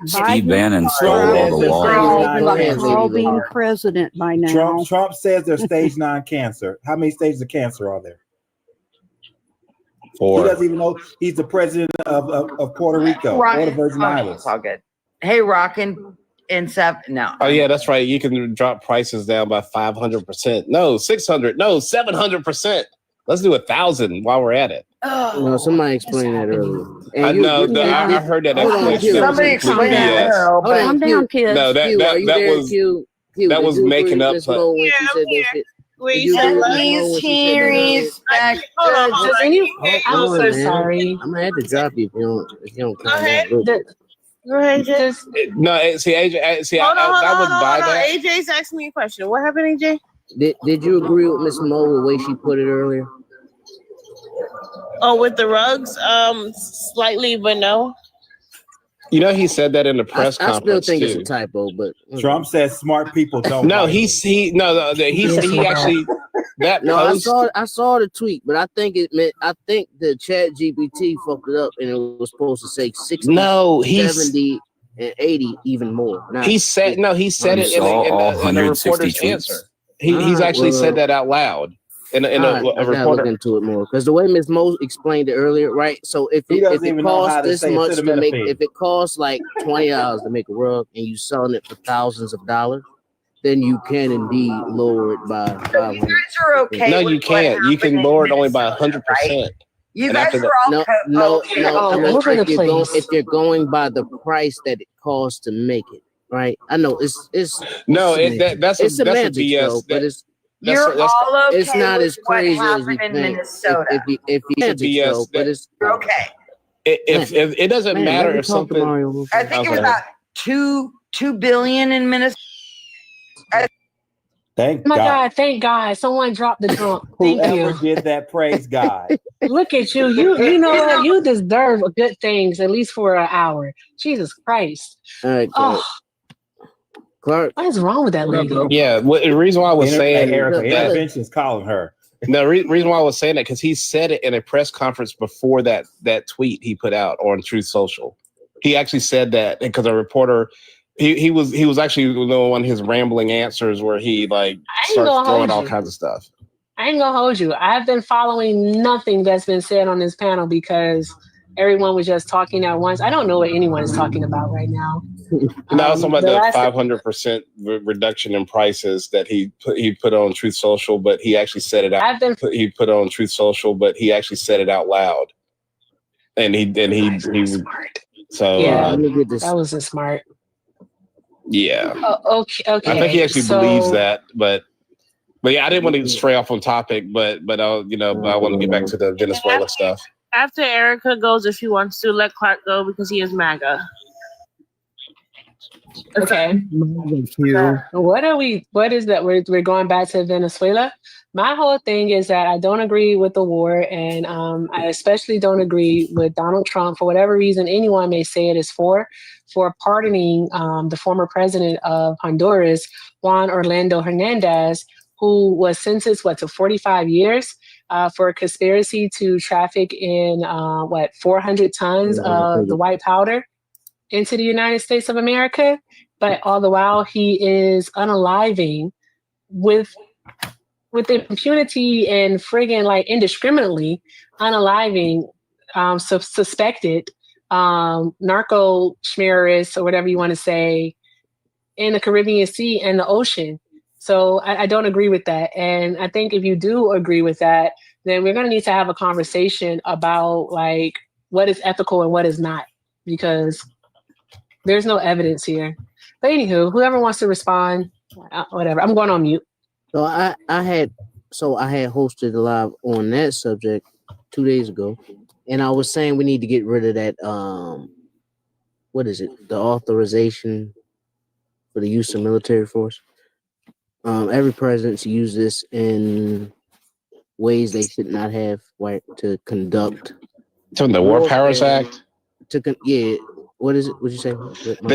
Steve Bannon stole all the walls. All being president by now. Trump says there's stage 9 cancer. How many stages of cancer are there? 4. He doesn't even know he's the president of Puerto Rico or the Virgin Islands. It's all good. Hey, Rockin' in 7. No. Oh yeah, that's right. You can drop prices down by 500%. No, 600. No, 700%. Let's do 1,000 while we're at it. No, somebody explained that earlier. I know. I heard that explanation. Somebody explained that. Calm down, kids. No, that was making up. He's here. I'm so sorry. I'm gonna have to drop you if you don't calm down. Go ahead, AJ. No, see, AJ. See, Hold on, I would buy hold on. that. AJ's asking me a question. What happened, AJ? Did you agree with Miss Mo the way she put it earlier? Oh, with the rugs? Slightly, but no. You know, he said that in the press I conference still think too. it's a typo, but Trump says smart people don't. No, like he actually that no. post. I saw the tweet, but I think it meant the Chat GPT fucked it up, and it was supposed to say 60, No, 70, and 80, even more. He said it in a reporter's answer. He's actually said that out loud. In a reporter. Look into it more because the way Ms. Mo explained it earlier, right? So if it costs this much to make, if it costs like $20 to make a rug and you selling it for thousands of dollars, then you can indeed lower it by 500. You guys are okay. No, you can't. You can lower it only by 100%. You guys are all no. If you're going by the price that it costs to make it, right? I know it's no, that's a semantics, BS. though, but it's. You're all okay. It's not as crazy what as you happened in think. Minnesota. If you BS, though, but it's You're okay. If it doesn't matter if something. I think it was about $2 billion in Minnesota. Thank my God. God, thank God. Someone dropped the drunk. Thank Whoever you. did that, praise God. Look at you. You know what? You deserve good things, at least for an hour. Jesus Christ. All right, Clark. What is wrong with that lady? Yeah, the reason why I was saying Erica, that intervention's calling her. the reason why I was saying that because he said it in a press conference before that tweet he put out on Truth Social. He actually said that because a reporter. He was actually one of his rambling answers where he starts throwing all kinds of stuff. I ain't gonna hold you. I've been following nothing that's been said on this panel because everyone was just talking at once. I don't know what anyone is talking about right now. I was talking about the 500% reduction in prices that he put on Truth Social, but he actually said it out. He put on Truth Social, but he actually said it out loud. And he smart. So yeah, that wasn't smart. Yeah. Okay. I think he actually believes that, but yeah, I didn't want to stray off on topic, but I want to get back to the Venezuela stuff. After Erica goes, if she wants to, let Clark go because he is MAGA. Okay. What is that? We're going back to Venezuela. My whole thing is that I don't agree with the war, and I especially don't agree with Donald Trump for whatever reason anyone may say it is for pardoning the former president of Honduras, Juan Orlando Hernandez, who was sentenced to 45 years for a conspiracy to traffic in 400 tons of the white powder. into the United States of America, but all the while he is unaliving with impunity and friggin' like indiscriminately unaliving suspected narco schmearists or whatever you want to say in the Caribbean Sea and the ocean. So I don't agree with that. And I think if you do agree with that, then we're going to need to have a conversation about like what is ethical and what is not, because there's no evidence here. But anywho, whoever wants to respond, whatever. I'm going on mute. So I had hosted a live on that subject 2 days ago, and I was saying we need to get rid of that what is it? The authorization for the use of military force. Every president's used this in ways they should not have, right, to conduct. So the War Powers Act? What is it? What'd you say?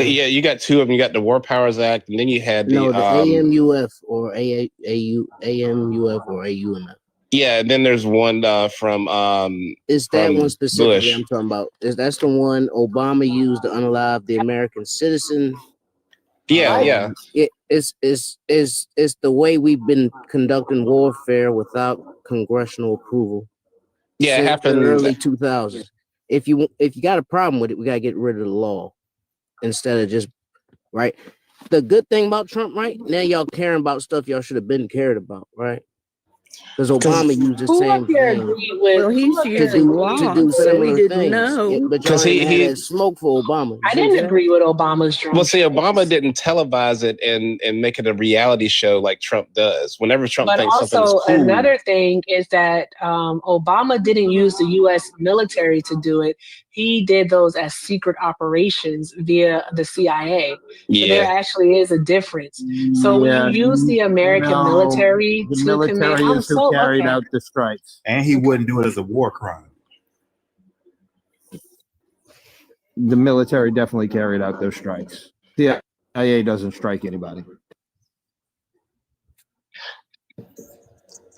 Yeah, you got two of them. You got the War Powers Act, and then you had the AMUF or AMUF or AUMF. Yeah, and then there's one from It's that one specifically Bush. I'm talking about. That's the one Obama used to unalive the American citizen. Yeah. It's the way we've been conducting warfare without congressional approval. Yeah, it happened in the early 2000s. If you got a problem with it, we gotta get rid of the law instead of just right. The good thing about Trump, right now, y'all caring about stuff y'all should have been cared about, right? Because Obama used the same thing to do similar things. But y'all ain't had smoke for Obama. I didn't agree with Obama's Trump. Well, see, Obama didn't televise it and make it a reality show like Trump does. Whenever Trump thinks something is cool. But also another thing is that Obama didn't use the U.S. military to do it. He did those as secret operations via the CIA. Yeah. So there actually is a difference. So when you use the American military to commit, I'm so carried out the strikes, and he wouldn't do it as a war crime. The military definitely carried out those strikes. The CIA doesn't strike anybody.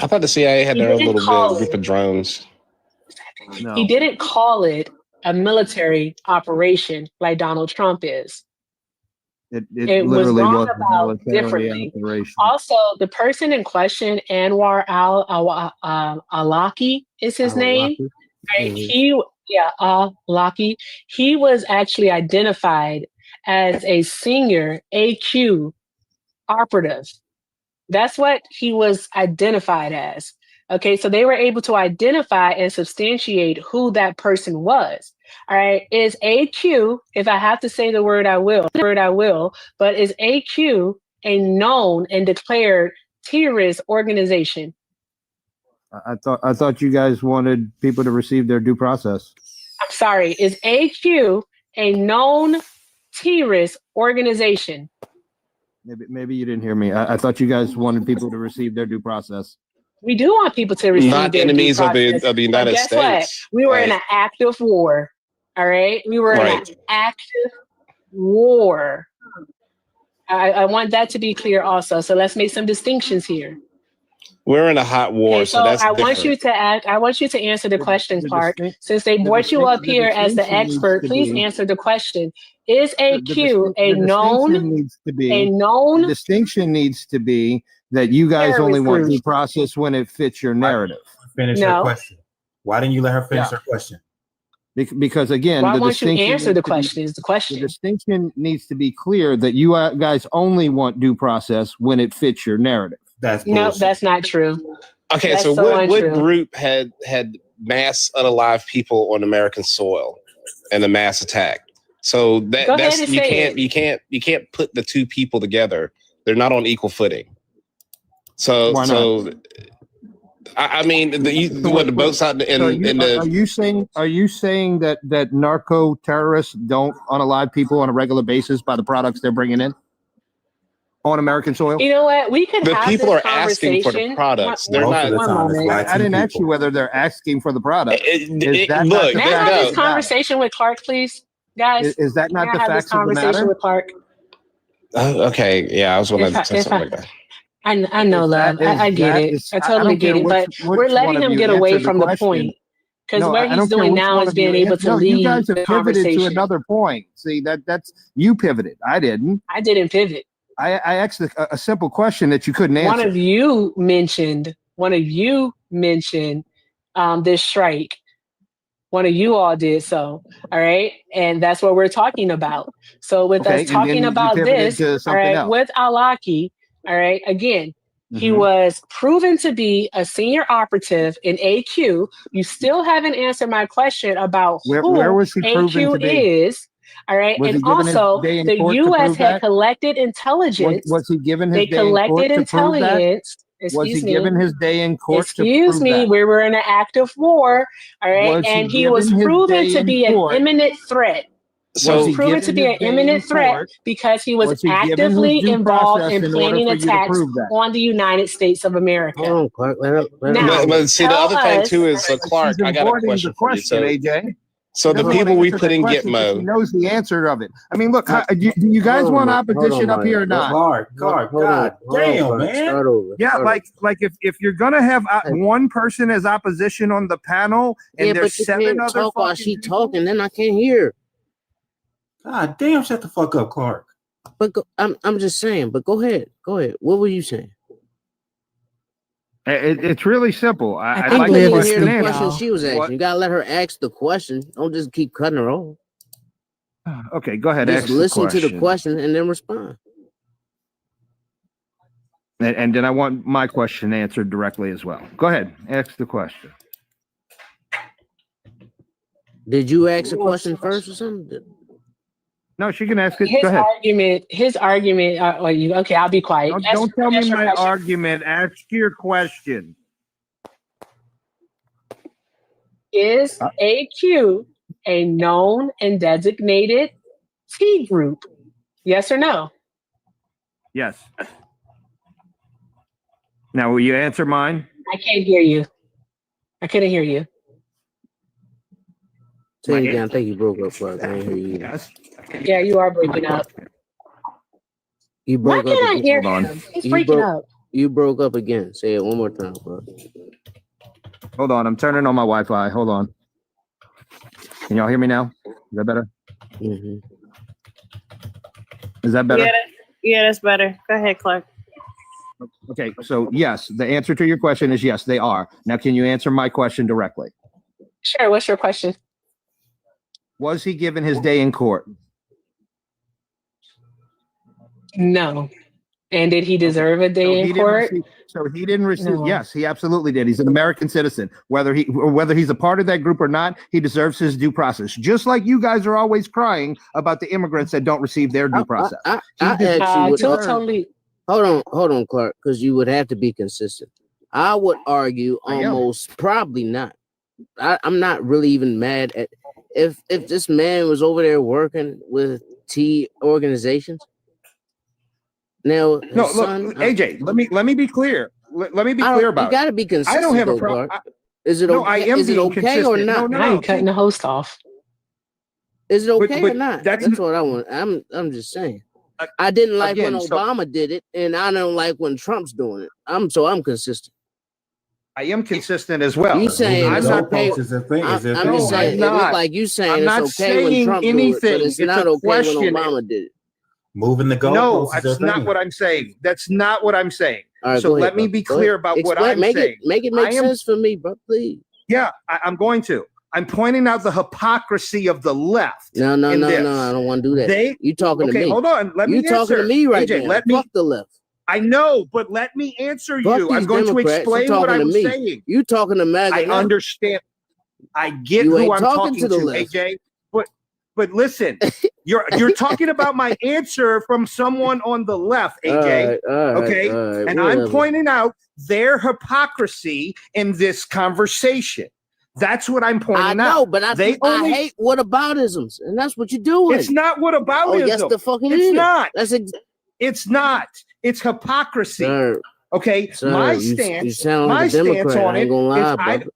I thought the CIA had their own little group of drones. No. He didn't call it a military operation like Donald Trump is. It was literally wrong was a about military differently. operation. Also, the person in question, Anwar al-Awlaki is his name. Right? Al-Awlaki. He was actually identified as a senior AQ operative. That's what he was identified as. Okay, so they were able to identify and substantiate who that person was. All right, is AQ, if I have to say the word I will, but is AQ a known and declared terrorist organization? I thought you guys wanted people to receive their due process. I'm sorry, is AQ a known terrorist organization? Maybe you didn't hear me. I thought you guys wanted people to receive their due process. We do want people to receive not their enemies due of the process. United Guess States. What? We were in an active war. All right, we were in an active war. I want that to be clear also. So let's make some distinctions here. We're in a hot war, Okay, so that's I different. want you to answer the question, Clark. Since they brought you up here as the expert, please answer the question. Is AQ a known? The distinction needs to be that you guys only want due process when it fits your narrative. Finish her question. Why didn't you let her finish her question? Because again, why won't you answer the question? Is the question. The distinction needs to be clear that you guys only want due process when it fits your narrative. That's no, that's not true. Okay, That's so so what untrue. group had mass unalive people on American soil and a mass attack? So that's you can't put the two people together. They're not on equal footing. So why not? I mean, the boats out in the. Are you saying that narco terrorists don't unalive people on a regular basis by the products they're bringing in on American soil? You know what? We could. The have people this are asking for the products. They're not. I didn't ask you whether they're asking for the product. May I have this conversation with Clark, please, guys? Is that not May the I have this facts of the matter? conversation with Clark? Okay, yeah, I was going to say something like that. I know, love. I get it. I totally get it. But we're letting him get away from the point. Because No, what I he's don't care doing which now one is of you being able answer. to No, you lead guys have the pivoted to conversation. another point. See, that's you pivoted. I didn't. I didn't pivot. I asked a simple question that you couldn't One answer. of you mentioned this strike. One of you all did so. All right. And that's what we're talking about. So with Okay, us and then talking you about pivoted this, to all something right, else. with Alaki, all right, again, he Mhm. was proven to be a senior operative in AQ. You still haven't answered my question about Where who was he proven AQ to be? is. All right. Was And he given his also, day in the court to U.S. prove had that? collected intelligence. Was he given They his day in court collected to prove that? intelligence. Was he Excuse me. given his day in court to Excuse prove me, that? we were in an active war, all right, Was and he he was given his proven day to in be an court? imminent threat. So- He Was was he proven to given be his an day in imminent threat court? because he was Was he given his actively due involved process in in order planning for you to attacks prove that? on the United States of America. Hold on, Clark. Let her Now, But see, the tell other thing us, too is, so Clark, She's I got a avoiding question the for you. question, AJ. So She the doesn't want to people we answer put that in question because she Gitmo, knows the answer of it. I mean, look, Huh. do you guys Hold on, want Mike. opposition up here or not? Clark, God damn, man. Start over. Yeah, Start like if you're gonna have one person as opposition on the panel and yeah, there's but you 7 can't other talk while fucking she people, talking, then I can't hear. God damn, shut the fuck up, Clark. But I'm just saying. But go ahead. What were you saying? it's really simple. I'd I like couldn't the even hear question the answered. question she was asking. What? You gotta let her ask the question. Don't just keep cutting her off. Okay, go ahead. Just Ask the listen to the question. question and then respond. And then I want my question answered directly as well. Go ahead. Ask the question. Did you ask a question first or something? No, she can ask it. his Go ahead. argument. Okay, I'll be quiet. Don't tell me Ask your my question. argument. Ask your question. Is AQ a known and designated T group? Yes or no? Yes. Now, will you answer mine? I can't hear you. I couldn't hear you. Say it again. I think you broke up, Clark. I didn't hear you. Yes. Yeah, you are breaking up. You Why broke up. can't I hear Hold on. him? He's breaking up. You broke up again. Say it one more time, Clark. Hold on. I'm turning on my Wi-Fi. Hold on. Can y'all hear me now? Is that better? Mm-hmm. Is that better? Yeah, that's better. Go ahead, Clark. Okay. So yes, the answer to your question is yes, they are. Now, can you answer my question directly? Sure. What's your question? Was he given his day in court? No. And did he deserve a day in court? So he didn't receive. No. Yes, he absolutely did. He's an American citizen. Whether he's a part of that group or not, he deserves his due process. Just like you guys are always crying about the immigrants that don't receive their due process. I actually would totally. Hold on, Clark, because you would have to be consistent. I would argue almost probably not. I'm not really even mad at if this man was over there working with T organizations. Now, No, look, AJ. Let me be clear. Let me be clear about it. You got to be consistent. I don't have a though, problem. Clark. Is it No, okay? I am Is it being okay or consistent. not? Now you're cutting the host off. Is it okay but or not? that's what I want. I'm just saying. I didn't like when Obama did it, and I don't like when Trump's doing it. I'm consistent. I am consistent as well. You saying it's okay? I'm just saying. It looked like you saying it's okay when Trump do it, but it's not okay when Obama did it. Moving the goalposts. No, that's not what I'm saying. That's not what I'm saying. All right, so let me be clear about what I'm saying. Make it make sense for me, bro, please. Yeah, I'm going to. I'm pointing out the hypocrisy of the left. No, I don't want to do that. You talking to me? Hold on. Let me answer. You talking to me right AJ, now? Fuck the left. I know, but let me answer Fuck you. I'm these going to Democrats. explain what I'm saying. You talking to MAGA? I understand. I get You who ain't I'm talking to the left. AJ. But listen, you're talking about my answer from someone on the left, AJ. Okay, and I'm pointing out their hypocrisy in this conversation. That's what I'm pointing out. I know, but I hate whataboutisms, and that's what you're doing. It's not whataboutism. Oh, yes, the fucking it's is. not. It's not. It's hypocrisy. Sir, okay, sir, my you stance. sound like my a Democrat. stance on I ain't gonna lie, it.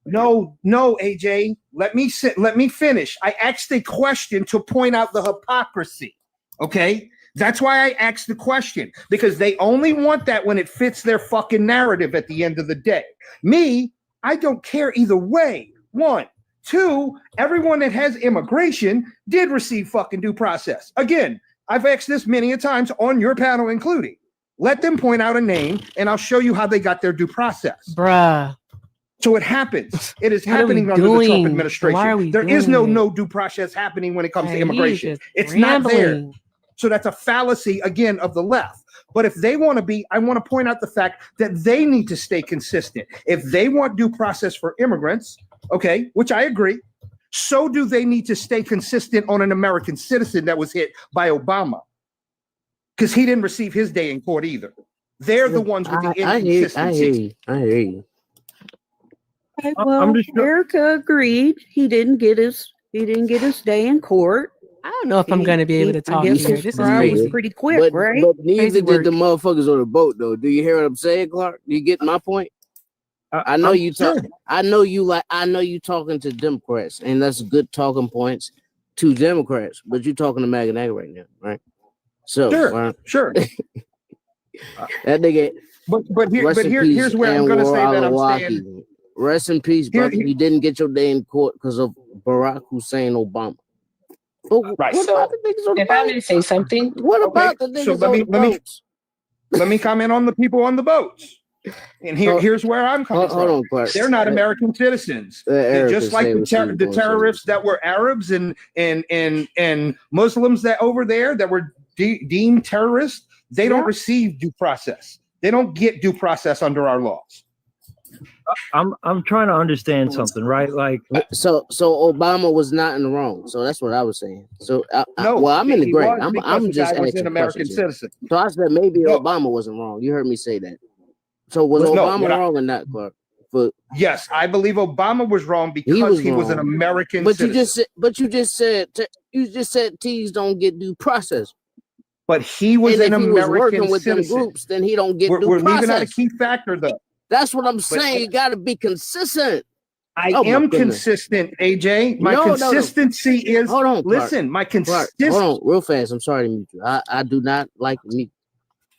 No, AJ. Let me finish. I asked a question to point out the hypocrisy. Okay, that's why I asked the question, because they only want that when it fits their fucking narrative at the end of the day. Me, I don't care either way. One. Two, everyone that has immigration did receive fucking due process. Again, I've asked this many a times on your panel, including. Let them point out a name, and I'll show you how they got their due process. Bruh. So it happens. It is happening under the Trump administration. There is no due process happening when it comes to immigration. It's not there. So that's a fallacy, again, of the left. But if they want to be, I want to point out the fact that they need to stay consistent. If they want due process for immigrants, okay, which I agree, so do they need to stay consistent on an American citizen that was hit by Obama. Because he didn't receive his day in court either. They're the ones with the inconsistency. I hear you. Okay, well, Erica agreed. He didn't get his day in court. I don't know if I'm going to be able to talk here. This is crazy. Pretty quick, right? But neither did the motherfuckers on the boat, though. Do you hear what I'm saying, Clark? Do you get my point? I know you talk. I know you talking to Democrats, and that's good talking points to Democrats. But you're talking to MAGA right now, right? So sure. That nigga. But here's where I'm going to say that I'm saying. Rest in peace, brother. You didn't get your day in court because of Barack Hussein Obama. Right. What about the niggas on the boat? If I may say something, what about the niggas on the boats? Let me comment on the people on the boats. And here's where I'm coming from. Hold on, Clark. They're not American citizens. Just like the terrorists that were Arabs and Muslims that over there that were deemed terrorists, they don't receive due process. They don't get due process under our laws. I'm trying to understand something, right? Like, so Obama was not in the wrong. So that's what I was saying. So I'm in the gray. I'm just asking an American citizen. So I said maybe Obama wasn't wrong. You heard me say that. So was Obama wrong or not, Clark? Yes, I believe Obama was wrong because he was an American citizen. You just said T's don't get due process. But he was an American working with citizen. Them groups, then he don't get due process. We're leaving out a key factor, though. That's what I'm saying. You got to be consistent. I am consistent, AJ. My consistency is. Hold on, listen. Clark. My consistency. Hold on, real fast. I'm sorry to mute you. I do not like to mute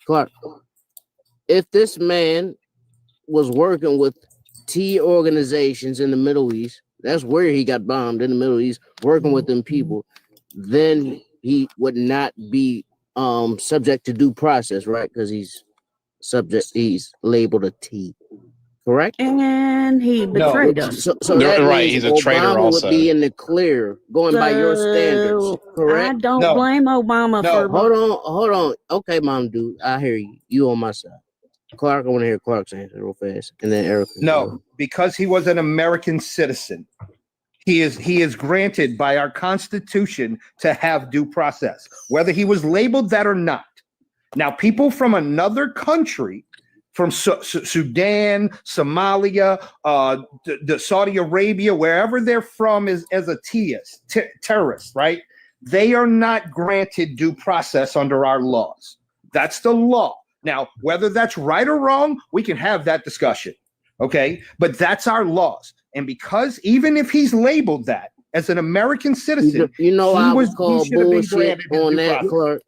Clark. If this man was working with T organizations in the Middle East, that's where he got bombed, in the Middle East, working with them people, then he would not be subject to due process, right? Because he's labeled a T, correct? And he betrayed us. So that right, he's a traitor also. Would be in the clear, going by your standards, correct? I don't blame Obama for. Hold on. Okay, Mom, dude, I hear you. You on my side. Clark, I want to hear Clark's answer real fast, and then Eric. No, because he was an American citizen. He is granted by our Constitution to have due process, whether he was labeled that or not. Now, people from another country, from Sudan, Somalia, the Saudi Arabia, wherever they're from, as a terrorist, right? They are not granted due process under our laws. That's the law. Now, whether that's right or wrong, we can have that discussion, okay? But that's our laws. And because even if he's labeled that as an American citizen, I was called bullshit on that, Clark.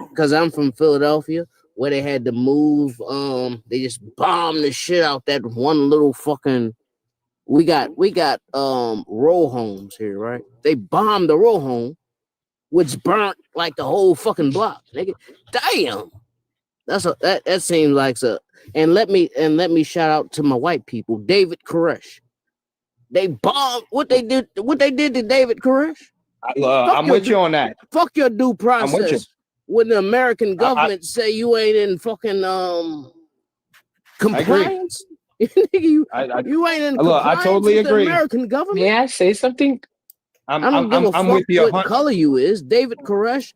Because I'm from Philadelphia, where they had to move. They just bombed the shit out that one little fucking. We got row homes here, right? They bombed the row home, which burnt like the whole fucking block. Nigga, damn. That seems like so. And let me shout out to my white people, David Koresh. They bombed what they did to David Koresh. I'm with you on that. Fuck your due process. When the American government say you ain't in fucking compliance, you ain't in compliance. I totally agree. The American government. May I say something? I don't give a fuck what color you is. David Koresh,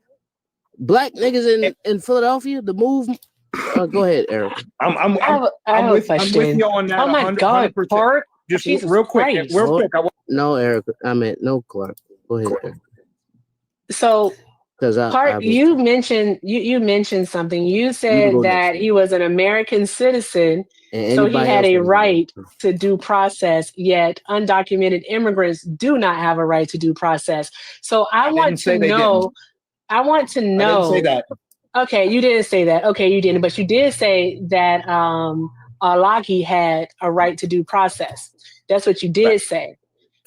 black niggas in Philadelphia. The move. Go ahead, Eric. I'm with you on that. Oh my God, Clark. Just real quick. No, Eric. I meant no, Clark. Go ahead, Eric. So. You mentioned something. You said that he was an American citizen, so he had a right to due process, yet undocumented immigrants do not have a right to due process. So I want to know. I didn't say that. Okay, you didn't say that. Okay, you didn't, but you did say that al-Awlaki had a right to due process. That's what you did say.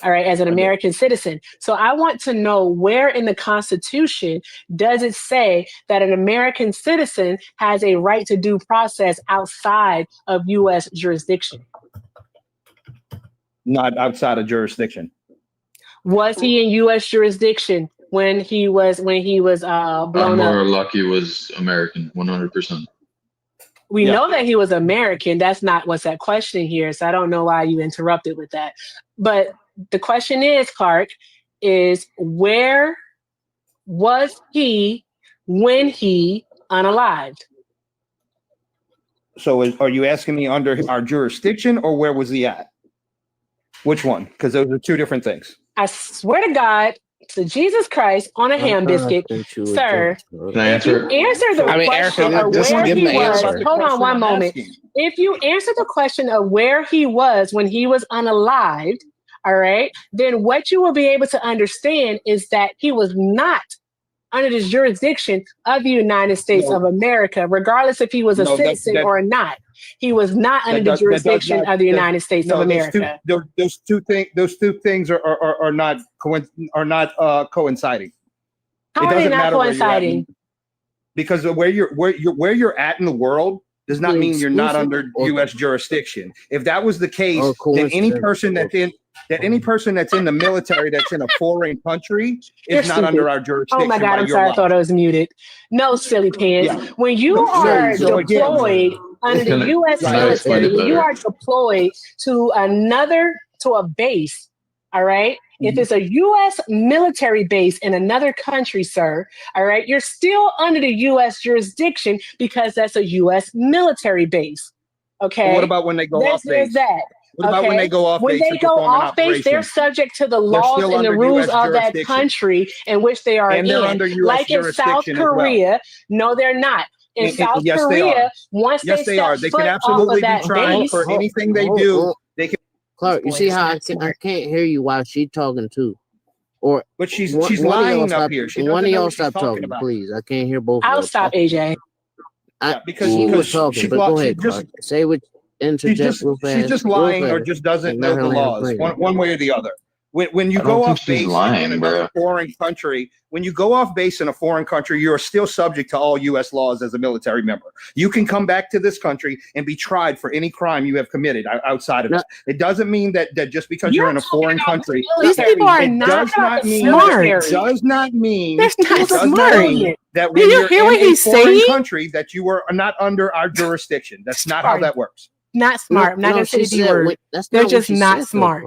All right, as an American citizen. So I want to know where in the Constitution does it say that an American citizen has a right to due process outside of U.S. jurisdiction? Not outside of jurisdiction. Was he in U.S. jurisdiction when he was blown up? Al-Awlaki was American, 100%. We know that he was American. That's not what's at question here. So I don't know why you interrupted with that. But the question is, Clark, is where was he when he unalived? So are you asking me under our jurisdiction or where was he at? Which one? Because those are two different things. I swear to God, to Jesus Christ on a ham biscuit, sir. If you answer the question of where he was, hold on one moment. If you answer the question of where he was when he was unalived, all right, then what you will be able to understand is that he was not under the jurisdiction of the United States of America, regardless if he was a citizen or not. He was not under the jurisdiction of the United States of America. Those two things are not coinciding. How are they not coinciding? Because where you're at in the world does not mean you're not under U.S. jurisdiction. If that was the case, then any person that's in the military that's in a foreign country is not under our jurisdiction. Oh my God, I'm sorry, I thought I was muted. No, silly pants. Yeah. When you are deployed under the U.S. military, when you are deployed to a base, all right? If it's a U.S. military base in another country, sir, all right, you're still under the U.S. jurisdiction because that's a U.S. military base. Okay. Well, what about when they go off base? That. What about when they go off base? When they go off base, they're subject to the laws and the rules of that country in which they are in. Like in South Korea, no, they're not. In South Korea, once they step they foot can absolutely off of that be trying base, for anything they do. They can. Clark, you see how I can't hear you while she's talking too, but she's lying up here. One of y'all stop talking, please. I can't hear both. I'll stop, AJ. Because she was talking, but go ahead, Clark. Say what. Interject real fast. She's just lying or just doesn't know the laws, one way or the other. When you go off base in another foreign country, when you go off base in a foreign country, you're still subject to all U.S. laws as a military member. You can come back to this country and be tried for any crime you have committed outside of it. It doesn't mean that just because you're in a foreign country, these people are not smart. Does not mean that when you're in a foreign country that you are not under our jurisdiction. That's not how that works. Not smart. I'm not going to say the word. They're just not smart.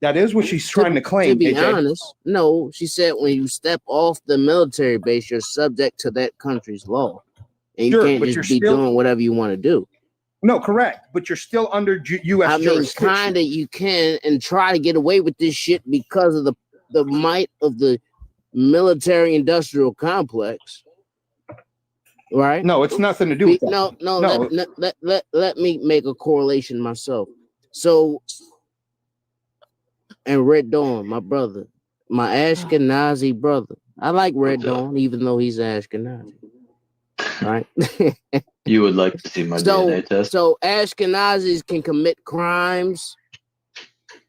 That is what she's trying to claim. To be honest, no, she said when you step off the military base, you're subject to that country's law, and you can't just be doing whatever you want to do. No, correct, but you're still under U.S. jurisdiction. Kinda, you can and try to get away with this shit because of the might of the military-industrial complex, right? No, it's nothing to do with that. No. Let me make a correlation myself. So. And Red Dawn, my brother, my Ashkenazi brother. I like Red Dawn, even though he's Ashkenazi. Right? You would like to see my DNA test? So Ashkenazis can commit crimes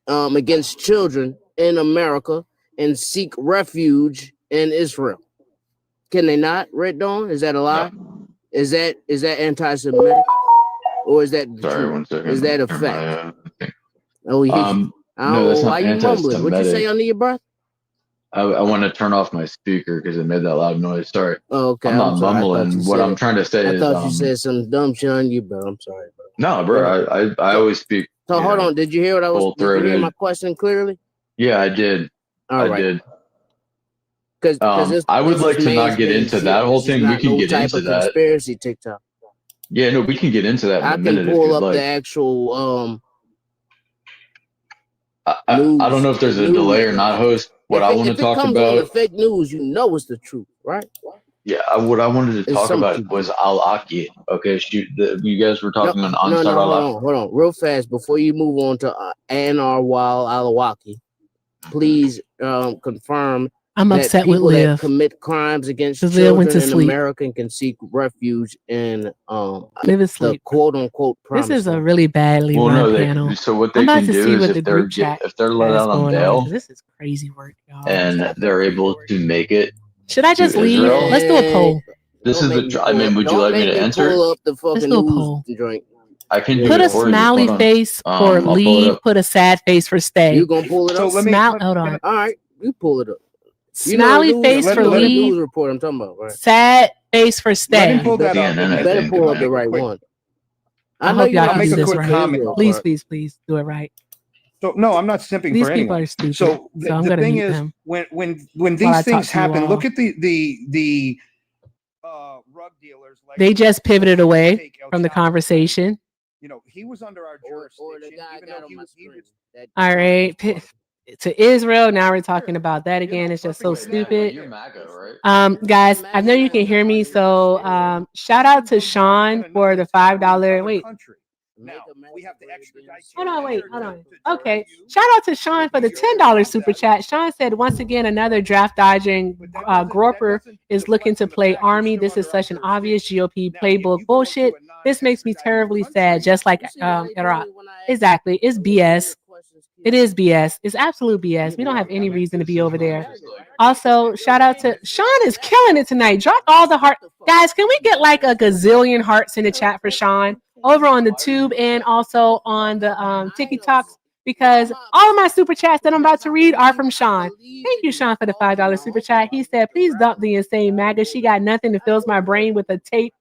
against children in America and seek refuge in Israel. Can they not, Red Dawn? Is that a lie? No. Is that anti-Semitic? Or is that Sorry, 1 second. Is that a fact? No, that's not why you mumbling? What'd you say under your breath? I want to turn off my speaker because it made that loud noise. Sorry. Oh, okay. I'm not mumbling. What I'm trying to say is... I thought you said some dumb shit on you, bro. I'm sorry, bro. No, bro. I always speak... So, hold on. Did you hear what I was... Did you hear my question clearly? Yeah, I did. All right. I did. I would like to not get into that whole thing. We can get into that. Conspiracy TikTok. Yeah, no, we can get into that in a minute. I can pull up the actual... I don't know if there's a delay or not, host. What I want to talk about, the fake news, you know it's the truth, right? Yeah, what I wanted to talk about was al-Awlaki. Okay, you guys were talking on Ansar al-Awlaki. Hold on, real fast before you move on to Anwar al-Awlaki. Please confirm I'm that upset with people that Liv. commit crimes against 'Cause Liv went children to in sleep. America can seek refuge in Liv is the sleep. quote unquote This promised is a land. really badly Well, run no, panel. so what I'm they about can to do see is what the group chat if they're let has out on going on, bail, 'cause this is crazy work, y'all. and they're able to make it Should I to just leave? Israel. Let's do a poll. This Don't is make the. me I pull mean, up. would you Don't like me make to me enter? pull up the Let's fucking do a news poll. joint. I can do Put it a for you. smiley Hold on. face for I'll pull it leave. up. Put a sad face for stay. You gonna pull it So up? let me. Hold on. All right, you pull it up. Smiley face for you know the leave. news report I'm talking about, right? Sad face for stay. Let him pull that up. CNN, I Better think, pull if up the I'm right quick. one. I know hope you y'all like can make do a this quick right. comment real Please, quick. please, please do it right. So no, I'm not simping These for people anyone. are stupid. So I'm the gonna thing mute is, them when while I these talk things to you happen, all. look at the rug dealers. Like They just pivoted away take El from the Chapo, conversation. You know, he was under our jurisdiction, even though he was. All right. To Israel. Now we're talking about that again. It's just so stupid. You're MAGA, right? Guys, I know you can hear me. So shout out to Sean for the $5. Wait. Now we have to extradite. Hold on. Okay. Shout out to Sean for the $10 super chat. Sean said, once again, another draft dodging groper is looking to play Army. This is such an obvious GOP playbook bullshit. This makes me terribly sad, just like Iraq. Exactly. It's BS. It is BS. It's absolute BS. We don't have any reason to be over there. Also, shout out to Sean is killing it tonight. Drop all the heart. Guys, can we get like a gazillion hearts in the chat for Sean over on the tube and also on the TikToks? Because all of my super chats that I'm about to read are from Sean. Thank you, Sean, for the $5 super chat. He said, please dump the insane MAGA. She got nothing that fills my brain with a tape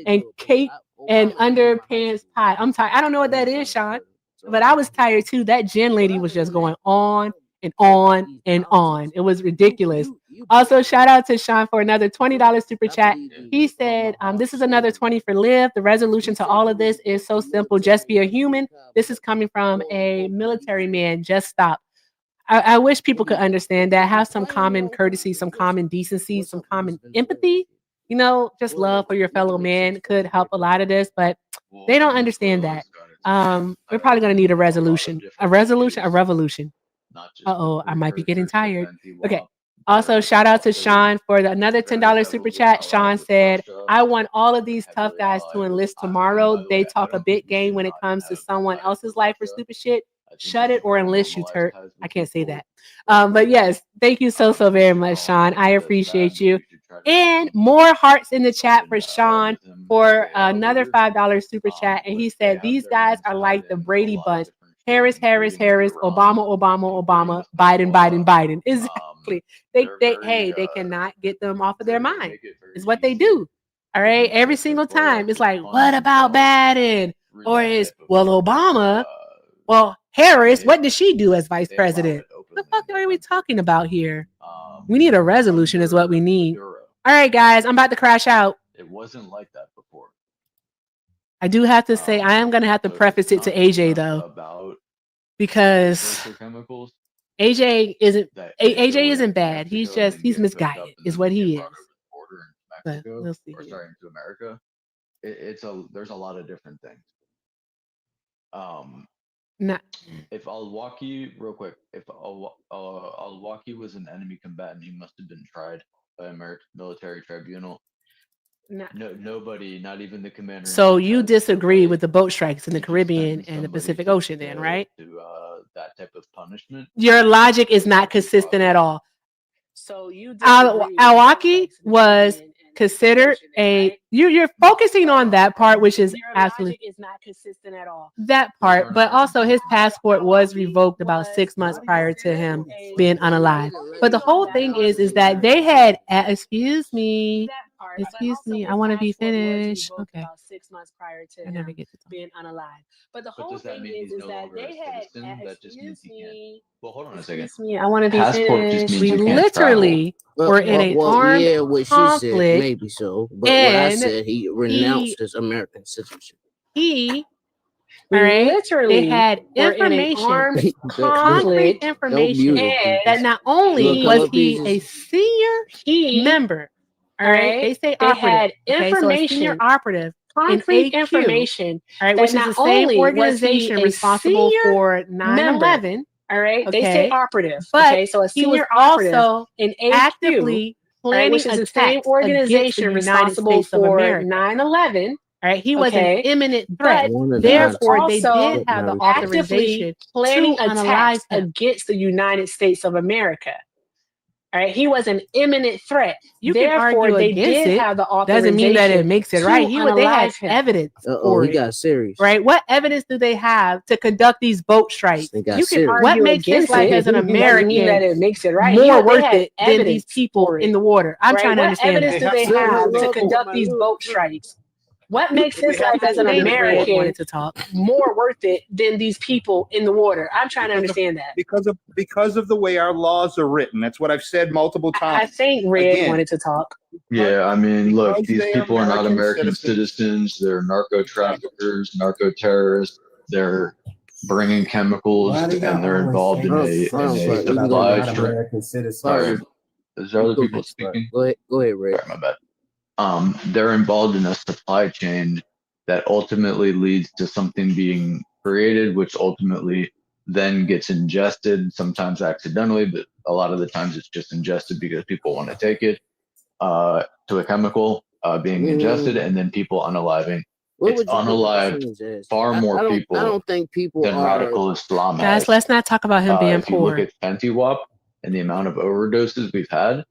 and cape and underpants pie. I'm tired. I don't know what that is, Sean. But I was tired too. That Jen lady was just going on and on and on. It was ridiculous. Also, shout out to Sean for another $20 super chat. He said, this is another 20 for Liv. The resolution to all of this is so simple. Just be a human. This is coming from a military man. Just stop. I wish people could understand that. Have some common courtesy, some common decency, some common empathy. You know, just love for your fellow man could help a lot of this, but they don't understand that. We're probably going to need a resolution. A revolution. Uh-oh, I might be getting tired. Okay. Also, shout out to Sean for another $10 super chat. Sean said, I want all of these tough guys to enlist tomorrow. They talk a big game when it comes to someone else's life or stupid shit. Shut it or enlist, you turd. I can't say that. But yes, thank you so very much, Sean. I appreciate you. And more hearts in the chat for Sean for another $5 super chat. And he said, these guys are like the Brady Bunch. Harris, Obama, Biden. Exactly. They cannot get them off of their mind. Is what they do. All right. Every single time. It's like, what about Biden? Or is, well, Obama. Well, Harris, what did she do as vice president? What the fuck are we talking about here? We need a resolution is what we need. All right, guys, I'm about to crash out. It wasn't like that before. I do have to say, I am going to have to preface it to AJ, though. Because AJ isn't bad. He's misguided, is what he is. But we'll see. Sorry, into America. There's a lot of different things. If Al-Awlaki, real quick, if Al-Awlaki was an enemy combatant, he must have been tried by American military tribunal. No, nobody, not even the commander. So you disagree with the boat strikes in the Caribbean and the Pacific Ocean, then, right? To that type of punishment. Your logic is not consistent at all. So you Al-Awlaki was considered a you're focusing on that part, which is absolutely is not consistent at all. That part, but also his passport was revoked about 6 months prior to him being unalive. But the whole thing is that they had excuse me, I want to be finished. Okay. About 6 months prior to him being unalive. But the whole thing is that they had excuse me. Well, hold on a second. I want to be Passport finished. just means We you can't literally were in an armed what conflict. she said, maybe so. But what I said, he renounced his American citizenship. They had information, concrete information that not only was he a senior member, all right, they say operative, so a senior operative, concrete information, all right, which is the same organization responsible for 9/11, All right. Okay. They say operative. But okay. So a he was senior operative also in AQ, actively planning which is the same attacks against the organization United responsible States of for America. 9/11. All right, he was an Okay. imminent threat. But Therefore, they also did have the actively authorization planning to unalive attacks him. against the United States of America. All right, he was an imminent threat. You can Therefore, argue they against did it. have the Doesn't mean that it authorization makes it to right. They had unalive him. evidence Uh-oh, for he it. got serious. Right? What evidence do they have to conduct these boat strikes? They got You can serious. What argue makes his against life it. as an Doesn't mean that American it makes it right. more They worth had it than these evidence people for it. in the water? I'm Right? trying to What understand evidence that. do they have to conduct these boat strikes? What makes his life as an I think Red American wanted to talk. more worth it than these people in the water? I'm trying to understand that. Because of the way our laws are written. That's what I've said multiple times. I think Red Again, wanted to talk. Yeah, I mean, look, because these they are people are not American American citizens. citizens. They're narco traffickers, narco terrorists. They're bringing chemicals, Why do y'all and they're always involved say in a this in a shit about supply not chain. American citizens? Sorry, is there other people speaking? Go ahead, Ray. Sorry, my bad. They're involved in a supply chain that ultimately leads to something being created, which ultimately then gets ingested, sometimes accidentally, but a lot of the times it's just ingested because people want to take it, to a chemical being ingested, and then people unaliving. What It's would you put the unalived percentage as? far more I people don't think people than are. radical Islam Guys, has. let's not talk about him being If you look poor. at Fenty Wap and the amount of overdoses we've had,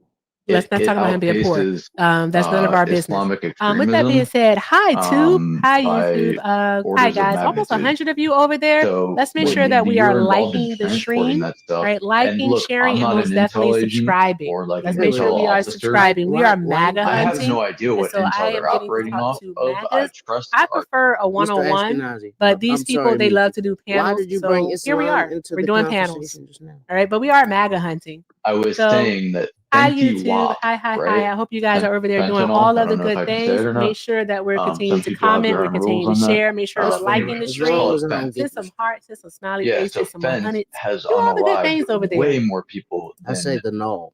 Let's not talk about him being poor. outpaces That's none of our business. Islamic With that being extremism said, hi Tube, hi by YouTube, hi orders of guys. Almost magnitude. 100 of you over there. So Let's make when sure that we you're are involved in liking the transporting stream, that stuff, right? and Liking, look, sharing, I'm and not most an definitely intel agent subscribing. or like Let's an make sure intel we are officer. subscribing. We are MAGA I have hunting. no idea And what so I intel am they're getting to operating talk off to of. I MAGAs. trust I our prefer a Mr. one-on-one, Ashkenazi, but these I'm people, sorry, they love Miki. to do Why panels. did you bring So here we Islam are. into We're the doing panels. conversation just now? All right, but we are MAGA hunting. I was So saying that hi Fenty YouTube, Wap, hi. right? I hope you guys are over there doing Fentanyl. all I of the don't know if good I can say things. it or Make not. sure that we're Some continuing to people have comment, their we're own rules continuing to on that. share. Make sure we're liking the It's stream. called as I don't Fent. get Send some hearts, send some smiley Yeah, faces, so some more Fent hundreds. has Do all the good unalived things over way there. more people I say than the no.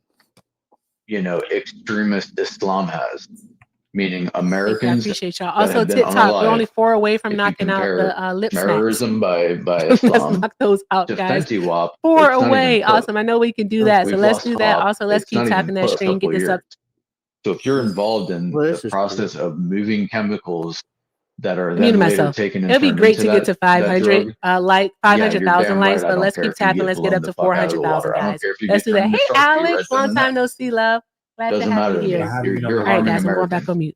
extremist Islam has. Meaning Thank you. I Americans appreciate y'all. that Also, have been TikTok, we're only unalived. 4 away from If you knocking out compare the lip smacks. terrorism by Let's Islam knock those out, to guys. Fenty Wap, 4 it's not even away. close. Awesome. I know we can do that. So We've let's lost do that. Bob. Also, let's It's keep not tapping even that close. stream. Get Couple this up. years. So if you're involved in Well, the this is process of moving chemicals that are I muted then later myself. taken and It'll be turned great into to get to that 500 drug, like yeah, you're 500,000 damn likes, right. I but don't let's care keep if you tapping. get Let's get blown up the to fuck out of the 400,000, water. I don't guys. care if you Let's get do that. turned into Hey, Shark Feet right Alex, then long and time there. no see, love. Glad to Doesn't have matter you to me. here. You're All right, harming guys, I'm going Americans. back on mute.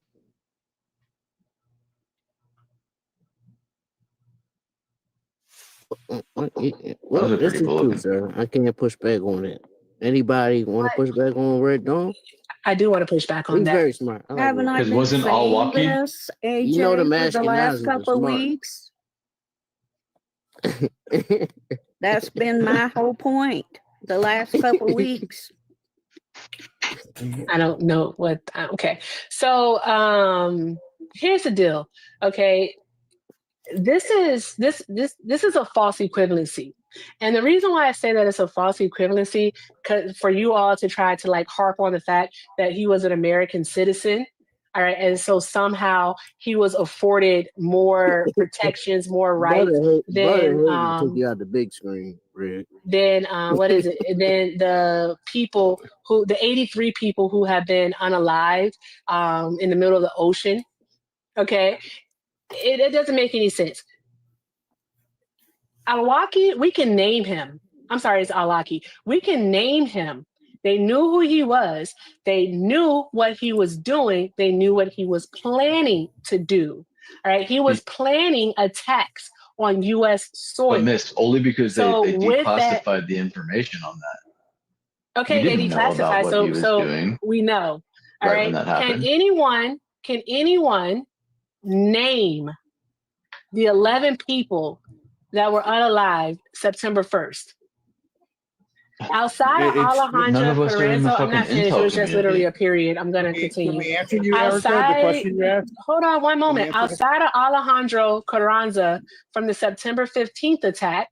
Well, Those are this pretty is cool true, looking. sir. I can't push back on it. Anybody want to push back on Red Dawn? I do want to push back on He's that. very smart. I like Haven't Red I Because been wasn't saying Al-Waki? this, AJ, You know the for the last Ashkenazis are couple smart. weeks? That's been my whole point the last couple weeks. I don't know what. Okay, so here's the deal. Okay, this is a false equivalency, and the reason why I say that it's a false equivalency, for you all to try to like harp on the fact that he was an American citizen. All right, and so somehow he was afforded more protections, more rights than took you out the big screen, Red. then what is it? And then the 83 people who have been unalived in the middle of the ocean. Okay, it doesn't make any sense. Al-Awlaki, we can name him. I'm sorry, it's Al-Awlaki. We can name him. They knew who he was. They knew what he was doing. They knew what he was planning to do. All right, he was planning attacks on U.S. soil. But miss, only because So they with declassified that, the information on that. okay, We they didn't know about declassified. what he was So doing we know. All right right. when that Can happened. anyone name the 11 people that were unalived September 1st? Outside of None Alejandro of us are in the Carrizo, I'm fucking not finished. It intel was just literally community. a period. I'm going to Can continue. we answer you, Erica, the question you asked? Hold on one moment. answer the- Outside of Alejandro Carranza from the September 15th attack,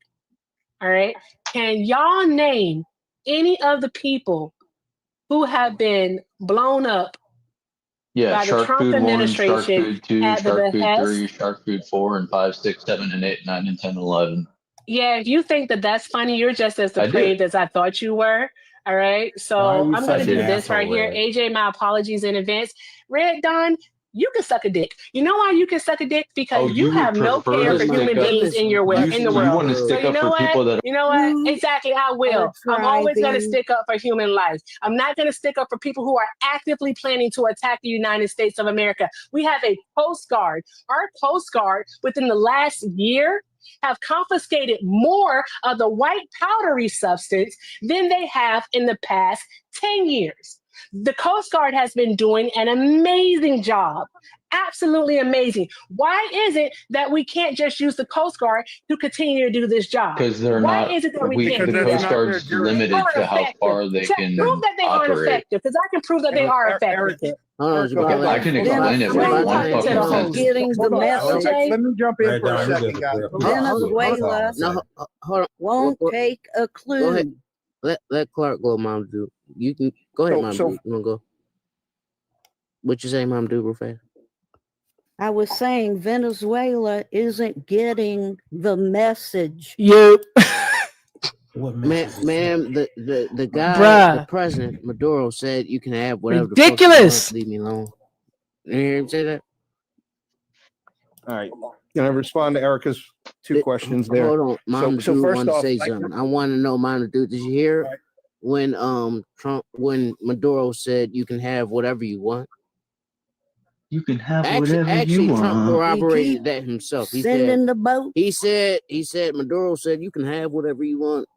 all right, can y'all name any of the people who have been blown up Yeah, by the Shark Trump Food 1, Shark administration Food 2, at the Shark Food behest? 3, Shark Food 4, and 5, 6, 7, and 8, 9, and 10, 11. Yeah, if you think that that's funny, you're just as I did. depraved as I thought you were. All right. Why are So you I'm going to such do an this right asshole, here. Red? AJ, my apologies in advance. Red Dawn, you can suck a dick. You know why you can suck a dick? Because Oh, you you would have no prefer care to for stick human up. beings in your in the You world. want to So stick you up know for people what? that. You know what? You Exactly, I will. are I'm always going to driving. stick up for human life. I'm not going to stick up for people who are actively planning to attack the United States of America. We have a Coast Guard. Our Coast Guard, within the last year, have confiscated more of the white powdery substance than they have in the past 10 years. The Coast Guard has been doing an amazing job. Absolutely amazing. Why is it that we can't just use the Coast Guard to continue to do this job? Because they're Why not. is it that we can't The do Coast that? Guard's limited to how Ineffective. far they Prove can that they aren't operate. effective, because I can prove that they are effective. Hold on, Jabril. I can explain it with I'm one talking to fucking the Venezuela host. sentence. getting the message. Let me jump in Red for a Dawn, you second, good. guys. Venezuela No, hold on. won't take a clue. Go ahead. Let Clark go, Mom Dude. You can go ahead, Mom Dude. You wanna go? What you say, Mom Dude, real fast? I was saying Venezuela isn't getting the message. Yep. Ma'am, the guy, Bruh. the president, Maduro, said you can have whatever Ridiculous. the fuck you want. Leave me alone. You hear him say that? All right. Can I respond to Erica's two questions there? Hold on, Mom So Dude first wanted to off, say something. I want to know, Mom Dude, did you hear when when Maduro said you can have whatever you want? You can have Actually, you Trump want. corroborated that himself. He Sending said, the boat. he said Maduro said you can have whatever you want.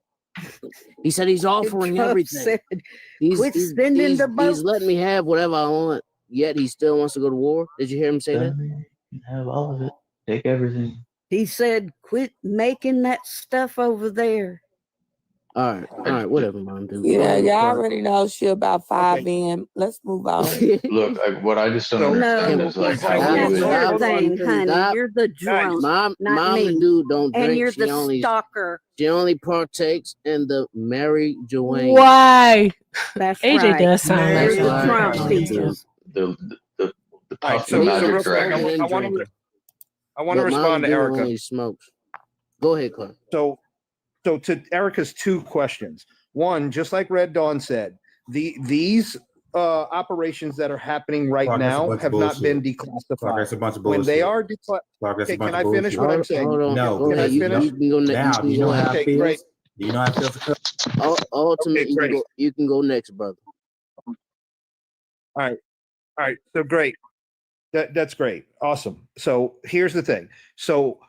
He said he's offering Trump everything. said, quit sending the boat. He's letting me have whatever I want, yet he still wants to go to war. Did you hear him say that? You can have all of it. Take everything. He said, quit making that stuff over there. All right, whatever, Mom. Dude. Yeah, y'all already know shit about 5M. Let's move on. Look, what I just don't understand is like how we That's would. your thing, honey. You're the drunk, Mom, not me. Dude don't drink. And you're She the stalker. She only partakes in the Mary Joanne. Why? That's AJ right. does sound like You're the that. Trump speakers. The All right, puff the magic dragon. I want to respond to Erica. Only smokes. Go ahead, Clark. So to Erica's two questions. One, just like Red Dawn said, these operations that are happening right Clark, that's a now bunch of have not been bullshit. declassified. Clark, that's a bunch of When they bullshit. are declassified, Clark, that's a bunch can of I finish bullshit. what I'm saying? Hold on. No, Go ahead. because You can go next. now, do you know how it feels? Great. Do you know how it feels? Ultimate, Okay, you can go next, brother. All right. So great. That's great. Awesome. So here's the thing. So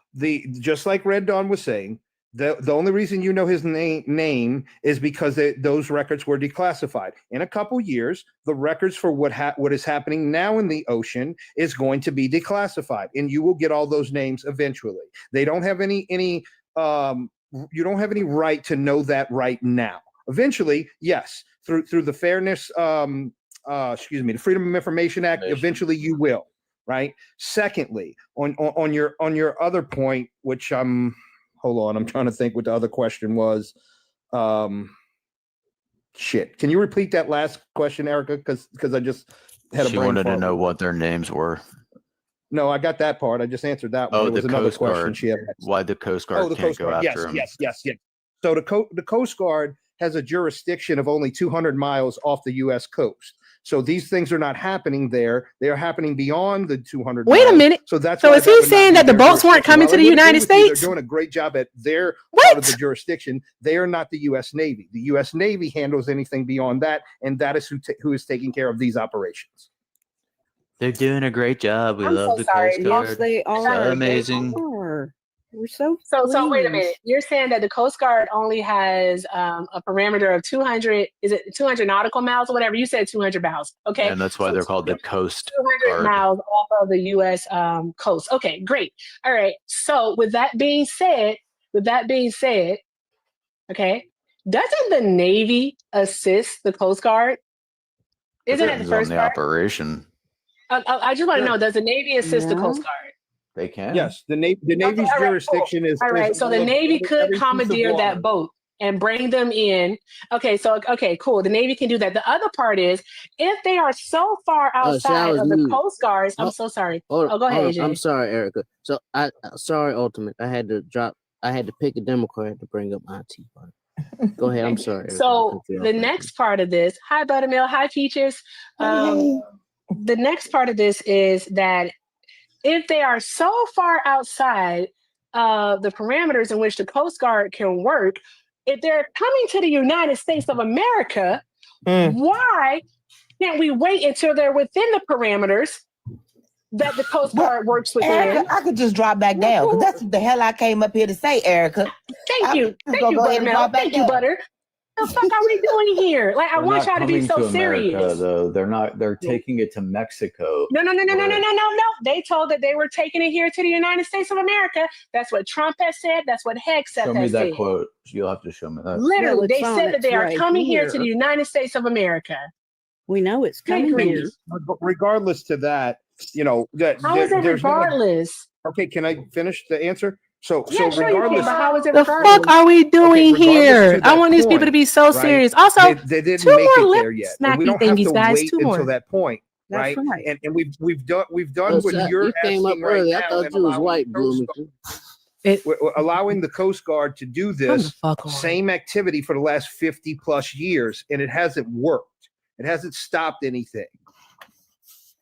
just like Red Dawn was saying, the only reason you know his name is because those records were declassified. In a couple years, the records for what is happening now in the ocean is going to be declassified, and you will get all those names eventually. They don't have any you don't have any right to know that right now. Eventually, yes, through the fairness, the Freedom of Information Act, eventually you will, right? Secondly, on your other point, which hold on, I'm trying to think what the other question was. Shit. Can you repeat that last question, Erica? Because I just had a She brain wanted to fart. know what their names were. No, I got that part. I just answered that one. Oh, There was the another Coast question Guard. she had. Why the Coast Guard the can't Coast go Guard. after him? Yes. So the Coast Guard has a jurisdiction of only 200 miles off the U.S. coast. So these things are not happening there. They are happening beyond the 200 Wait miles. a minute. So that's So why is that he would not saying be that the their boats weren't jurisdiction. coming While to I the would agree United with you, States? they're doing a great job at their part of the jurisdiction. They are not the U.S. Navy. The U.S. Navy handles anything beyond that, and that is who is taking care of these operations. They're doing a great job. We I'm love so the sorry. Coast Guard. Yes, they are. So amazing. They are. We're so So wait a minute. pleased. You're saying that the Coast Guard only has a parameter of 200, is it 200 nautical miles or whatever? You said 200 miles. Okay. And that's why they're called the Coast 200 Guard. miles off of the U.S. Coast. Okay, great. All right. So with that being said, okay, doesn't the Navy assist the Coast Guard? Isn't that the Depends on first the part? operation. I just want to know, does the Navy assist the Coast Guard? They can. Yes, the Navy's all right, jurisdiction is. All right, so the Navy could every piece of commandeer water. that boat and bring them in. Okay, cool. The Navy can do that. The other part is if they are so far outside of the Coast Guards. I'm so sorry. Go ahead, AJ. I'm sorry, Erica. So sorry, Ultimate. I had to drop I had to pick a Democrat to bring up my tea party. Go ahead. I'm sorry. So the next part of this, hi Buttermilk, hi teachers. The next part of this is that if they are so far outside the parameters in which the Coast Guard can work, if they're coming to the United States of America, why can't we wait until they're within the parameters that the Coast Guard works within? Erica, I could just drop back down because that's what the hell I came up here to say, Erica. Thank you, Buttermilk. Thank you, Butter. What the fuck are we doing here? Like, I They're want not y'all to be coming so to serious. America, though. They're not. They're taking it to Mexico. No. They told that they were taking it here to the United States of America. That's what Trump has said. That's what Hegseth Show me has that said. quote. You'll have to show me that. Literally, Well, it's they on said that its they are way coming here to here. the United States of America. We know it's Good coming here. grief. But regardless to that, you know, that How is it there's not. regardless? Okay, can I finish the answer? So Yeah, sure you can, regardless. but how is it The regardless? fuck are we doing here? I want these people to point, be so right? serious. Also, they didn't two make more it lip there yet, and we smacky don't have thingies, to guys. wait Two until more. that point, That's right? right. And we've done Oh, what so you're you came up asking right early. I now, thought and you was allowing white, the Coast Bloomington. We're allowing the Coast Guard to do this same activity for the last 50 plus years, and it hasn't worked. It hasn't stopped anything.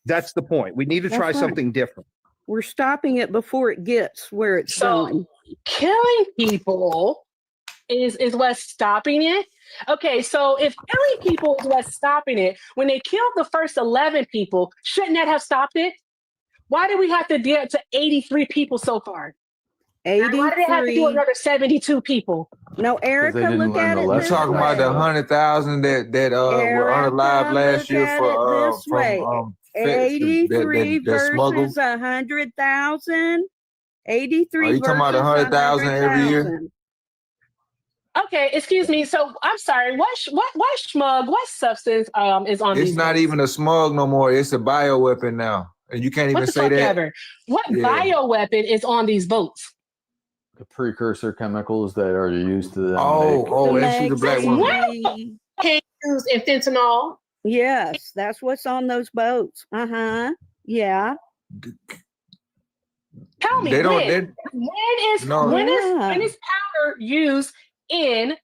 That's the point. We need to That's try right. something different. We're stopping it before it gets where it's going. Killing people is what's stopping it. Okay, so if killing people is what's stopping it, when they killed the first 11 people, shouldn't that have stopped it? Why did we have to get to 83 people so far? And why did they have to do 83. another 72 people? No, Erica, look at it We're this talking about the way. 100,000 that were unalived last year for from feds that 83 smuggled. versus 100,000. 83 Are you talking about versus 100,000 every year? 100,000. Okay, excuse me. So I'm sorry. What smug? What substance is on It's these? not even a smug no more. It's a bioweapon now, and you can't What even the say fuck that. ever? What Yeah. bioweapon is on these boats? The precursor chemicals that are used to them. And she's a black woman. What can use in fentanyl? Yes, that's what's on those boats. Yeah. Tell me They don't- when is powder used in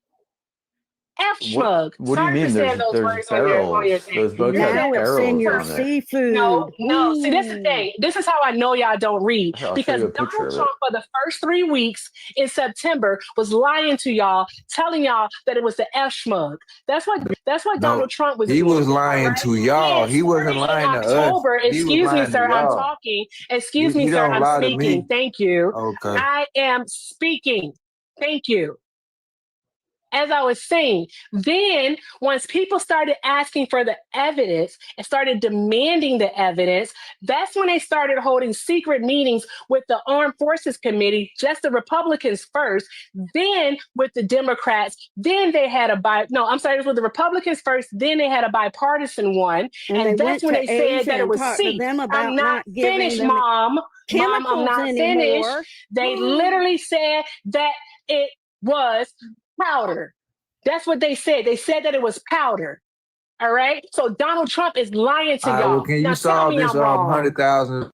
F-smug? What do you Sorry mean? for saying those There's words on your barrels. thing. Those boats have Now it's in barrels your on there. seafood. No. See, this is the thing. This is how I know y'all don't read. I'll show Because you a picture Donald of it. Trump, for the first 3 weeks in September, was lying to y'all, telling y'all that it was the F-smug. That's what Donald Trump was He doing. was lying to y'all. He wasn't lying to us. October, He was excuse me, lying sir, to I'm y'all. talking. Excuse me, You sir, don't I'm lie to speaking. me. Thank you. Okay. I am speaking. Thank you. As I was saying, then once people started asking for the evidence and started demanding the evidence, that's when they started holding secret meetings with the Armed Forces Committee, just the Republicans first, then with the Democrats, then they had it was with the Republicans first, then they had a bipartisan one. And they that's when went they to said Asia that it and was talked to C. them about I'm not not giving finished, them Mom. Mom, I'm chemicals not anymore. finished. They literally said that it was powder. That's what they said. They said that it was powder. All right. So Donald Trump is lying to All right, y'all. well, can Now you tell solve me this I'm wrong. 100,000?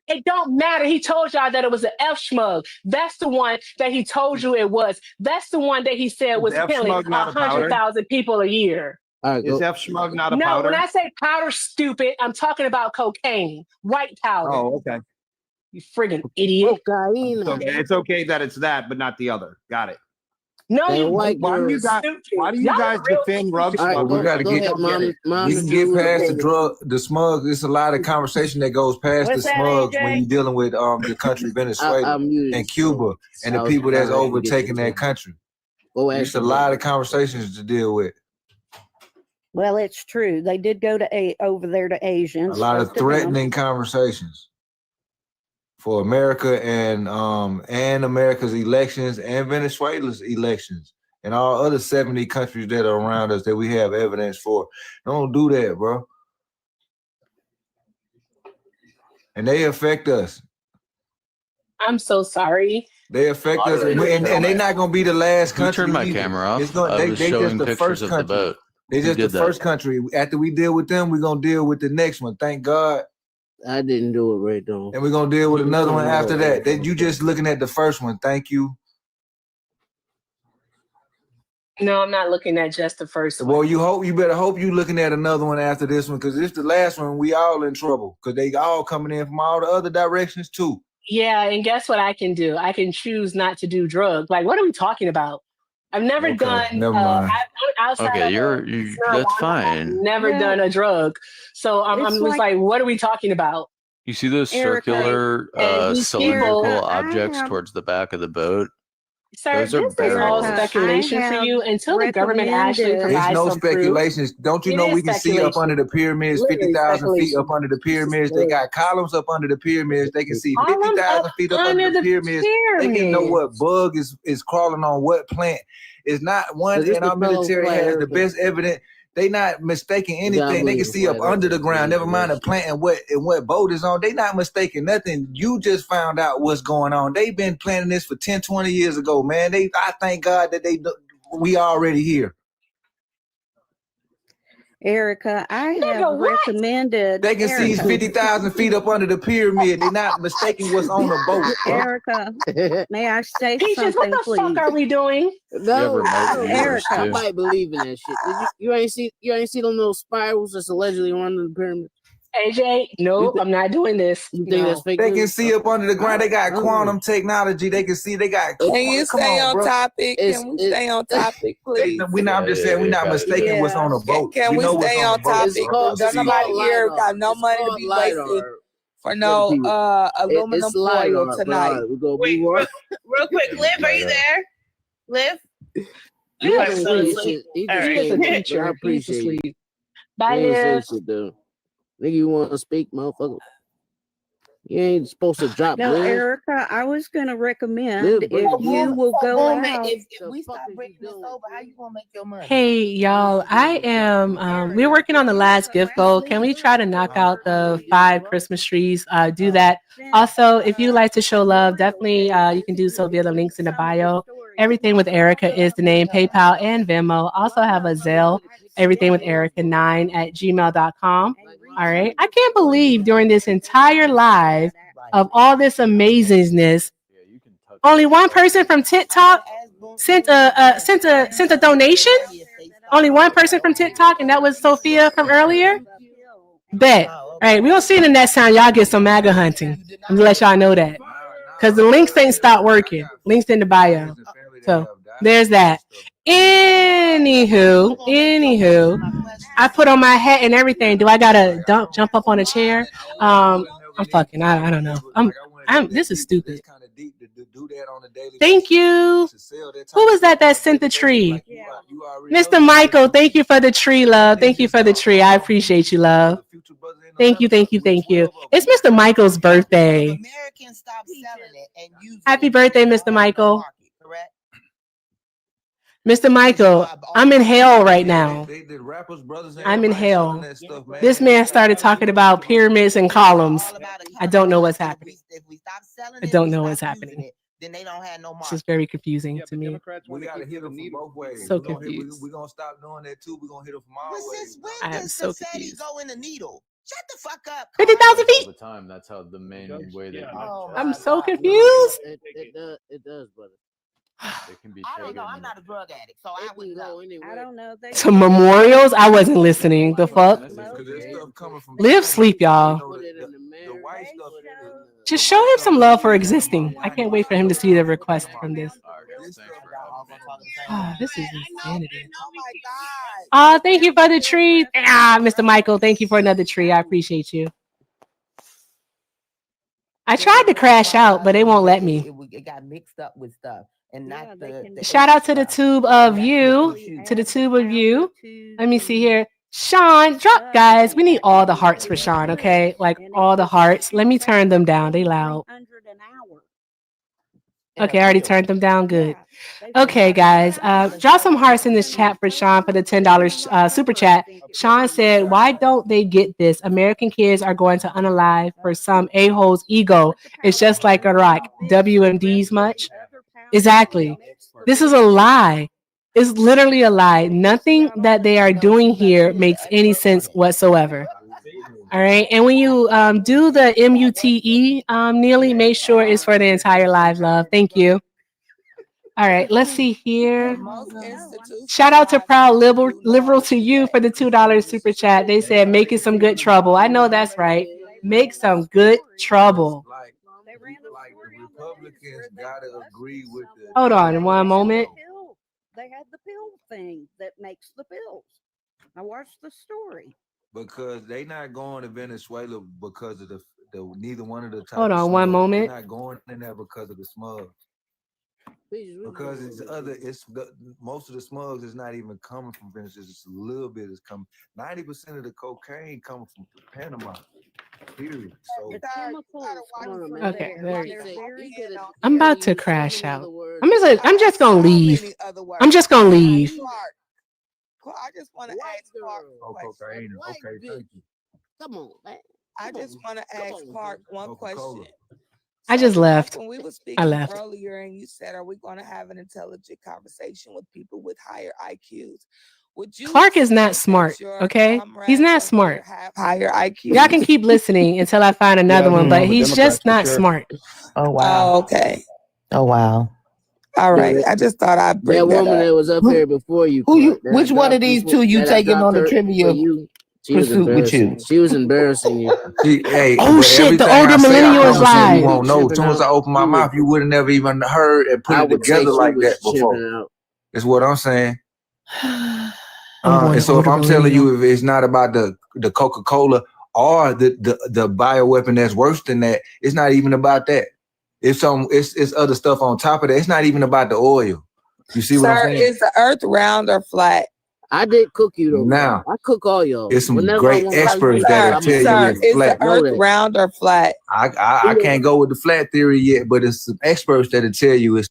It don't matter. He told y'all that it was an F-smug. That's the one that he told you it was. That's the one that he said was killing F-smug not a powder? 100,000 people a year. Is F-smug not a No, powder? when I say powder, stupid, I'm talking about cocaine, white powder. Oh, okay. You friggin' idiot. It's okay that it's that, but not the other. Got it. No, Hey, you white Why do you girls. guys? Why do you Y'all guys real defend rug All right, smug? We got to go get. ahead, Mom. We can get past the smug. There's a lot of conversation that goes past What's the that, smugs AJ? when you're dealing with the country Venezuela and Cuba and the people that's overtaking that country. There's a lot of conversations to deal with. Well, it's true. They did go to over there to Asia. and A lot of spoke to them. threatening conversations for America and America's elections and Venezuela's elections and all other 70 countries that are around us that we have evidence for. Don't do that, bro. And they affect us. I'm so sorry. They affect us, and they're not gonna be the last Who country. turned my either. camera off? It's gonna, I they was just showing the pictures first of the country. boat. They Who just the did that? first country. After we deal with them, we're gonna deal with the next one. Thank God. I didn't do it right though. And we're gonna deal with another one after that. You just looking at the first one. Thank you. No, I'm not looking at just the first one. Well, you better hope you looking at another one after this one, because this the last one. We all in trouble because they all coming in from all the other directions too. Yeah, and guess what I can do? I can choose not to do drugs. Like, what are we talking about? I've never done. Never mind. Outside Okay, of that's marijuana, fine. I've never done a drug, so I'm just like, what are we talking about? You see those Erica, circular and these cylindrical people- objects towards the back of the boat? Sir, Those are this is all barrels. speculation for you until the government actually It's provides no some proof. speculations. Don't you It know is we can see up speculation. under the pyramids, Literally 50,000 feet speculation. up under the pyramids. They got columns up under the pyramids. They can see Columns 50,000 up feet up under the pyramids. They can know what pyramids. bug is crawling on what plant. It's not one, But this and our the fellow military flat has the earther. best evidence. They not mistaking anything. They believe can in see up flat under the earthers. ground. Never mind the plant and what boat is on. They not mistaking nothing. You just found out what's going on. They've been planning this for 10, 20 years ago, man. I thank God that we already here. Erica, I have recommended. They can see 50,000 feet up under the pyramid. They're not mistaking what's on the boat. Erica, may I say Peaches, something, what the please? fuck are we doing? No, Erica. I might believe in that shit. You ain't see them little spirals that's allegedly running the pyramid. AJ, nope, I'm not doing this. You think that's fake They news? can see up under the ground. They got quantum technology. They can see. They got. Can you Come stay on bro. topic? Can we stay on topic, please? I'm just saying we're not mistaking what's on the boat. Can we know what's stay on on the boat. topic? Don't nobody here got no money to be wasted for no aluminum foil tonight. Wait, real quick, Liv, are you there? Liv? You are so asleep. All right. I appreciate it. Bye, You ain't Liv. say shit, though. Nigga, you want to speak, motherfucker? You ain't supposed to drop No, Liv. Erica, I was going to recommend Liv, if bring you will go out. If we stop breaking this over, how you gonna make your money? Hey, y'all, I am, we're working on the last gift goal. Can we try to knock out the 5 Christmas trees? Do that. Also, if you'd like to show love, definitely you can do so via the links in the bio. Everything with Erica is the name, PayPal and Venmo. Also have a Zelle, everything with Erica9@gmail.com. All right. I can't believe during this entire live of all this amazingness, only one person from TikTok sent a donation. Only one person from TikTok, and that was Sophia from earlier. Bet. All right, we're gonna see the next time y'all get some MAGA hunting. I'm gonna let y'all know that. Because the links ain't stopped working. Links in the bio. So there's that. Anywho, I put on my hat and everything. Do I gotta jump up on a chair? I'm fucking. I don't know. This is stupid. Thank you. Who was that sent the tree? Mr. Michael, thank you for the tree, love. Thank you for the tree. I appreciate you, love. Thank you. It's Mr. Michael's birthday. Happy birthday, Mr. Michael. Mr. Michael, I'm in hell right now. I'm in hell. This man started talking about pyramids and columns. I don't know what's happening. Then they don't have no mark. This is very confusing to me. We gotta hit them from both ways. So confused. We're gonna stop doing that too. We're gonna hit them from all ways. I am so confused. Go in the needle. Shut the fuck up. 50,000 feet. All the time. That's how the main way that I'm so confused. It does, brother. it can be I don't taken. know. I'm not a drug addict, so I wouldn't know. I don't know. To memorials, I wasn't listening. The fuck? Live sleep, y'all. Just show him some love for existing. I can't wait for him to see the request from this. This is insanity. Thank you for the tree. Mr. Michael, thank you for another tree. I appreciate you. I tried to crash out, but they won't let me. It got mixed up with stuff. And not the Shout out to the tube of you. Let me see here. Sean, drop, guys. We need all the hearts for Sean, okay? Like all the hearts. Let me turn them down. They loud. Okay, I already turned them down. Good. Okay, guys. Drop some hearts in this chat for Sean for the $10 super chat. Sean said, why don't they get this? American kids are going to unalive for some a-hole's ego. It's just like Iraq. WMDs much? Exactly. This is a lie. It's literally a lie. Nothing that they are doing here makes any sense whatsoever. All right. And when you do the MUTE, Neely, make sure it's for the entire live, love. Thank you. All right. Let's see here. Shout out to Proud Liberal to you for the $2 super chat. They said making some good trouble. I know that's right. Make some good trouble. Like the Republicans gotta agree with the. Hold on one moment. They had the pill thing that makes the pills. Now watch the story. Because they not going to Venezuela because of the neither one of the type. Hold on one moment. They're not going in there because of the smug. Because most of the smugs is not even coming from Venezuela. Just a little bit is coming. 90% of the cocaine coming from Panama. Period. So okay, I'm about to crash out. I'm just gonna leave. I'm just gonna leave. I just want to ask Clark. Cocaine. Okay, thank you. Come on, man. I just want to ask Clark one question. I just left. When we were I speaking left. earlier, and you said, "Are we going to have an intelligent conversation with people with higher IQs?" Would you? Clark is not smart. Okay, he's not smart. Have higher IQ. Y'all can keep listening until I find another one, but he's just not smart. Oh wow. Oh, okay. Oh wow. All right. I just thought I'd bring that that woman up. that was up here before you. Which one of these two you taking on the trivia pursuit with you? She was embarrassing you. Oh shit! The older millennials live. You won't know. As soon as I open my mouth, you would have never even heard and put it together like that before. That's what I'm saying. And so if I'm telling you, if it's not about the Coca-Cola or the bioweapon that's worse than that, it's not even about that. It's other stuff on top of that. It's not even about the oil. You see what I'm saying? Is the earth round or flat? I did cook you though. Now I cook all y'all. It's some great experts that'll tell you it's flat. Is the earth round or flat? I can't go with the flat theory yet, but it's some experts that'll tell you it's.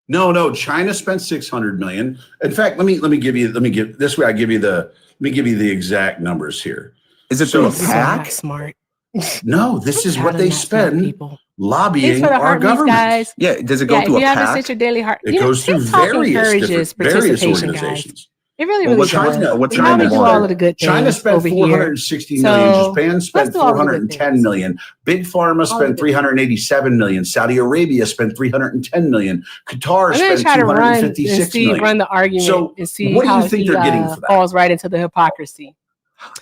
No. China spent 600 million. In fact, let me give this way. Let me give you the exact numbers here. Is it so a hack? Smart. No, this is what they spend lobbying our government. Guys. Yeah, does it go through a PAC? PAC? Sent your daily heart. It goes through various organizations. Guys. It really does. What's How we do all of the good things China spent over 460 here. million. So, Japan spent 410 million. Big Pharma spent 387 million. Saudi Arabia spent 310 million. Qatar spent 256 million. Run the argument so and see what do how you think they're getting for that? Falls right into the hypocrisy.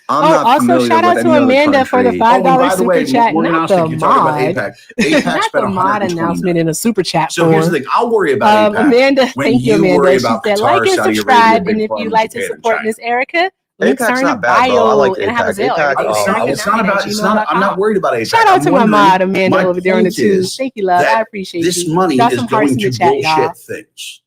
Also, shout out to Amanda for the $5 super chat. Not the mod. Not the mod announcement in a super chat. So here's the thing. I'll worry about APAC. Amanda, thank you, Amanda. She said, like and Saudi subscribe, Arabia, and if you'd like to support Miss Erica, links are in the not bad, bio. though. I like and I have a Zelle. It's not about. I'm not worried about APAC. Shout out to my mod, Amanda, over there on the tubes. Thank you, love. I appreciate this you. money Drop is some hearts going in to the chat, bullshit y'all. things.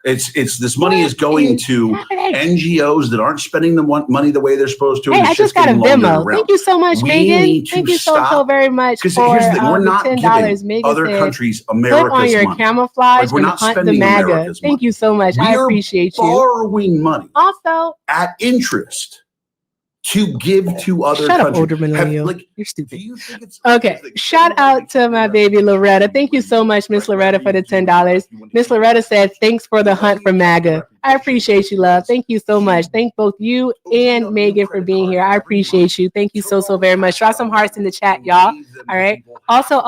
It's this money is going to NGOs that aren't spending the money the way they're supposed to. Hey, I just got a Venmo. Thank you so much, Megan. Thank you so very much for here's the thing. We're not $10. giving other countries America's put on your money. camouflage We're and not hunt the spending MAGA. America's Thank you so much. I appreciate you. Borrowing money also at interest to give to other Shut countries. up, older millennial. You're stupid. Okay. Shout out to my baby Loretta. Thank you so much, Miss Loretta, for the $10. Miss Loretta said, thanks for the hunt for MAGA. I appreciate you, love. Thank you so much. Thank both you and Megan for being here. I appreciate you. Thank you so very much. Drop some hearts in the chat, y'all. All right. Also,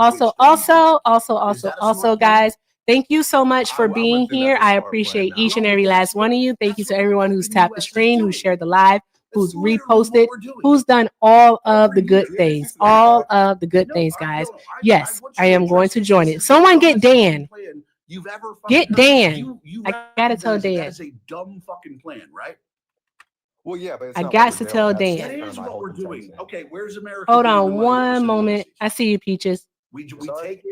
guys, thank you so much for being here. I appreciate each and every last one of you. Thank you to everyone who's tapped the screen, who shared the live, who's reposted, who's done all of the good things. All of the good things, guys. Yes, I am going to join it. Someone get Dan. Get Dan. I gotta tell Dan. That's a dumb fucking plan, right? Well, yeah, but I got to tell Dan. That is what we're doing. Okay, where's America? Hold on one moment. I see you, Peaches. We take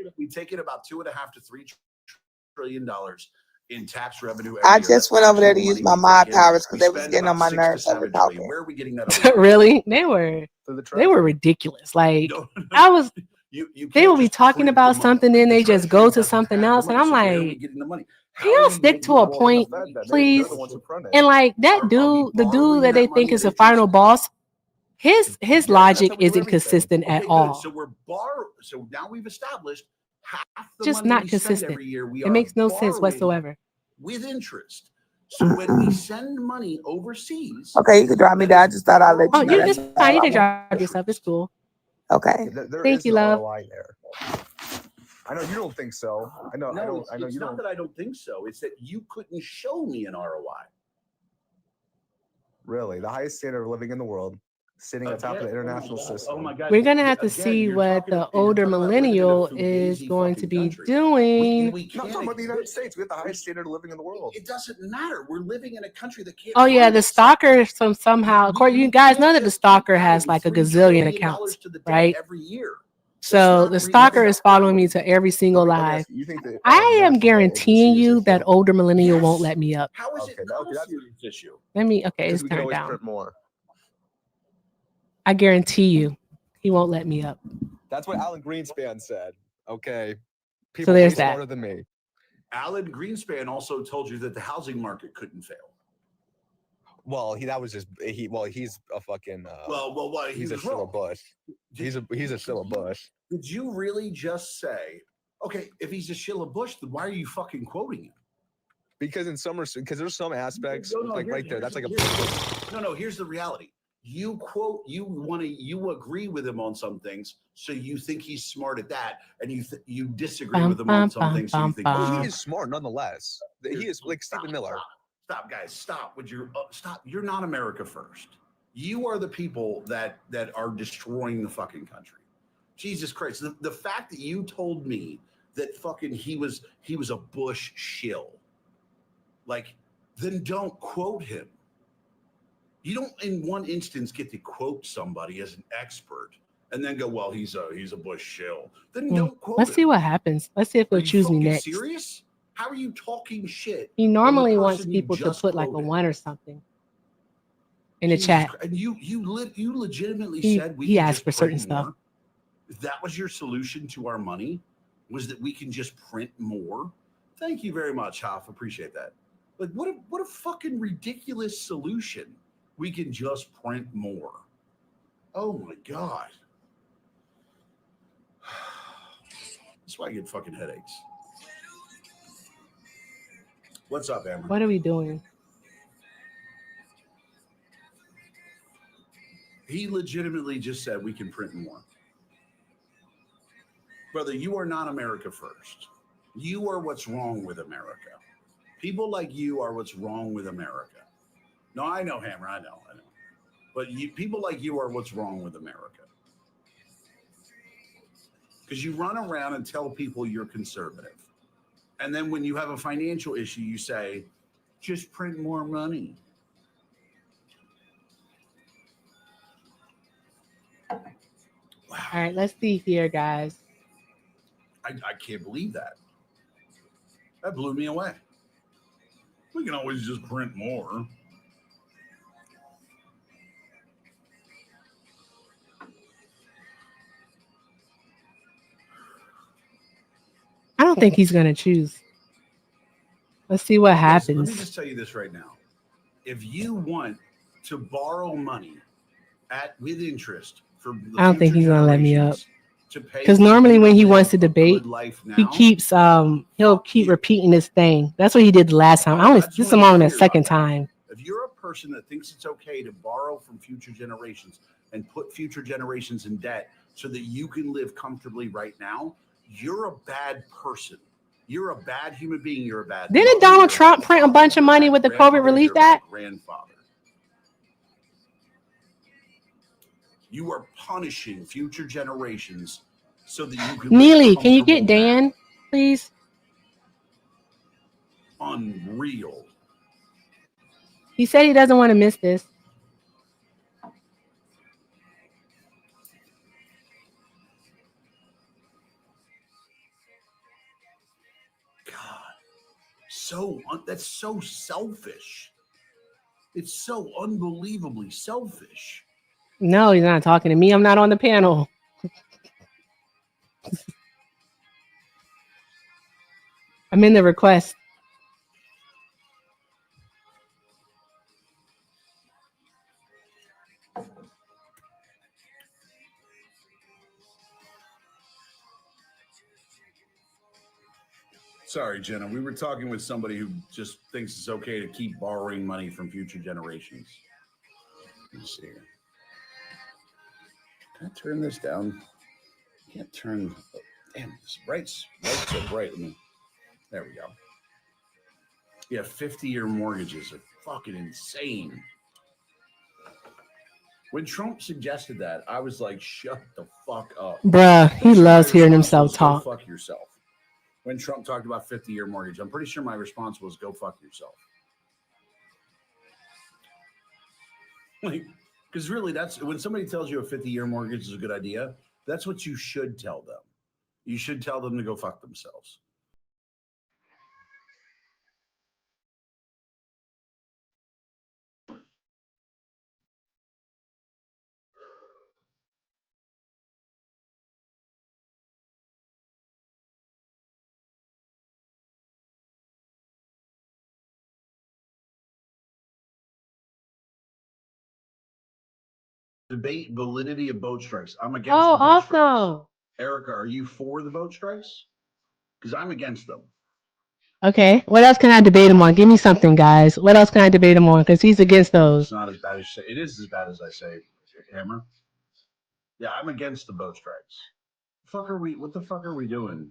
it about $2.5 to $3 trillion in tax revenue. I just went over there to use my mod powers because they was getting on my nerves. Where are we getting that? Really? They were ridiculous. Like I was. They will be talking about something, then they just go to something else, and I'm like, can y'all stick to a point, please? And like that dude, the dude that they think is the final boss, his logic isn't consistent at all. So now we've established half the just money not we spend consistent. every year, It makes no sense whatsoever. With interest. So when we send money overseas, Okay, you can drop me down. I just thought I'd let you know. It's fine. You can drop yourself. It's cool. Okay. Thank you, love. ROI there. I know you don't think so. I know. I know. I know it's you not don't. that I don't think so. It's that you couldn't show me an ROI. Really, the highest standard of living in the world, sitting atop of the international system. Oh my God! We're gonna have to see what the older millennial is going to be doing. No, I'm talking about the United States. We have the highest standard of living in the world. It doesn't matter. We're living in a country that can't. Oh yeah, the stalker somehow. Of course, you guys know that the stalker has like a gazillion accounts, right? Every year. So the stalker is following me to every single live. I am guaranteeing you that older millennial won't let me up. How is it not a serious issue? Let me. Okay, it's we can turned always down. print more. I guarantee you, he won't let me up. That's what Alan Greenspan said. Okay, So there's way that. smarter than me. Alan Greenspan also told you that the housing market couldn't fail. Well, he's a fucking. He's a still a Bush. He's a still a Bush. Did you really just say, okay, if he's a shill of Bush, then why are you fucking quoting him? Because there's some aspects right there. That's like No, here's the reality. You agree with him on some things, so you think he's smart at that, and you disagree with him on some things, so you think he is smart nonetheless. He is like Stephen Miller. Stop, guys. Stop with your stop. You're not America first. You are the people that are destroying the fucking country. Jesus Christ. The fact that you told me that fucking he was a Bush shill, like, then don't quote him. You don't in one instance get to quote somebody as an expert and then go, well, he's a Bush shill. Then don't quote Let's him. see what happens. Let's see if he'll choose me next. Serious? How are you talking shit? He normally wants people to put like a 1 or something in the chat. And you legitimately said he asked for certain stuff. That was your solution to our money, was that we can just print more. Thank you very much, Hoff. Appreciate that. Like, what a fucking ridiculous solution. We can just print more. Oh my God. That's why I get fucking headaches. What's up, Amber? What are we doing? He legitimately just said we can print more. Brother, you are not America first. You are what's wrong with America. People like you are what's wrong with America. No, I know, Hammer. I know. But people like you are what's wrong with America. Because you run around and tell people you're conservative. And then when you have a financial issue, you say, just print more money. Wow. All right, let's see here, guys. I can't believe that. That blew me away. We can always just print more. I don't think he's going to choose. Let's see what happens. Let me just tell you this right now. If you want to borrow money with interest for I don't think he's going to let me up. Because normally when he wants to debate, he keeps he'll keep repeating this thing. That's what he did the last time. This is on the second time. If you're a person that thinks it's okay to borrow from future generations and put future generations in debt so that you can live comfortably right now, you're a bad person. You're a bad human being. You're a bad. Didn't Donald Trump print a bunch of money with the COVID Relief Act? Grandfather. You are punishing future generations so that you can. Neely, can you get Dan, please? Unreal. He said he doesn't want to miss this. That's so selfish. It's so unbelievably selfish. No, he's not talking to me. I'm not on the panel. I'm in the request. Sorry, Jenna. We were talking with somebody who just thinks it's okay to keep borrowing money from future generations. Let's see here. Can I turn this down? Can't turn. Oh, damn, this light's so bright. There we go. Yeah, 50-year mortgages are fucking insane. When Trump suggested that, I was like, shut the fuck up. Bruh, he loves hearing himself talk. Go fuck yourself. When Trump talked about 50-year mortgage, I'm pretty sure my response was, go fuck yourself. Like, because really, that's when somebody tells you a 50-year mortgage is a good idea, that's what you should tell them. You should tell them to go fuck themselves. Debate validity of boat strikes. I'm against the boat strikes. Awesome. Erica, are you for the boat strikes? Because I'm against them. Okay. What else can I debate him on? Give me something, guys. What else can I debate him on? Because he's against those. It's not as bad as you say. It is as bad as I say, Hammer. Yeah, I'm against the boat strikes. What the fuck are we doing?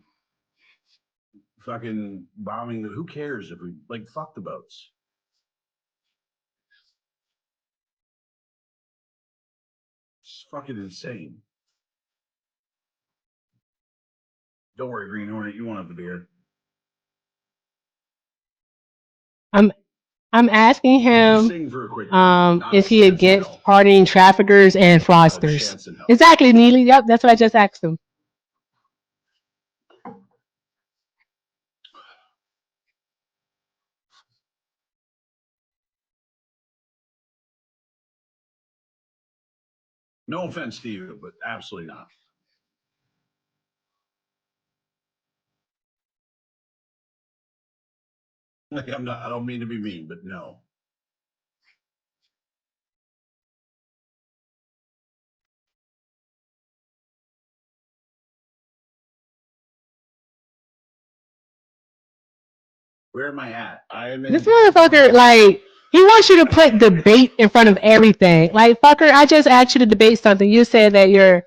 Fucking bombing. Who cares if we fuck the boats? It's fucking insane. Don't worry, Green Hornet. You won't have the beer. I'm asking him, is he against partying traffickers and fraudsters? Exactly, Neely. Yep, that's what I just asked him. No offense to you, but absolutely not. I'm not. I don't mean to be mean, but no. Where am I at? I am in. This motherfucker, like, he wants you to put debate in front of everything. Like, fucker, I just asked you to debate something. You said that you're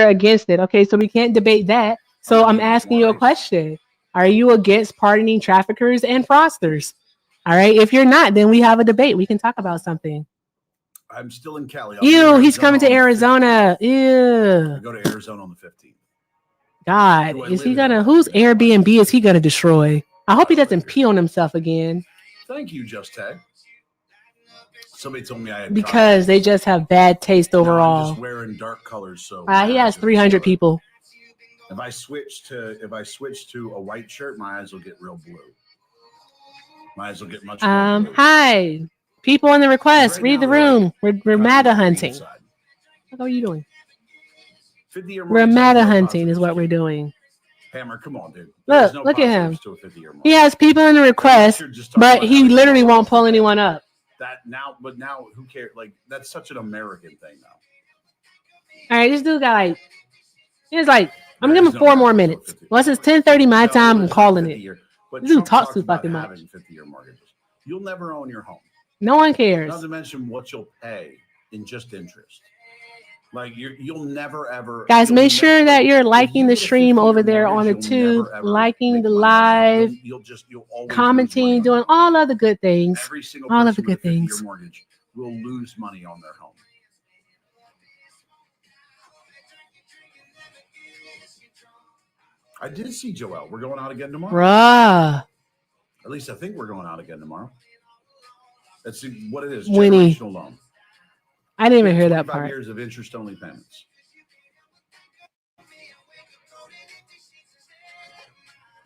against it. Okay, so we can't debate that. So I'm asking you a question. Are you against pardoning traffickers and fraudsters? All right. If you're not, then we have a debate. We can talk about something. I'm still in Cali. Ew, he's coming to Arizona. Ew. I go to Arizona on the 15th. God, is he gonna? Whose Airbnb is he gonna destroy? I hope he doesn't pee on himself again. Thank you, Just Tag. Somebody told me I had because they just have bad taste overall. I'm just wearing dark colors, so he has 300 people. If I switch to a white shirt, my eyes will get real blue. My eyes will get much more blue. Hi, people in the request. Right, read the room. We're MAGA hunting. What are you doing? We're MAGA hunting is what we're doing. Hammer, come on, dude. Look at him. He has people in the request, but he literally won't pull anyone up. But now, who cares? Like, that's such an American thing, though. All right, this dude got I'm giving him 4 more minutes. Once it's 10:30 my time, I'm calling it. This dude talks too fucking much. 50-year mortgages. You'll never own your home. No one cares. Not to mention what you'll pay in just interest. Like you'll never ever. Guys, make sure that you're liking the stream over there on the tube, liking the live, commenting, doing all of the good things. Every single all of person the good with a 50-year things. mortgage will lose money on their home. I did see Joel. We're going out again tomorrow. Bruh. At least I think we're going out again tomorrow. That's what it is. Winnie. Generational loan. I didn't even hear that part. 5 years of interest-only payments.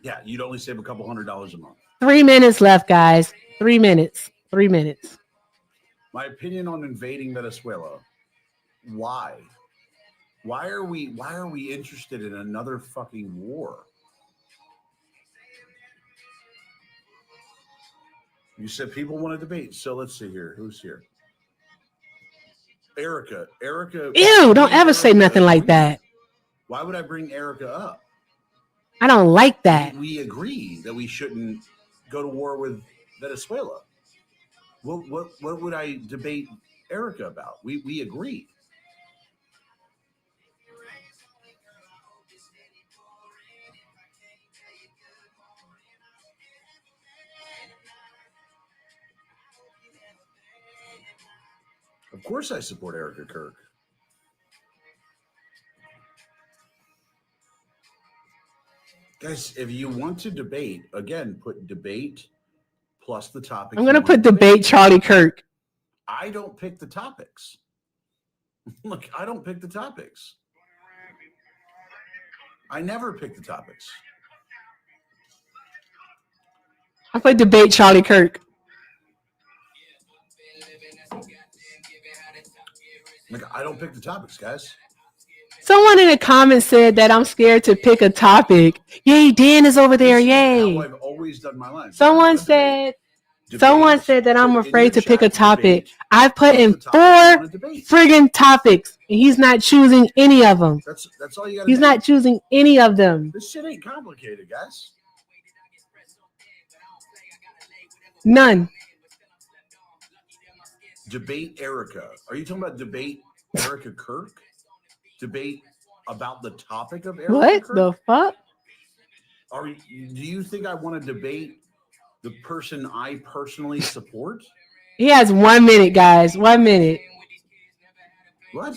Yeah, you'd only save a couple $100 a month. 3 minutes left, guys. 3 minutes. 3 minutes. My opinion on invading Venezuela. Why? Why are we interested in another fucking war? You said people want to debate, so let's see here. Who's here? Erica. Ew, don't ever say nothing like that. Why would I bring Erica up? I don't like that. We agree that we shouldn't go to war with Venezuela. What would I debate Erica about? We agree. Of course I support Erica Kirk. Guys, if you want to debate, again, put debate plus the topic. I'm going to put debate Charlie Kirk. I don't pick the topics. Look, I don't pick the topics. I never pick the topics. I put debate Charlie Kirk. Like, I don't pick the topics, guys. Someone in the comments said that I'm scared to pick a topic. Yay, Dan is over there. Yay. How I've always done my life. Someone said that I'm afraid to pick a topic. I put in 4 friggin' topics, and he's not choosing any of them. That's all you got. He's not choosing any of them. This shit ain't complicated, guys. None. Debate Erica. Are you talking about debate Erica Kirk? Debate about the topic of Erica What Kirk? the fuck? Do you think I want to debate the person I personally support? He has 1 minute, guys. 1 minute. What?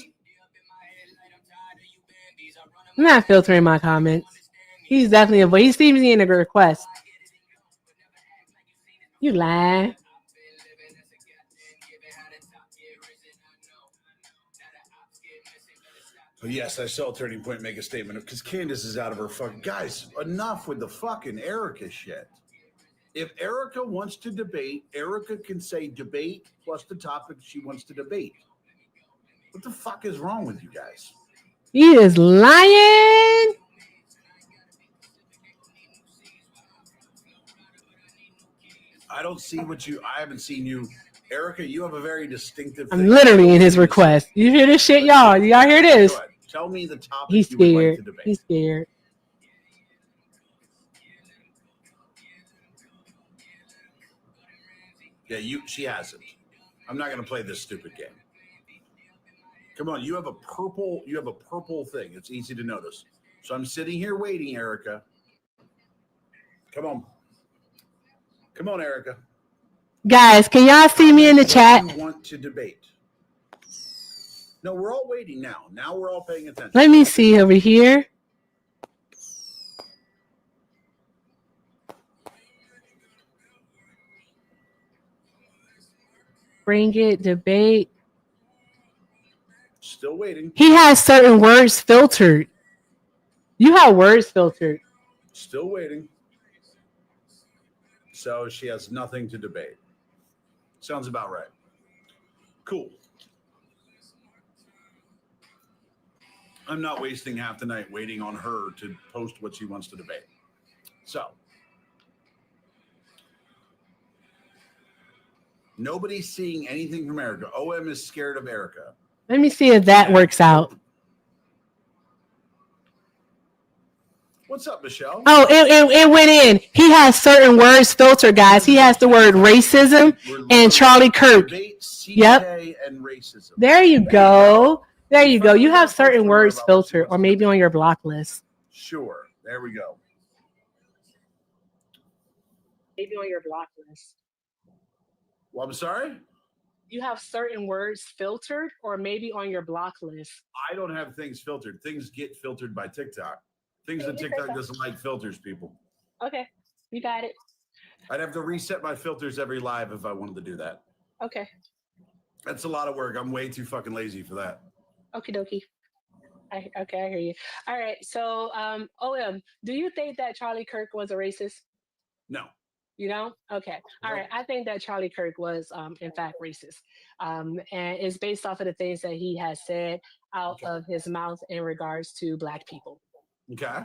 I'm not filtering my comments. He's definitely he seems in a request. You lie. But yes, I saw Turning Point make a statement because Candace is out of her fucking... Guys, enough with the fucking Erica shit. If Erica wants to debate, Erica can say debate plus the topic she wants to debate. What the fuck is wrong with you guys? He is lying. I don't see I haven't seen you. Erica, you have a very distinctive I'm literally in his request. You hear this shit, y'all? Y'all hear this? Tell me the topic He's you would scared. like to debate. He's scared. Yeah, she hasn't. I'm not going to play this stupid game. Come on, you have a purple thing. It's easy to notice. So I'm sitting here waiting, Erica. Come on. Come on, Erica. Guys, can y'all see me in the chat? What do you want to debate? No, we're all waiting now. Now we're all paying attention. Let me see over here. Bring it, debate. Still waiting. He has certain words filtered. You have words filtered. Still waiting. So she has nothing to debate. Sounds about right. Cool. I'm not wasting half the night waiting on her to post what she wants to debate. So, nobody's seeing anything from Erica. OM is scared of Erica. Let me see if that works out. What's up, Michelle? Oh, it went in. He has certain words filtered, guys. He has the word racism and Charlie Kirk. Yep. And racism. There you go. There you go. You have certain words filtered, or maybe on your block list. Sure. There we go. Maybe on your block list. Well, I'm sorry? You have certain words filtered, or maybe on your block list. I don't have things filtered. Things get filtered by TikTok. Things that TikTok doesn't like filters, people. Okay, you got it. I'd have to reset my filters every live if I wanted to do that. Okay. That's a lot of work. I'm way too fucking lazy for that. Okie dokie. I hear you. All right. So, OM, do you think that Charlie Kirk was a racist? No. You know? Okay. All right. I think that Charlie Kirk was, in fact, racist. And it's based off of the things that he has said out of his mouth in regards to Black people. Okay.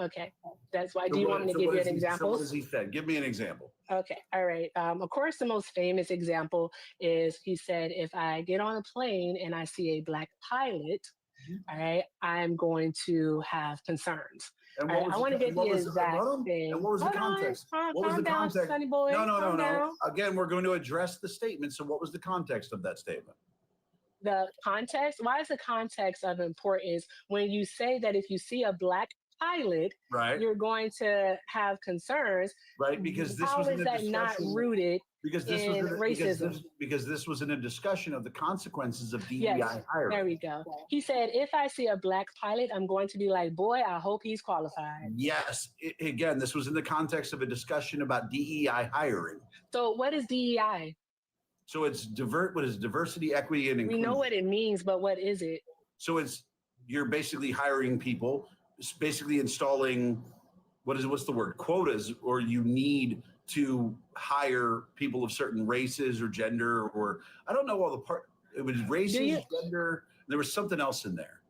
Okay. That's why. Do you want me to give you an example? So what has he said? Give me an example. Okay. All right. Of course, the most famous example is he said, if I get on a plane and I see a Black pilot, all right, I'm going to have concerns. And All right, I want to get the exact thing. And what was the context? What was the Down, context? Sonny boy. No. Again, we're going to address the statement. So what was the context of that statement? The context. Why is the context of importance when you say that if you see a black pilot, right, you're going to have concerns? Right, because this how was is that not rooted in racism? Because this was in a discussion of the consequences of DEI Yes, hiring. there we go. He said, if I see a black pilot, I'm going to be like, boy, I hope he's qualified. Yes. Again, this was in the context of a discussion about DEI hiring. So what is DEI? So it's what is diversity, equity, and inclusion? We know what it means, but what is it? So you're basically hiring people, it's basically installing, what's the word? Quotas, or you need to hire people of certain races or gender, or I don't know all the part. It was races, gender. There was something else in there.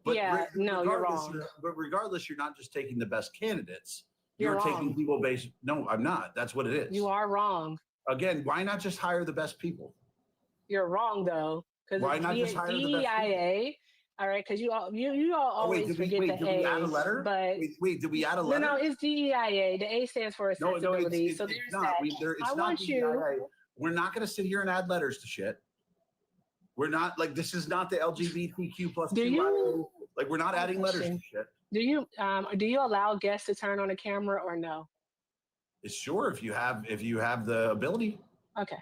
But yeah, no, you're wrong. But regardless, you're not just taking the best candidates. You're taking people based. No, I'm not. That's what it is. You are wrong. Again, why not just hire the best people? You're wrong though, because why not just hire the best people? All right, because you all always forget the A. Did we add a letter? But wait, did we add a letter? No, it's DEIA. The A stands for accessibility. No, so there's it's not. that. It's not DEIA. We're not going to sit here and add letters to shit. We're not this is not the LGBTQ plus. We're not adding letters to shit. Do you allow guests to turn on a camera or no? It's sure if you have the ability. Okay.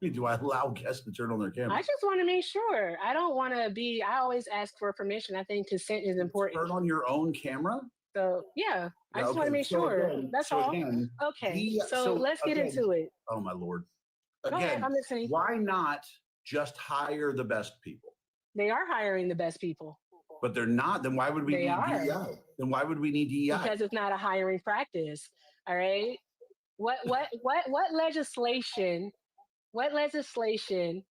Do I allow guests to turn on their camera? I just want to make sure. I don't want to be. I always ask for permission. I think consent is important. Turn on your own camera. So yeah, I just want to make sure. Again, that's all. Again, okay. So let's get into it. Oh my lord. Go ahead, I'm listening. Why not just hire the best people? They are hiring the best people. But they're not. Then why would we need DEI? Then why would we need DEI? Because it's not a hiring practice. All right. What legislation? What legislation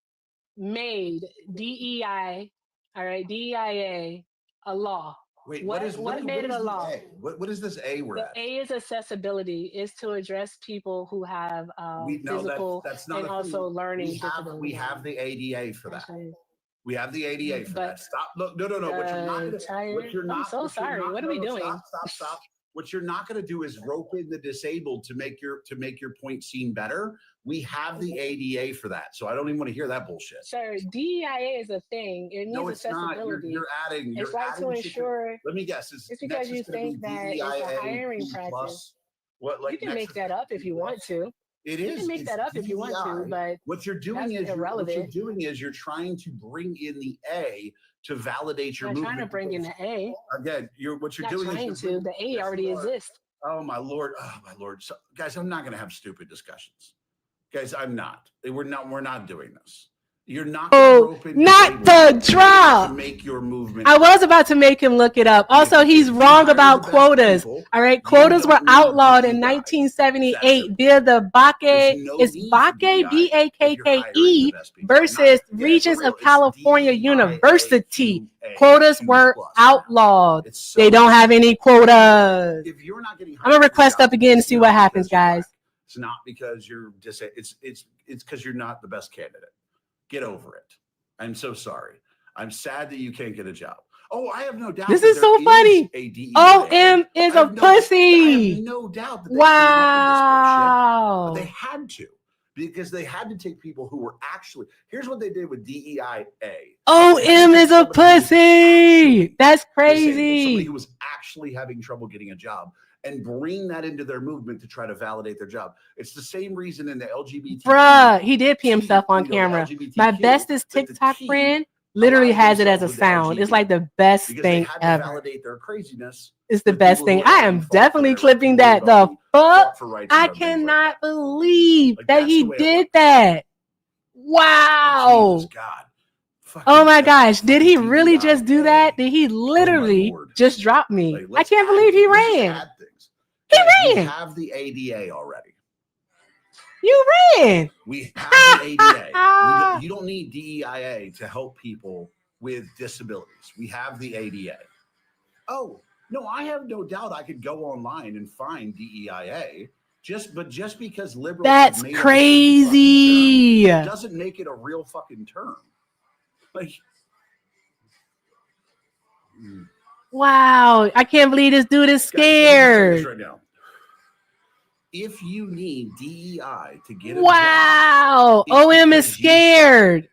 made DEI? All right, DEIA a law. Wait, what made it a law? What is this A we're at? The A is accessibility, is to address people who have physical and also learning disabilities. We have the ADA for that. We have the ADA for that. Stop. Look, no. I'm so sorry. What are we doing? Stop. What you're not going to do is rope in the disabled to make your point seem better. We have the ADA for that, so I don't even want to hear that bullshit. Sir, DEIA is a thing. It means accessibility. You're adding. It's right to ensure. Let me guess. It's because you think that it's a hiring practice. You can make that up if you want to. It is. You can make that up if you want to, but what you're doing is you're trying to bring in the A to validate your movement. I'm trying to bring in the A. Again, the A already exists. Oh my lord. So, guys, I'm not going to have stupid discussions. Guys, I'm not. We're not doing this. You're not. Not the drop. To make your movement. I was about to make him look it up. Also, he's wrong about quotas. All right, quotas were outlawed in 1978 via the BAKE B-A-K-K-E versus Regents of California University. Quotas were outlawed. They don't have any quotas. If you're not getting, I'm gonna request up again to see what happens, guys. It's not because you're just. It's because you're not the best candidate. Get over it. I'm so sorry. I'm sad that you can't get a job. Oh, I have no doubt. This is so funny. OM is a pussy. I have no doubt that wow. They had to, because they had to take people who were actually. Here's what they did with DEIA. OM is a pussy. That's crazy. Somebody who was actually having trouble getting a job, and bring that into their movement to try to validate their job. It's the same reason in the LGBT. Bruh, he did pee himself on camera. My bestest TikTok friend literally has it as a sound. It's like the best thing ever. Validate their craziness. It's the best thing. I am definitely clipping that. The fuck? I cannot believe that he did that. Wow. Oh my gosh. Did he really just do that? Did he literally just drop me? I can't believe he ran. He ran. We have the ADA already. You ran. We have the ADA. You don't need DEIA to help people with disabilities. We have the ADA. Oh, no, I have no doubt I could go online and find DEIA. Just because liberals. That's crazy. Doesn't make it a real fucking term. Like, Wow. I can't believe this dude is Guys, let me tell you scared. this right now. If you need DEI to get a Wow. job, OM is scared.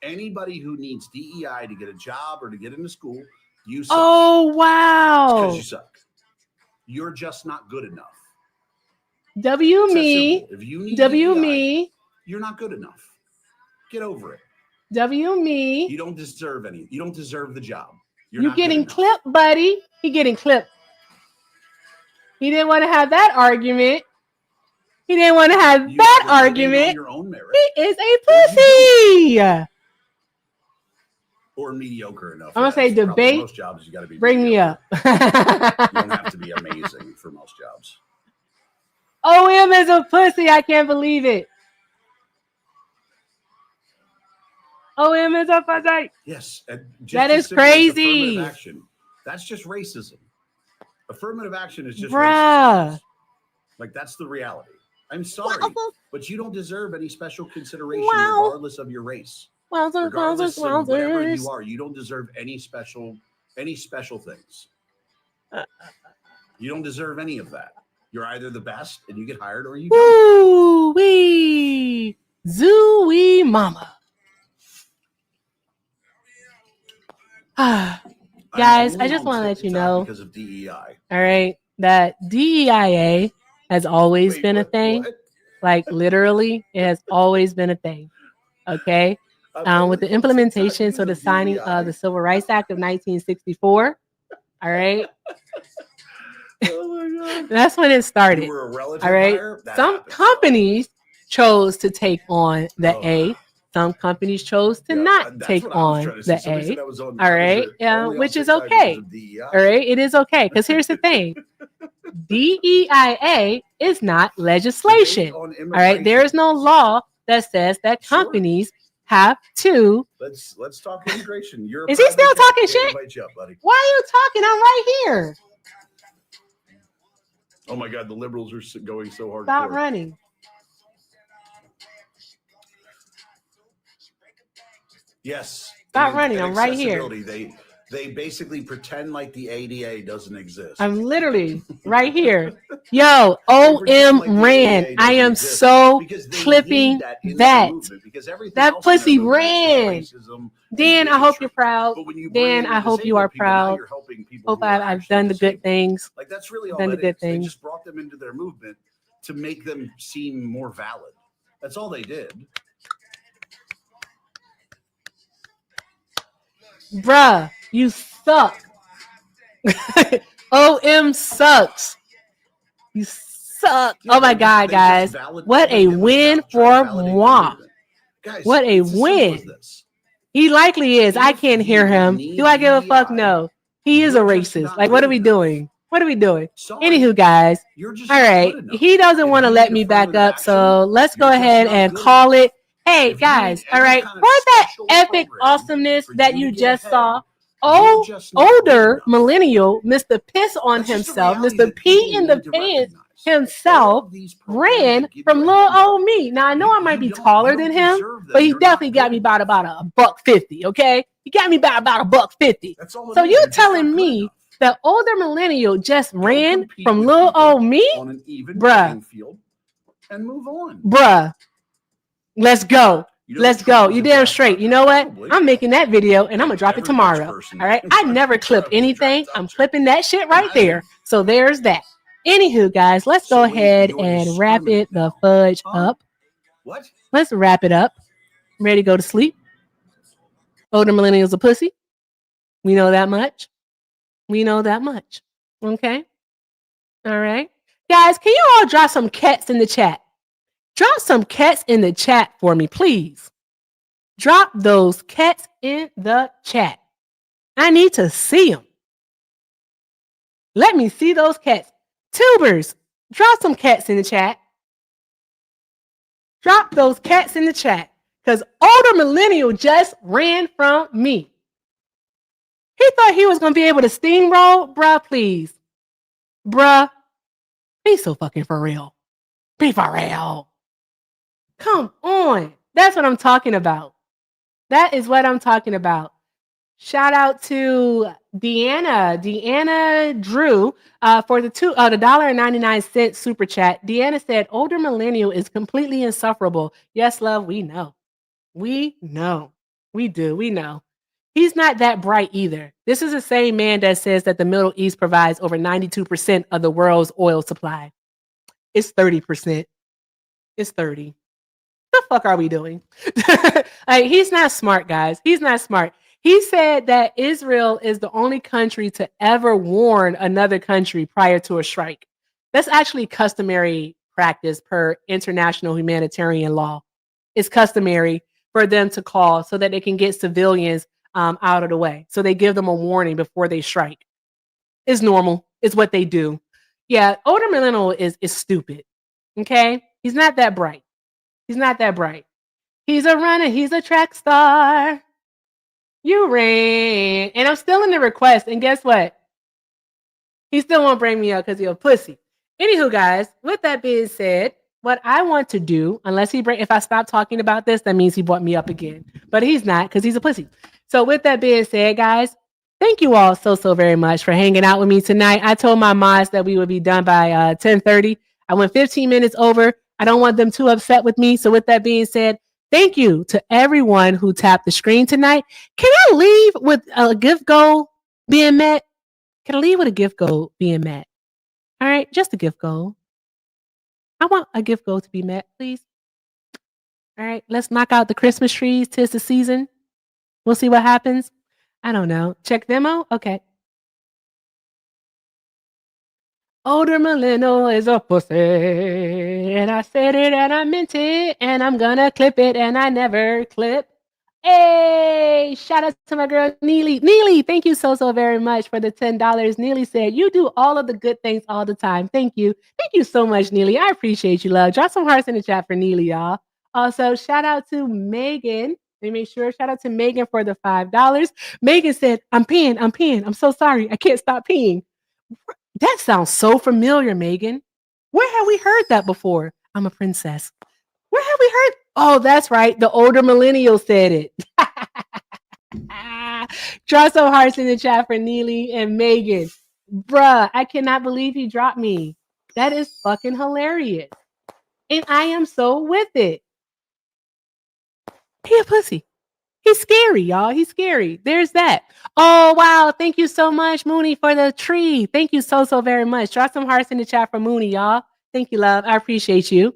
Anybody who needs DEI to get a job or to get into school, you suck. Oh, wow. Because you suck. You're just not good enough. W It's that me. simple. If you need W DEI, me. you're not good enough. Get over it. W me. You don't deserve any. You don't deserve the job. You're You not good getting enough. clipped, buddy. He getting clipped. He didn't want to have that argument. He didn't want to have You that either get in on argument. your own merit, He is a pussy. or mediocre enough. I'm gonna say Probably debate. most jobs you got to be. Bring me up. You don't have to be amazing for most jobs. OM is a pussy. I can't believe it. OM is a pussy. Yes, and just That as is simple as crazy. affirmative action. That's just racism. Affirmative action is just Bruh. racism. Like that's the reality. I'm sorry, but you don't deserve any special consideration regardless of your race. Regardless of whatever you are, you don't deserve any special things. You don't deserve any of that. You're either the best and you get hired, or you don't. Ooh wee, zoo-wee mama. Guys, I just want to let you know, because of DEI. all right, that DEIA has always been a thing. What? Like literally, it has always been a thing. Okay. With the implementation, so the signing of the Civil Rights Act of 1964. All right. Oh my God. That's when it started. You were a relative all right. hire? That Some happens. companies chose to take on the A. Some companies chose to not that's take what I was on trying to say. the Somebody A. said I was on- all I was right. only on Which is 6 okay. because of DEI. All right. It is okay. Because here's the thing. DEIA is not legislation. All right. There is no law that says that companies have to. Let's talk immigration. You're a Is he still private talking jet. Can't shit? invite you up, buddy. Why are you talking? I'm right here. Oh my God, the liberals are going so hard. Stop running. Yes. Stop running. I'm right here. They basically pretend like the ADA doesn't exist. I'm literally right here. Yo, OM ran. I am so clipping that. That pussy ran. Dan, I hope you're proud. Dan, I hope you are proud. Hope I've done the good things. Like that's really all done the that good is. They things. just brought them into their movement to make them seem more valid. That's all they did. Bruh, you suck. OM sucks. You suck. Oh my God, guys. What a win for moi. What a win. He likely is. I can't hear him. Do I give a fuck? No. He is a racist. Like, what are we doing? What are we doing? Anywho, guys. All right. He doesn't want to let me back up. So let's go ahead and call it. Hey, guys. All right. For that epic awesomeness that you just saw, older millennial, Mr. Piss on himself, Mr. P in the pants himself, ran from little old me. Now I know I might be taller than him, but he definitely got me by about $1.50. Okay, he got me by about $1.50. So you telling me that older millennial just ran from little old me, on an even bruh, field and move on. bruh? Let's go. Let's go. You damn straight. You know what? I'm making that video and I'm gonna drop it tomorrow. All right. I never clip anything. I'm clipping that shit right there. So there's that. Anywho, guys, let's go ahead and wrap it the fudge up. What? Let's wrap it up. Ready to go to sleep? Older millennials a pussy. We know that much. We know that much. Okay. All right. Guys, can you all drop some cats in the chat? Drop some cats in the chat for me, please. Drop those cats in the chat. I need to see them. Let me see those cats. Tubers, drop some cats in the chat. Drop those cats in the chat. Because older millennial just ran from me. He thought he was going to be able to steamroll. Bruh, please. Bruh, be so fucking for real. Be for real. Come on. That's what I'm talking about. That is what I'm talking about. Shout out to Deanna Drew for the $1.99 super chat. Deanna said, older millennial is completely insufferable. Yes, love, we know. We know. We do. We know. He's not that bright either. This is the same man that says that the Middle East provides over 92% of the world's oil supply. It's 30%. It's 30. The fuck are we doing? Like, he's not smart, guys. He's not smart. He said that Israel is the only country to ever warn another country prior to a strike. That's actually customary practice per international humanitarian law. It's customary for them to call so that they can get civilians out of the way. So they give them a warning before they strike. It's normal. It's what they do. Yeah, older millennial is stupid. Okay? He's not that bright. He's not that bright. He's a runner. He's a track star. You ran. And I'm still in the request. And guess what? He still won't bring me up because he's a pussy. Anywho, guys, with that being said, what I want to do, if I stop talking about this, that means he brought me up again. But he's not, because he's a pussy. So with that being said, guys, thank you all so very much for hanging out with me tonight. I told my mods that we would be done by 10:30. I went 15 minutes over. I don't want them too upset with me. So with that being said, thank you to everyone who tapped the screen tonight. Can I leave with a gift goal being met? Can I leave with a gift goal being met? All right, just a gift goal. I want a gift goal to be met, please. All right, let's knock out the Christmas trees. 'Tis the season. We'll see what happens. I don't know. Check demo? Okay. Older millennial is a pussy. And I said it and I meant it. And I'm gonna clip it and I never clip. Hey, shout out to my girl Neely. Neely, thank you so very much for the $10. Neely said, you do all of the good things all the time. Thank you. Thank you so much, Neely. I appreciate you, love. Drop some hearts in the chat for Neely, y'all. Also, shout out to Megan. Let me make sure. Shout out to Megan for the $5. Megan said, I'm peeing. I'm so sorry. I can't stop peeing. That sounds so familiar, Megan. Where have we heard that before? I'm a princess. Where have we heard? Oh, that's right. The older millennial said it. Draw some hearts in the chat for Neely and Megan. Bruh, I cannot believe he dropped me. That is fucking hilarious. And I am so with it. He a pussy. He's scary, y'all. He's scary. There's that. Oh, wow. Thank you so much, Mooney, for the tree. Thank you so very much. Draw some hearts in the chat for Mooney, y'all. Thank you, love. I appreciate you.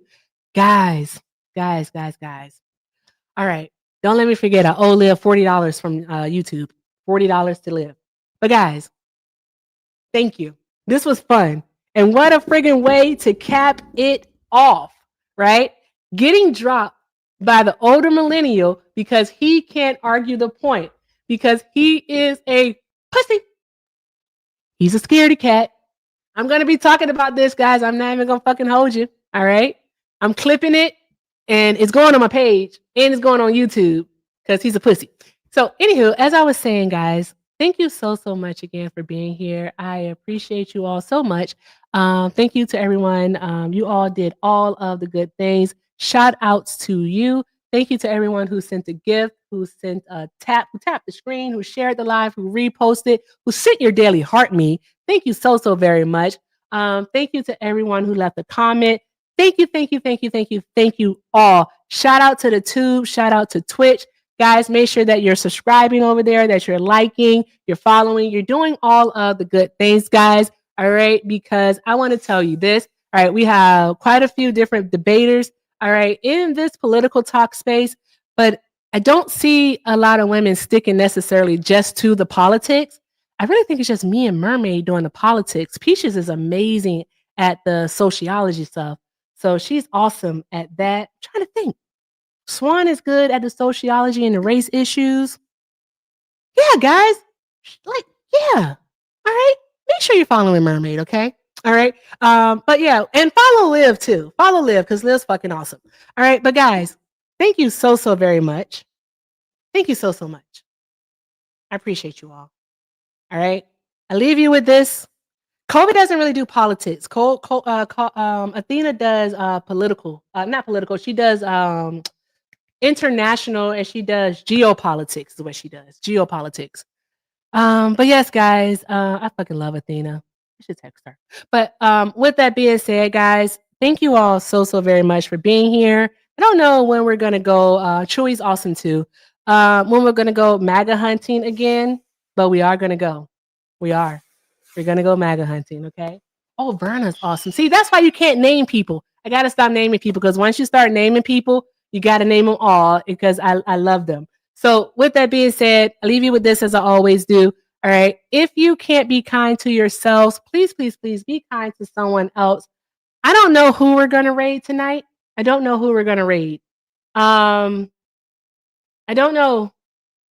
Guys. All right. Don't let me forget. I owe Liv $40 from YouTube. $40 to live. But guys, thank you. This was fun. And what a friggin' way to cap it off, right? Getting dropped by the older millennial because he can't argue the point. Because he is a pussy. He's a scaredy cat. I'm going to be talking about this, guys. I'm not even going to fucking hold you. All right? I'm clipping it. And it's going on my page and it's going on YouTube because he's a pussy. So anywho, as I was saying, guys, thank you so much again for being here. I appreciate you all so much. Thank you to everyone. You all did all of the good things. Shout outs to you. Thank you to everyone who sent a gift, who sent a tap, who tapped the screen, who shared the live, who reposted, who sent your daily heart me. Thank you so very much. Thank you to everyone who left a comment. Thank you all. Shout out to the tube. Shout out to Twitch. Guys, make sure that you're subscribing over there, that you're liking, you're following, you're doing all of the good things, guys. All right, because I want to tell you this. All right, we have quite a few different debaters, all right, in this political talk space, but I don't see a lot of women sticking necessarily just to the politics. I really think it's just me and Mermaid doing the politics. Peaches is amazing at the sociology stuff. So she's awesome at that. I'm trying to think. Swan is good at the sociology and the race issues. Yeah, guys. Yeah. All right. Make sure you're following Mermaid, okay? All right. But yeah, and follow Liv too. Follow Liv because Liv's fucking awesome. All right. But guys, thank you so very much. Thank you so much. I appreciate you all. All right. I leave you with this. Kobe doesn't really do politics. Athena does political, not political. She does international, and she does geopolitics. Is what she does. Geopolitics. But yes, guys, I fucking love Athena. I should text her. But with that being said, guys, thank you all so very much for being here. I don't know when we're gonna go. Chewy's awesome too. When we're gonna go MAGA hunting again, but we are gonna go. We are. We're gonna go MAGA hunting. Okay. Oh, Verna's awesome. See, that's why you can't name people. I gotta stop naming people because once you start naming people, you gotta name them all because I love them. So, with that being said, I leave you with this as I always do. All right. If you can't be kind to yourselves, please be kind to someone else. I don't know who we're going to raid tonight. I don't know who we're going to raid. I don't know.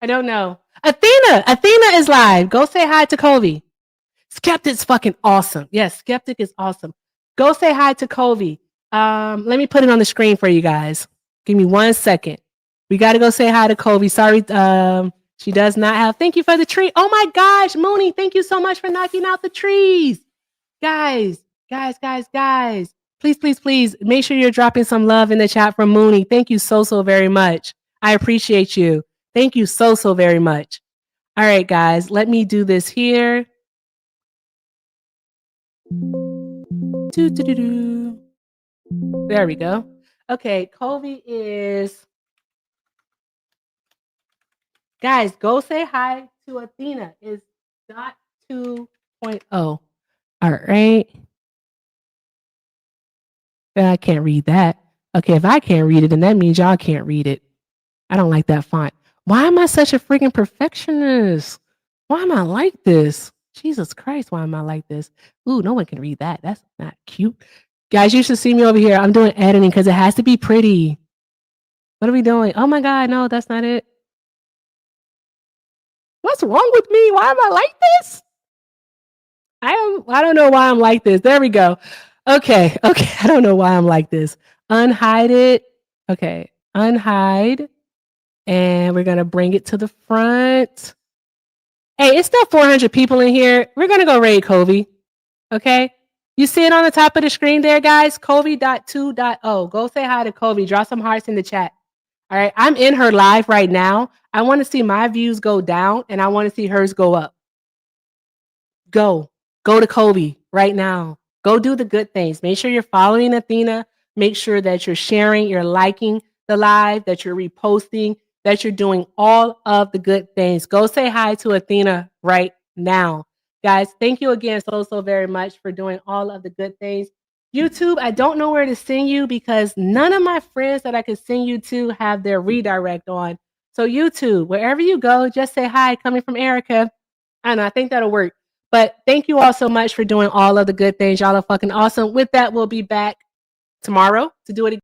Athena is live. Go say hi to Kobe. Skeptic's fucking awesome. Yes, Skeptic is awesome. Go say hi to Kobe. Let me put it on the screen for you guys. Give me 1 second. We got to go say hi to Kobe. Sorry, she does not have. Thank you for the tree. Oh my gosh, Mooney, thank you so much for knocking out the trees. Guys. Please, make sure you're dropping some love in the chat from Mooney. Thank you so very much. I appreciate you. Thank you so very much. All right, guys, let me do this here. There we go. Okay, Kobe is... Guys, go say hi to Athena. Is .2.0. All right. I can't read that. Okay, if I can't read it, then that means y'all can't read it. I don't like that font. Why am I such a freaking perfectionist? Why am I like this? Jesus Christ, why am I like this? Ooh, no one can read that. That's not cute. Guys, you should see me over here. I'm doing editing because it has to be pretty. What are we doing? Oh my God, no, that's not it. What's wrong with me? Why am I like this? I don't know why I'm like this. There we go. Okay. I don't know why I'm like this. Unhide it. Okay. Unhide. And we're going to bring it to the front. Hey, it's still 400 people in here. We're going to go raid Kobe. Okay. You see it on the top of the screen there, guys? Kobe.2.0. Go say hi to Kobe. Draw some hearts in the chat. All right. I'm in her live right now. I want to see my views go down and I want to see hers go up. Go to Kobe right now. Go do the good things. Make sure you're following Athena. Make sure that you're sharing, you're liking the live, that you're reposting, that you're doing all of the good things. Go say hi to Athena right now. Guys, thank you again so very much for doing all of the good things. YouTube, I don't know where to send you because none of my friends that I could send you to have their redirect on. So YouTube, wherever you go, just say hi, coming from Erica. I don't know, I think that'll work. But thank you all so much for doing all of the good things. Y'all are fucking awesome. With that, we'll be back tomorrow to do it again.